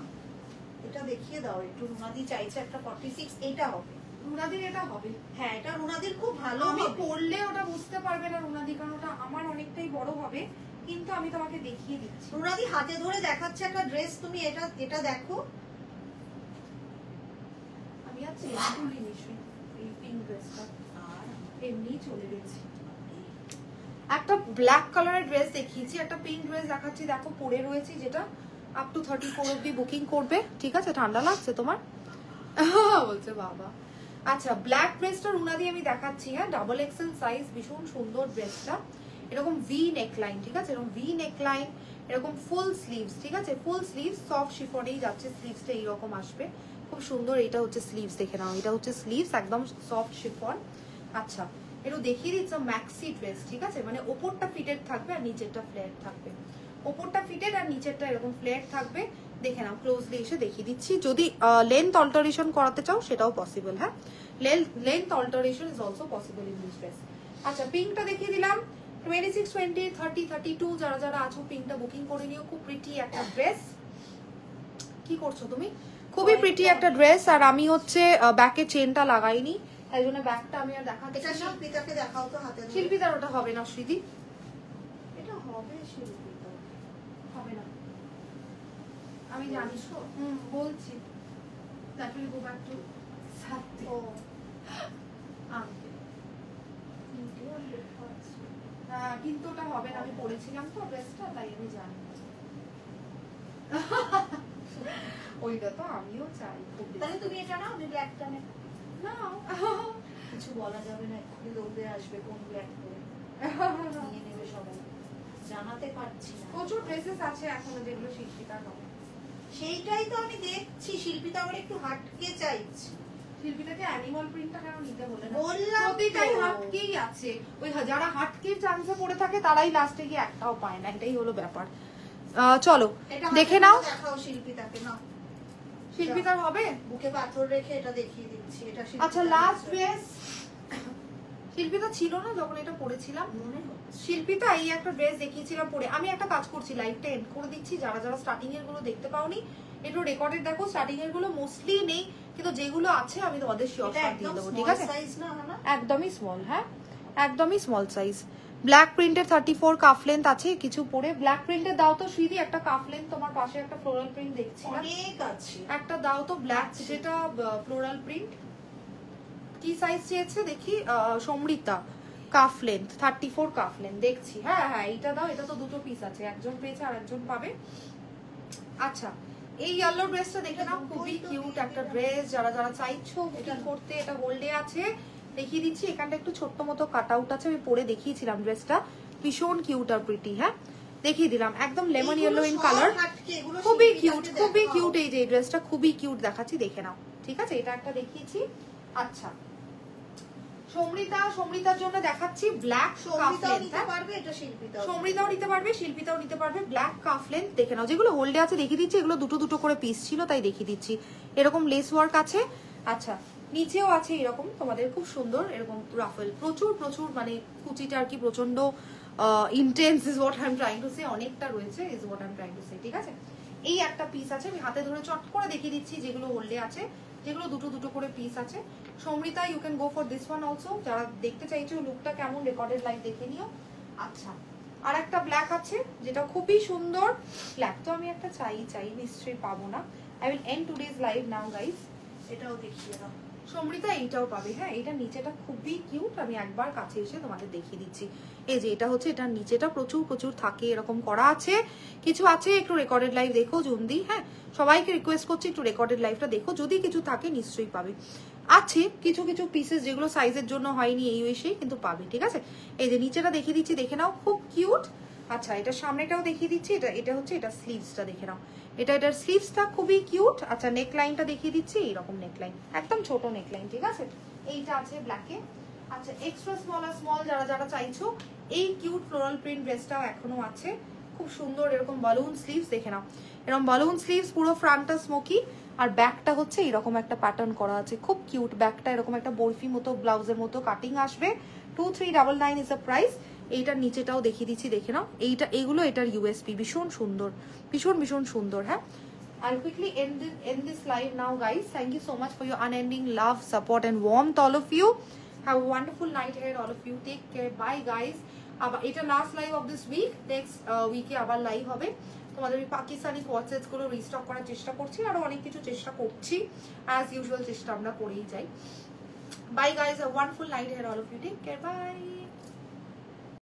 এটা দেখিয়ে দাও একটু। রুনাদি চাইছে একটা 46, এটা হবে। রুনাদির এটা হবে? হ্যাঁ এটা রুনাদির খুব ভালো আমি হবে। পরলে ওটা বুঝতে পারবে না রুনাদি, কারণ ওটা আমার অনেকটাই বড় হবে, কিন্তু আমি তোমাকে দেখিয়ে দিচ্ছি। রুনাদি হাতে ধরে দেখাচ্ছে একটা ড্রেস, তুমি এটা এটা দেখো। আমি আর চেঞ্জ করিনি নিশ্চয়ই এই পিঙ্ক ড্রেসটা, আর এমনি চলে গেছি। একটা ব্ল্যাক কালারের ড্রেস দেখিয়েছি, একটা পিঙ্ক ড্রেস দেখাচ্ছি, দেখো পরে রয়েছি, যেটা আপ টু 34 অবধি বুকিং করবে, ঠিক আছে? ঠান্ডা লাগছে তোমার? বলছে বাবা। আচ্ছা ব্ল্যাক ড্রেসটা রুনাদি আমি দেখাচ্ছি। হ্যাঁ ডাবল এক্সেল সাইজ, ভীষণ সুন্দর ড্রেসটা। এরকম ভি নেকলাইন, ঠিক আছে? এরকম ভি নেকলাইন, এরকম ফুল স্লিভস, ঠিক আছে, ফুল স্লিভস সফট শিফনেই যাচ্ছে, স্লিভসটা এইরকম আসবে, খুব সুন্দর। এটা হচ্ছে স্লিভস, দেখে নাও, এটা হচ্ছে স্লিভস, একদম সফট শিফন। আচ্ছা, একটু দেখিয়ে দিচ্ছি ম্যাক্সি ড্রেস, ঠিক আছে, মানে ওপরটা ফিটেড থাকবে আর নিচেরটা ফ্ল্যাট থাকবে, ওপরটা ফিটেড আর নিচেরটা এরকম ফ্ল্যাট থাকবে। দেখে নাও, ক্লোজলি এসে দেখিয়ে দিচ্ছি। যদি লেন্থ অল্টারেশন করাতে চাও সেটাও পসিবল, হ্যাঁ, length alteration is also possible in this dress. আচ্ছা, পিঙ্কটা দেখিয়ে দিলাম। 26, 20, 30, 32 যারা যারা আছো পিঙ্কটা বুকিং করে নিও। খুব প্রিটি একটা ড্রেস। কি করছো তুমি? খুবই প্রিটি একটা ড্রেস। আর আমি হচ্ছে ব্যাকে চেনটা লাগাইনি, তাই জন্য ব্যাগটা আমি আর দেখাচ্ছি না। শিল্পীটাকে দেখাও তো হাতে। শিল্পীদার ওটা হবে না শ্রীদি, এটা হবে শিল্পীটা, হবে না, আমি জানি। বলছি that will go back to Sati. ও কিন্তু ওটা হবে না, আমি পড়েছিলাম তো ড্রেসটা, তাই আমি জানি। ওইটা তো আমিও চাই। তাহলে তুমি এটা নাও, আমি ব্ল্যাকটা নেব। নাও, কিছু বলা যাবে না, এক্ষুনি দৌড়ে আসবে কোন ব্ল্যাক করে নিয়ে নেবে সবাই, জানাতে পারছি না। প্রচুর ড্রেসেস আছে এখনো যেগুলো শিল্পীতার হবে। সেইটাই তো আমি দেখছি, শিল্পীটা আবার একটু হাটকে চাইছি। শিল্পীটাকে অ্যানিমাল প্রিন্টটা কেন নিতে বলে না? বললাম তো। প্রতিটাই হাটকেই আছে, ওই যারা হাটকের চান্সে পড়ে থাকে তারাই লাস্টে গিয়ে একটাও পায় না, এটাই হলো ব্যাপার। চলো দেখে নাও, দেখাও শিল্পীটাকে নাও। শিল্পীতার হবে। বুকে পাথর রেখে এটা দেখিয়ে দিচ্ছি, এটা শিল্পীতার। আচ্ছা, লাস্ট ড্রেস শিল্পীতা ছিল না যখন এটা পড়েছিলাম, মনে হচ্ছে শিল্পীতা এই একটা ড্রেস দেখিয়েছিলাম পরে। আমি একটা কাজ করছি, লাইভটা এন্ড করে দিচ্ছি। যারা যারা স্টার্টিং এর গুলো দেখতে পাওনি একটু রেকর্ডেড দেখো, স্টার্টিং এর গুলো মোস্টলি নেই, কিন্তু যেগুলো আছে আমি তোমাদের শিওর দিয়ে দেবো, ঠিক আছে? সাইজ না না, একদমই স্মল, হ্যাঁ একদমই স্মল সাইজ। ব্ল্যাক প্রিন্টের 34 কাফ লেন্থ আছে কিছু পরে। ব্ল্যাক প্রিন্টের দাও তো শ্রীদি, একটা কাফ লেন্থ, তোমার পাশে একটা ফ্লোরাল প্রিন্ট দেখছি অনেক আছে, একটা দাও তো ব্ল্যাক, যেটা ফ্লোরাল প্রিন্ট। কি সাইজ চেয়েছে দেখি, সমৃতা, কাফ লেন্থ 34 কাফ লেন্থ দেখছি। হ্যাঁ হ্যাঁ, এইটা দাও, এটা তো দুটো পিস আছে, একজন পেয়েছে আর একজন পাবে। আচ্ছা, এই ইয়েলো ড্রেসটা দেখে নাও, খুবই কিউট একটা ড্রেস। যারা যারা চাইছো বুকিং করতে, এটা গোল্ডে আছে, দেখিয়ে দিচ্ছি। এখানটা একটু ছোট্ট মতো কাট আউট আছে, আমি পরে দেখিয়েছিলাম ড্রেসটা, ভীষণ কিউট আর প্রিটি। হ্যাঁ, দেখিয়ে দিলাম, একদম লেমন ইয়েলো ইন কালার, খুবই কিউট, খুবই কিউট। এই যে ড্রেসটা খুবই কিউট দেখাচ্ছি, দেখে নাও, ঠিক আছে? এটা একটা দেখিয়েছি। আচ্ছা, সমৃতার জন্য দেখাচ্ছি ব্ল্যাক কাফ লেন্থ। সমৃতাও নিতে পারবে, শিল্পীতাও নিতে পারবে, ব্ল্যাক কাফ লেন্থ দেখে নাও। যেগুলো হোল্ডে আছে দেখিয়ে দিচ্ছি, এগুলো দুটো দুটো করে পিস ছিল তাই দেখিয়ে দিচ্ছি। এরকম লেস ওয়ার্ক আছে। আচ্ছা, নিচেও আছে এরকম তোমাদের খুব সুন্দর এরকম রাফেল, প্রচুর প্রচুর, মানে কুচিটা আর কি প্রচন্ড intense is what I am trying to say, অনেকটা রয়েছে is what I am trying to say, ঠিক আছে? এই একটা পিস আছে, আমি হাতে ধরে চট করে দেখিয়ে দিচ্ছি যেগুলো হোল্ডে আছে, যেগুলো দুটো দুটো করে পিস আছে। Smrita, you can go for this one also. যারা দেখতে চাইছো লুকটা কেমন, রেকর্ডেড লাইভ দেখে নিও। আচ্ছা, আর একটা ব্ল্যাক আছে যেটা খুবই সুন্দর। ব্ল্যাক তো আমি একটা চাই নিশ্চয়ই পাবো না। I will end today's live now guys. এটাও দেখিয়ে দাও সমৃতা, এইটাও পাবে। হ্যাঁ, এটা নিচেটা খুবই কিউট, আমি একবার কাছে এসে তোমাদের দেখিয়ে দিচ্ছি। এই যে এটা হচ্ছে, এটা নিচেটা প্রচুর প্রচুর থাকে এরকম করা আছে। কিছু আছে, একটু রেকর্ডেড লাইভ দেখো জুন্দি। হ্যাঁ, সবাইকে রিকোয়েস্ট করছি একটু রেকর্ডেড লাইভটা দেখো, যদি কিছু থাকে নিশ্চয়ই পাবে। আছে কিছু কিছু পিসেস যেগুলো সাইজের জন্য হয়নি, এই এসেই কিন্তু পাবে, ঠিক আছে? এই যে নিচেটা দেখিয়ে দিচ্ছি, দেখে নাও, খুব কিউট। আচ্ছা, এটা সামনেটাও দেখিয়ে দিচ্ছি, এটা হচ্ছে, এটা স্লিভসটা দেখে নাও, এটার স্লিভসটা খুবই কিউট। আচ্ছা, নেক লাইনটা দেখিয়ে দিচ্ছি, এইরকম নেক লাইন, একদম ছোট নেক লাইন, ঠিক আছে? এইটা আছে ব্ল্যাকে। আচ্ছা, এক্সট্রা স্মল আর স্মল যারা যারা চাইছো, এই কিউট ফ্লোরাল প্রিন্ট ড্রেসটাও এখনো আছে, খুব সুন্দর এরকম বালুন স্লিভস দেখে নাও, এরকম বালুন স্লিভস, পুরো ফ্রন্টটা স্মোকি, আর ব্যাকটা হচ্ছে এরকম একটা প্যাটার্ন করা আছে, খুব কিউট। ব্যাকটা এরকম একটা বরফি মতো ব্লাউজের মতো কাটিং আসবে। 2399 ইজ দ্য প্রাইস। এইটার নিচেটাও দেখিয়ে দিচ্ছি, দেখে নাও, এইগুলো এটার ইউএসপি, ভীষণ সুন্দর, ভীষণ ভীষণ সুন্দর। হ্যাঁ, I'll quickly end this live now, guys. Thank you so much for your unending love, support and warmth, all of you. Have a wonderful night ahead, all of you. Take care. Bye, guys. এটা last live of this week, next উইকে আবার live হবে। তোমাদের পাকিস্তানি কোয়ার্সেটস গুলো restock করার চেষ্টা করছি, আরো অনেক কিছু চেষ্টা করছি, অ্যাজ ইউজুয়াল চেষ্টা আমরা করেই যাই। By guys, a wonderful night ahead, all of you. Take care. Bye.